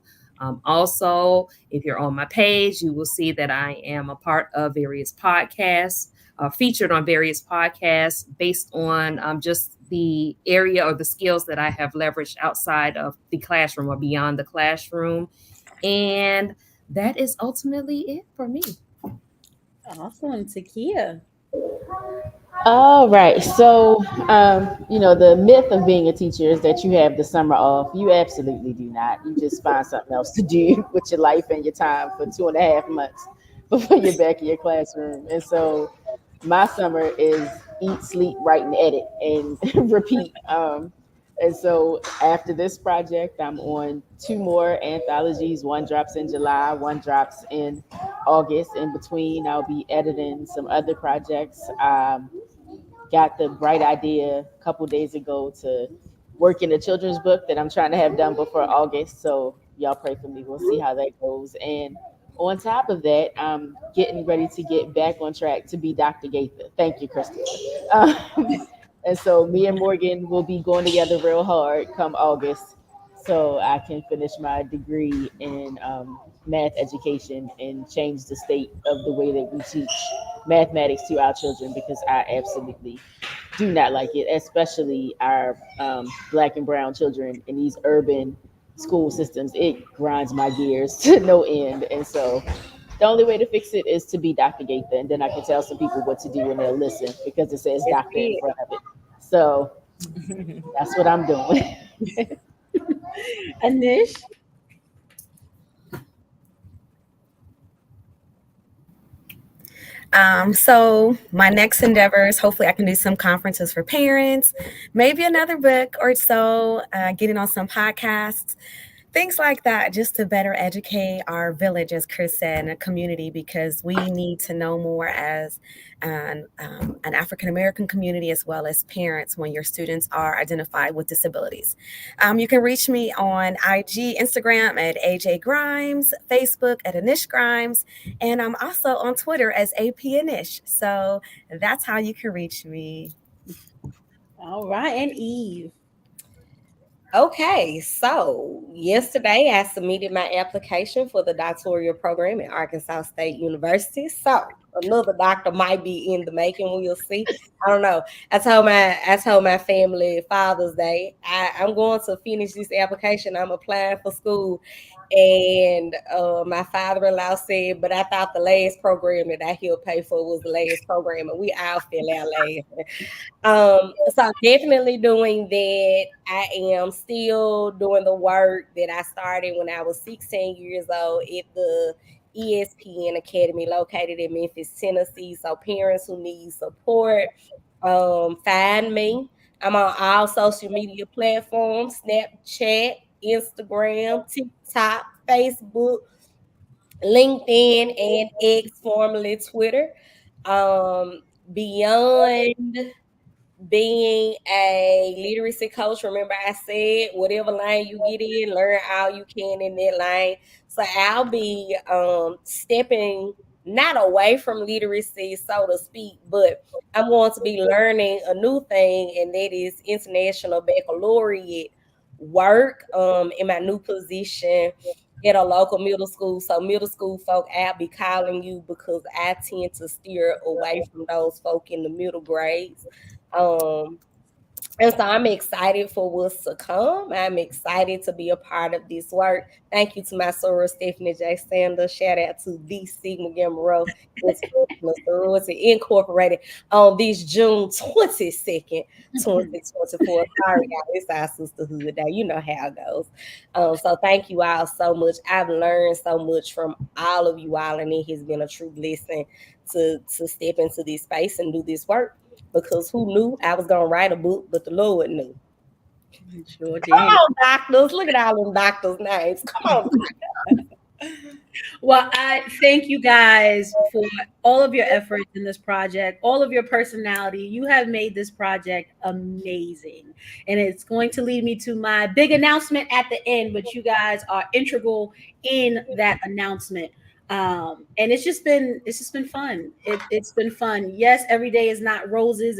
Also, if you're on my page, you will see that I am a part of various podcasts, featured on various podcasts based on just the area or the skills that I have leveraged outside of the classroom or beyond the classroom. And that is ultimately it for me. Awesome, Takia. All right. So, the myth of being a teacher is that you have the summer off. You absolutely do not. You just find something else to do with your life and your time for 2.5 months before you're back in your classroom. And so, my summer is eat, sleep, write, and edit, and repeat. And so after this project, I'm on 2 more anthologies. One drops in July, one drops in August. In between, I'll be editing some other projects. Got the bright idea a couple days ago to work in a children's book that I'm trying to have done before August. So y'all pray for me. We'll see how that goes. And on top of that, I'm getting ready to get back on track to be Dr. Gaither. Thank you, Crystal. And so me and Morgan will be going together real hard come August so I can finish my degree in math education and change the state of the way that we teach mathematics to our children, because I absolutely do not like it, especially our Black and brown children in these urban school systems. It grinds my gears to no end. And so the only way to fix it is to be Dr. Gaither, and then I can tell some people what to do and they'll listen because it says doctor in front of it. So that's what I'm doing. Anish? So my next endeavors, hopefully I can do some conferences for parents, maybe another book or so, getting on some podcasts, things like that, just to better educate our village, as Chris said, and a community, because we need to know more as an African-American community, as well as parents, when your students are identified with disabilities. You can reach me on IG, Instagram at AJ Grimes, Facebook at Anish Grimes, and I'm also on Twitter as AP Anish. So that's how you can reach me. All right, and Eve. Okay, so yesterday I submitted my application for the doctoral program at Arkansas State University. So another doctor might be in the making. We'll see. I don't know. I told my family Father's Day, I'm going to finish this application. I'm applying for school. And my father-in-law said, but I thought the last program that I helped pay for was the last program, and we all fell out laughing. So I'm definitely doing that. I am still doing the work that I started when I was 16 years old at the ESPN Academy located in Memphis, Tennessee. So parents who need support, find me. I'm on all social media platforms: Snapchat, Instagram, TikTok, Facebook, LinkedIn, and X, formerly Twitter. Beyond being a literacy coach, remember I said whatever lane you get in, learn all you can in that lane. So I'll be stepping not away from literacy, so to speak, but I'm going to be learning a new thing, and that is international baccalaureate work in my new position at a local middle school. So middle school folk, I'll be calling you because I tend to steer away from those folk in the middle grades. And so I'm excited for what's to come. I'm excited to be a part of this work. Thank you to my soror, Stephanie J. Sanders. Shout out to the Sigma Gamma Rho Inspirational Sorority Incorporated on this June 22nd, 2024. Sorry, y'all, it's our sisterhood day. You know how it goes. So thank you all so much. I've learned so much from all of you all, and it has been a true blessing to step into this space and do this work. Because who knew I was going to write a book, but the Lord knew. Sure did. Come on, doctors. Look at all them doctors' names. Come on, doctor. Well, I thank you guys for all of your efforts in this project, all of your personality. You have made this project amazing. And it's going to lead me to my big announcement at the end, but you guys are integral in that announcement. And it's just been fun. It's been fun. Yes, every day is not roses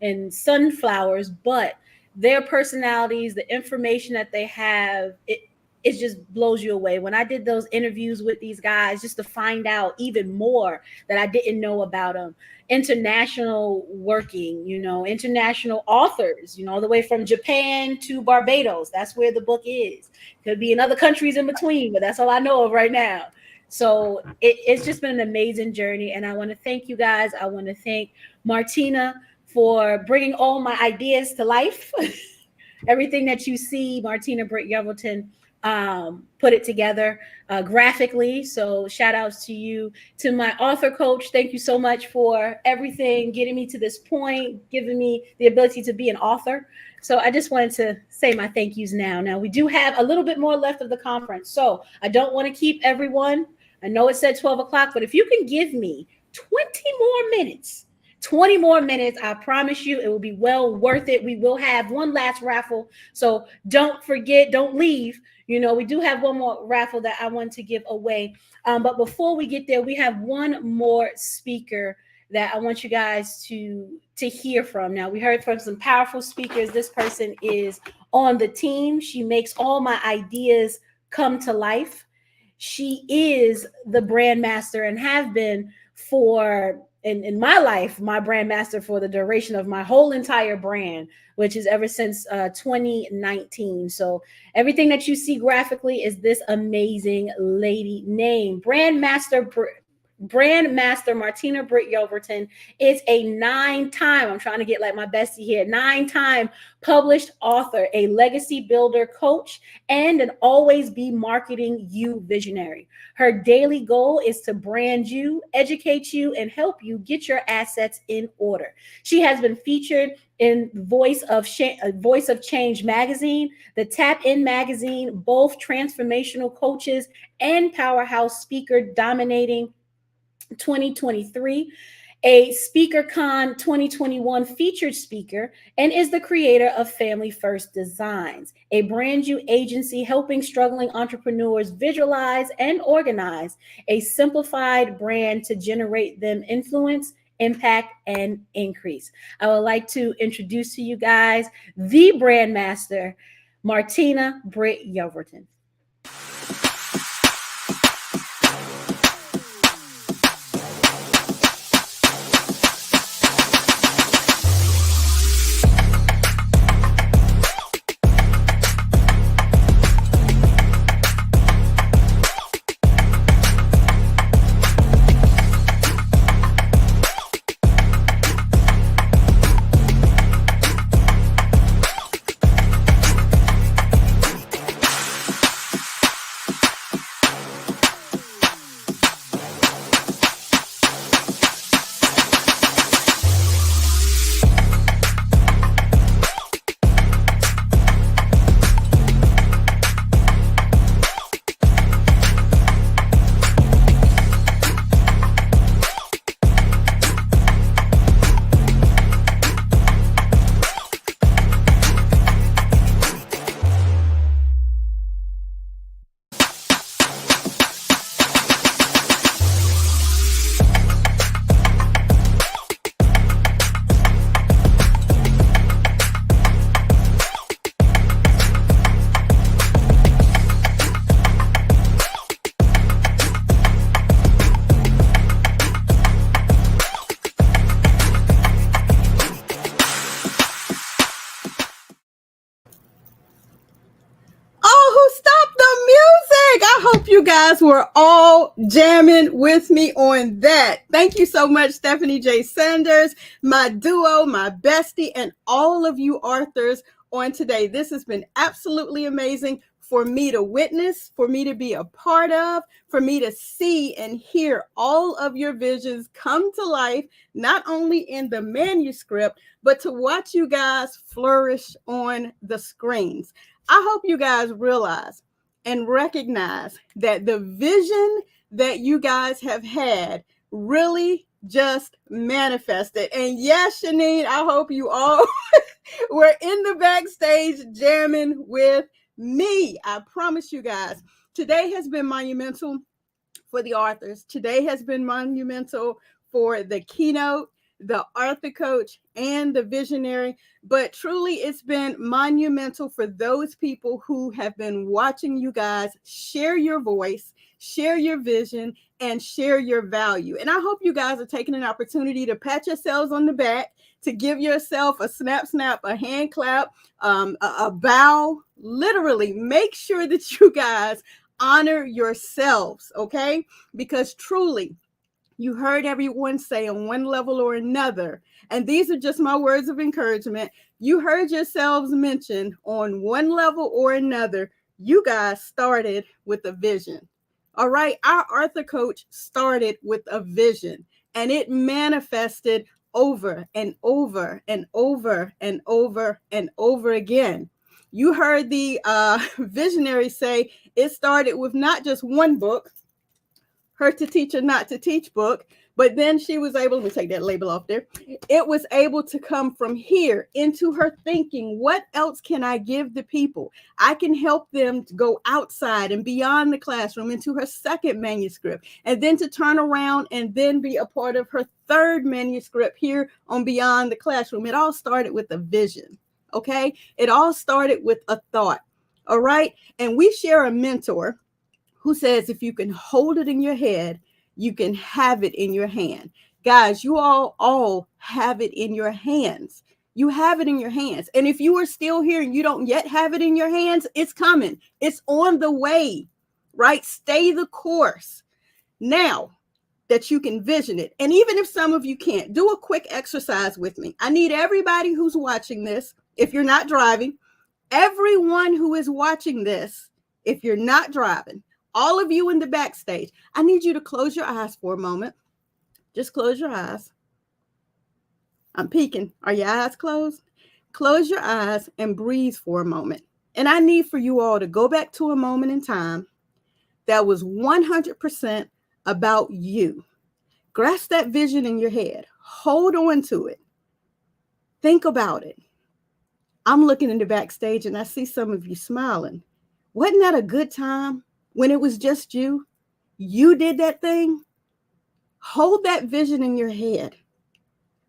and sunflowers, but their personalities, the information that they have, it just blows you away. When I did those interviews with these guys, just to find out even more that I didn't know about them, international working, international authors, all the way from Japan to Barbados. That's where the book is. Could be in other countries in between, but that's all I know of right now. So it's just been an amazing journey. And I want to thank you guys. I want to thank Martina for bringing all my ideas to life. Everything that you see, Martina Britt Yelverton, put it together graphically. So shout outs to you, to my author coach. Thank you so much for everything, getting me to this point, giving me the ability to be an author. So I just wanted to say my thank yous now. Now we do have a little bit more left of the conference. So I don't want to keep everyone. I know it said 12 o'clock, but if you can give me 20 more minutes, 20 more minutes, I promise you it will be well worth it. We will have one last raffle. So don't forget, don't leave. You know, we do have one more raffle that I want to give away. But before we get there, we have one more speaker that I want you guys to hear from. Now, we heard from some powerful speakers. This person is on the team. She makes all my ideas come to life. She is the brand master and have been for in my life, my brand master for the duration of my whole entire brand, which is ever since 2019. So everything that you see graphically is this amazing lady named Brand Master Martina Britt Yelverton is a 9-time, I'm trying to get like my bestie here, 9-time published author, a legacy builder, coach, and an always be marketing you visionary. Her daily goal is to brand you, educate you, and help you get your assets in order. She has been featured in Voice of Change magazine, the Tap In magazine, both transformational coaches and powerhouse speaker dominating 2023, a SpeakerCon 2021 featured speaker, and is the creator of Family First Designs, a brand new agency helping struggling entrepreneurs visualize and organize a simplified brand to generate them influence, impact, and increase. I would like to introduce to you guys the brand master, Martina Britt Yelverton. You guys were all jamming with me on that. Thank you so much, Stephanie J. Sanders, my duo, my bestie, and all of you authors on today. This has been absolutely amazing for me to witness, for me to be a part of, for me to see and hear all of your visions come to life, not only in the manuscript, but to watch you guys flourish on the screens. I hope you guys realize and recognize that the vision that you guys have had really just manifested. And yes, Shanine, I hope you all were in the backstage jamming with me. I promise you guys, today has been monumental for the authors. Today has been monumental for the keynote, the author coach, and the visionary. But truly, it's been monumental for those people who have been watching you guys share your voice, share your vision, and share your value. And I hope you guys are taking an opportunity to pat yourselves on the back, to give yourself a snap, a hand clap, a bow. Literally, make sure that you guys honor yourselves, okay? Because truly, you heard everyone say on one level or another, and these are just my words of encouragement. You heard yourselves mention on one level or another, you guys started with a vision. All right. Our Arthur coach started with a vision, and it manifested over and over and over and over and over again. You heard the visionary say it started with not just one book, her to teach or not to teach book, but then she was able, let me take that label off there. It was able to come from here into her thinking, what else can I give the people? I can help them to go outside and beyond the classroom into her second manuscript, and then to turn around and then be a part of her third manuscript here on Beyond the Classroom. It all started with a vision, okay? It all started with a thought, all right? And we share a mentor who says if you can hold it in your head, you can have it in your hand. Guys, you all have it in your hands. You have it in your hands. And if you are still here and you don't yet have it in your hands, it's coming. It's on the way, right? Stay the course now that you can vision it. And even if some of you can't, do a quick exercise with me. I need everybody who's watching this, if you're not driving, everyone who is watching this, if you're not driving, all of you in the backstage, I need you to close your eyes for a moment. Just close your eyes. I'm peeking. Are your eyes closed? Close your eyes and breathe for a moment. And I need for you all to go back to a moment in time that was 100% about you. Grasp that vision in your head. Hold on to it. Think about it. I'm looking in the backstage and I see some of you smiling. Wasn't that a good time? When it was just you, you did that thing. Hold that vision in your head.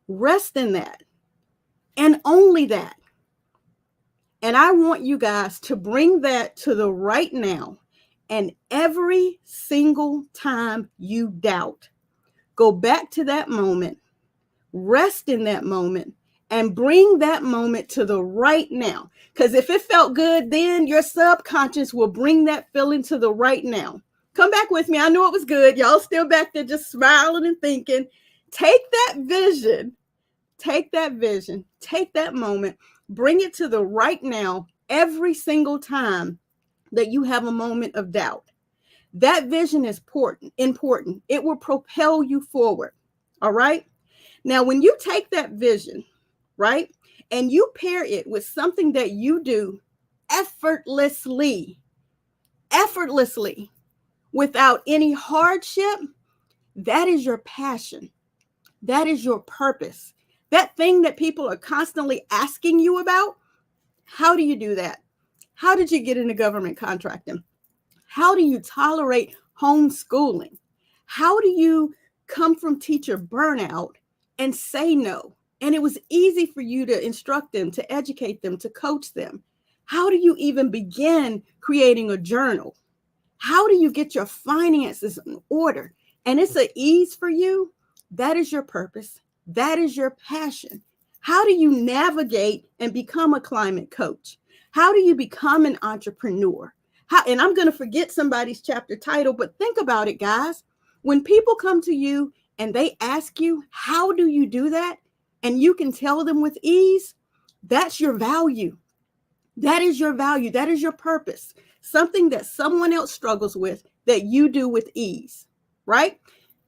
Rest in that. And only that. And I want you guys to bring that to the right now. And every single time you doubt, go back to that moment, rest in that moment, and bring that moment to the right now. Because if it felt good then, your subconscious will bring that feeling to the right now. Come back with me. I know it was good. Y'all still back there just smiling and thinking. Take that vision. Take that vision. Take that moment. Bring it to the right now every single time that you have a moment of doubt. That vision is important. It will propel you forward. All right? Now, when you take that vision, right, and you pair it with something that you do effortlessly, without any hardship, that is your passion. That is your purpose. That thing that people are constantly asking you about, how do you do that? How did you get into government contracting? How do you tolerate homeschooling? How do you come from teacher burnout and say no? And it was easy for you to instruct them, to educate them, to coach them. How do you even begin creating a journal? How do you get your finances in order? And it's an ease for you. That is your purpose. That is your passion. How do you navigate and become a climate coach? How do you become an entrepreneur? And I'm going to forget somebody's chapter title, but think about it, guys. When people come to you and they ask you, how do you do that? And you can tell them with ease, that's your value. That is your value. That is your purpose. Something that someone else struggles with that you do with ease, right?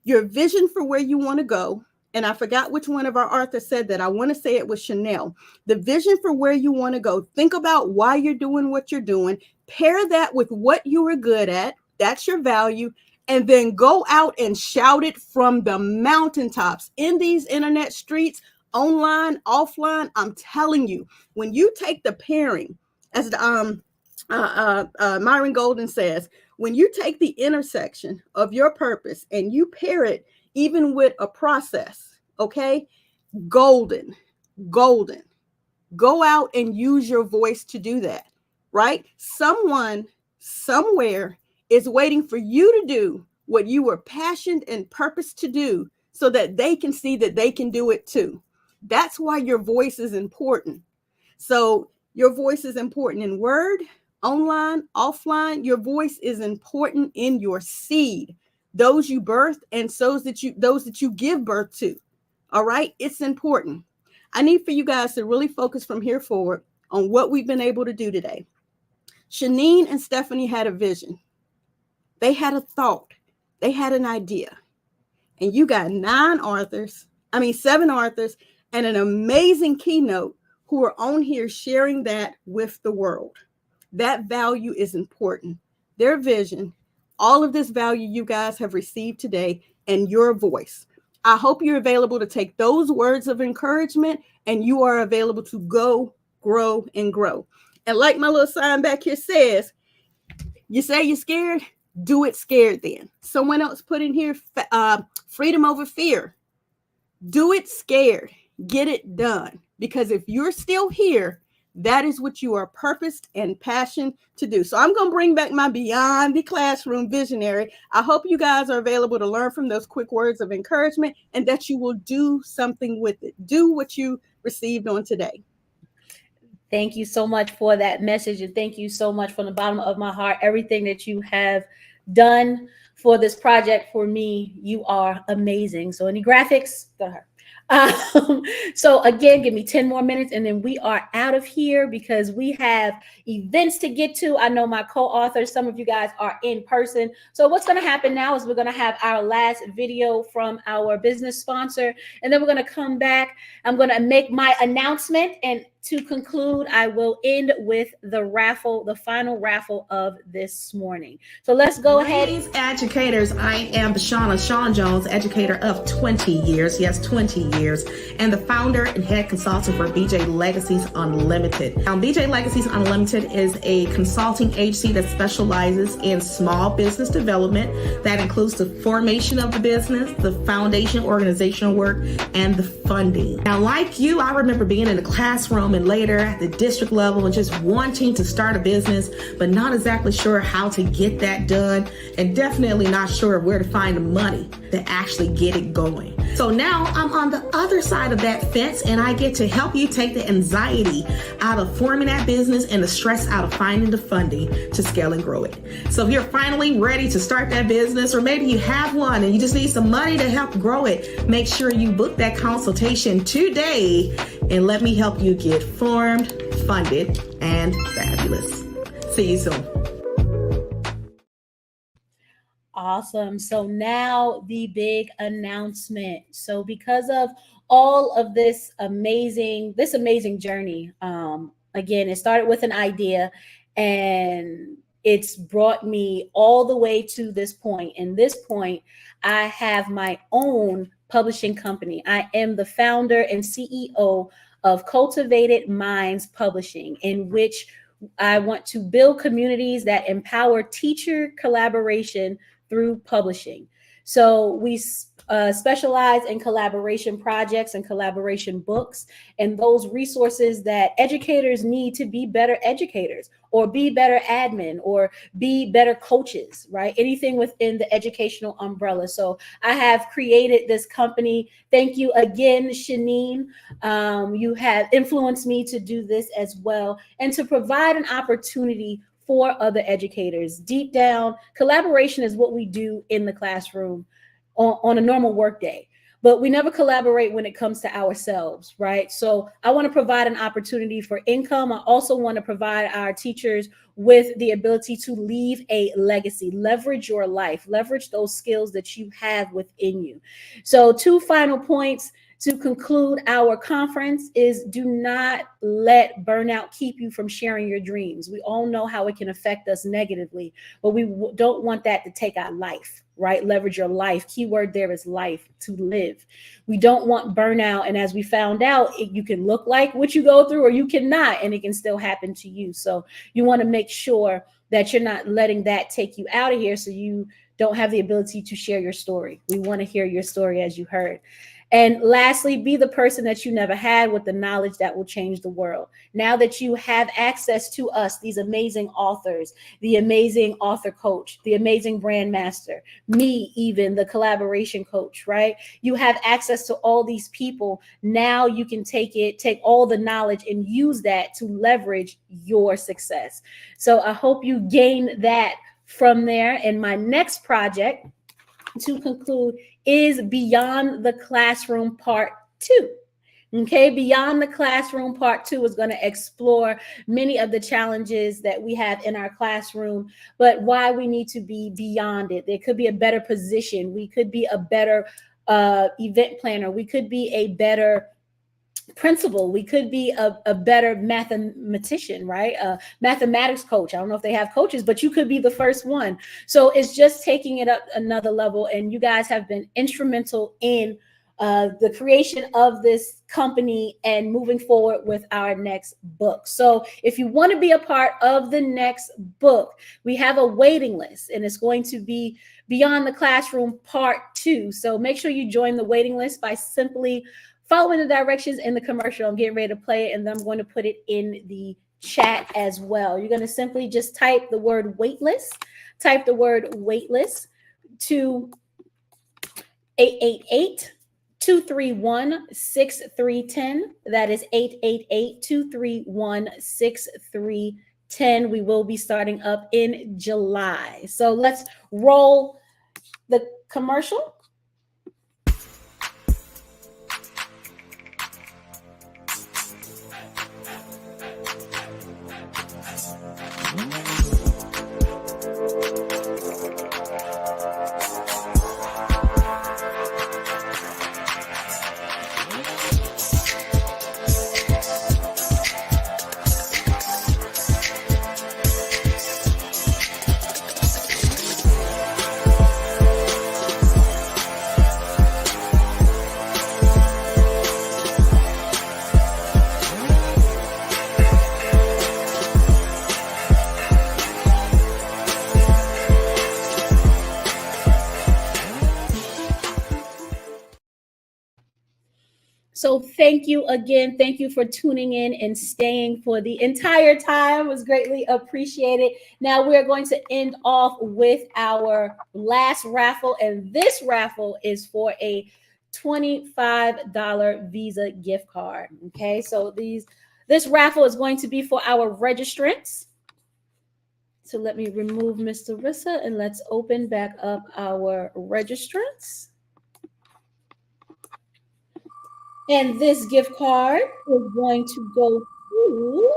Your vision for where you want to go. And I forgot which one of our authors said that. I want to say it was Shannel. The vision for where you want to go. Think about why you're doing what you're doing. Pair that with what you are good at. That's your value. And then go out and shout it from the mountaintops in these internet streets, online, offline. I'm telling you, when you take the pairing, as the Myron Golden says, when you take the intersection of your purpose and you pair it even with a process, okay, golden. Go out and use your voice to do that, right? Someone somewhere is waiting for you to do what you were passionate and purposed to do so that they can see that they can do it too. That's why your voice is important. So your voice is important in word, online, offline. Your voice is important in your seed, those you birth and those that you give birth to. All right. It's important. I need for you guys to really focus from here forward on what we've been able to do today. Shanine and Stephanie had a vision. They had a thought. They had an idea. And you got 7 authors, and an amazing keynote who are on here sharing that with the world. That value is important. Their vision, all of this value you guys have received today, and your voice. I hope you're available to take those words of encouragement and you are available to go, grow, and grow. And like my little sign back here says, you say you're scared, do it scared then. Someone else put in here, freedom over fear. Do it scared. Get it done. Because if you're still here, that is what you are purposed and passionate to do. So I'm going to bring back my Beyond the Classroom visionary. I hope you guys are available to learn from those quick words of encouragement and that you will do something with it. Do what you received on today. Thank you so much for that message. And thank you so much from the bottom of my heart. Everything that you have done for this project for me, you are amazing. So any graphics, go ahead. So again, give me 10 more minutes and then we are out of here because we have events to get to. I know my co-authors, some of you guys are in person. So what's going to happen now is we're going to have our last video from our business sponsor, and then we're going to come back. I'm going to make my announcement, and to conclude, I will end with the raffle, the final raffle of this morning. So let's go ahead. Ladies educators, I am Sean Jones, educator of 20 years. Yes, 20 years. And the founder and head consultant for BJ Legacies Unlimited. Now, BJ Legacies Unlimited is a consulting agency that specializes in small business development. That includes the formation of the business, the foundation, organizational work, and the funding. Now, like you, I remember being in the classroom and later at the district level and just wanting to start a business, but not exactly sure how to get that done and definitely not sure where to find the money to actually get it going. So now I'm on the other side of that fence and I get to help you take the anxiety out of forming that business and the stress out of finding the funding to scale and grow it. So if you're finally ready to start that business, or maybe you have one and you just need some money to help grow it, make sure you book that consultation today and let me help you get formed, funded, and fabulous. See you soon. Awesome. So now the big announcement. So because of all of this amazing journey, again, it started with an idea and it's brought me all the way to this point. And this point, I have my own publishing company. I am the founder and CEO of Cultivated Minds Publishing, in which I want to build communities that empower teacher collaboration through publishing. So we specialize in collaboration projects and collaboration books and those resources that educators need to be better educators or be better admin or be better coaches, right? Anything within the educational umbrella. So I have created this company. Thank you again, Shanine. You have influenced me to do this as well and to provide an opportunity for other educators. Deep down, collaboration is what we do in the classroom on a normal work day, but we never collaborate when it comes to ourselves, right? So I want to provide an opportunity for income. I also want to provide our teachers with the ability to leave a legacy, leverage your life, leverage those skills that you have within you. So 2 final points to conclude our conference is do not let burnout keep you from sharing your dreams. We all know how it can affect us negatively, but we don't want that to take our life, right? Leverage your life. Keyword there is life, to live. We don't want burnout. And as we found out, you can look like what you go through or you cannot, and it can still happen to you. So you want to make sure that you're not letting that take you out of here so you don't have the ability to share your story. We want to hear your story, as you heard. And lastly, be the person that you never had with the knowledge that will change the world. Now that you have access to us, these amazing authors, the amazing author coach, the amazing brand master, me, even the collaboration coach, right? You have access to all these people. Now you can take all the knowledge and use that to leverage your success. So I hope you gain that from there. And my next project, to conclude, is Beyond the Classroom Part 2. Okay, Beyond the Classroom Part 2 is going to explore many of the challenges that we have in our classroom, but why we need to be beyond it. There could be a better position. We could be a better event planner. We could be a better principal. We could be a better mathematician, right? A mathematics coach. I don't know if they have coaches, but you could be the first one. So it's just taking it up another level. And you guys have been instrumental in the creation of this company and moving forward with our next book. So if you want to be a part of the next book, we have a waiting list, and it's going to be Beyond the Classroom Part 2. So make sure you join the waiting list by simply following the directions in the commercial. I'm getting ready to play it, and then I'm going to put it in the chat as well. You're going to simply just type the word waitlist, type the word waitlist to 888-231-6310. That is 888-231-6310. We will be starting up in July. So let's roll the commercial. So thank you again. Thank you for tuning in and staying for the entire time. It was greatly appreciated. Now we're going to end off with our last raffle. And this raffle is for a $25 Visa gift card. Okay, so this raffle is going to be for our registrants. So let me remove Miss Larissa and let's open back up our registrants. And this gift card is going to go to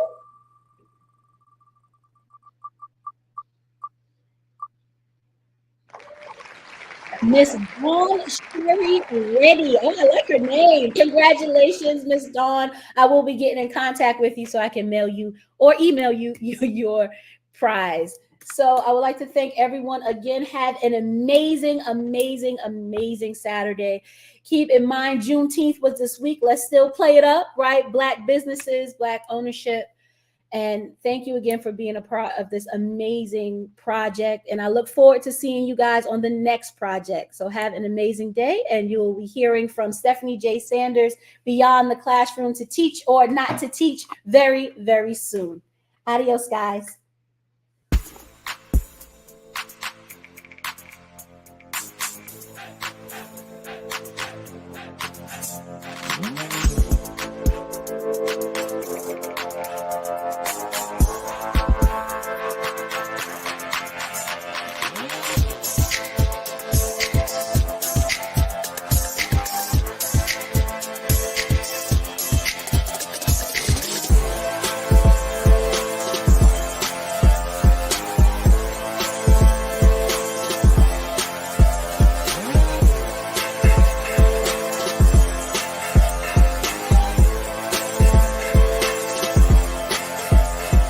Miss Dawn Sherry Reddy. Oh, I like her name. Congratulations, Miss Dawn. I will be getting in contact with you so I can mail you or email you your prize. So I would like to thank everyone again. Have an amazing, amazing, amazing Saturday. Keep in mind, Juneteenth was this week. Let's still play it up, right? Black businesses, Black ownership. And thank you again for being a part of this amazing project. And I look forward to seeing you guys on the next project. So have an amazing day. And you will be hearing from Stephanie J. Sanders, Beyond the Classroom, to teach or not to teach very, very soon. Adios, guys.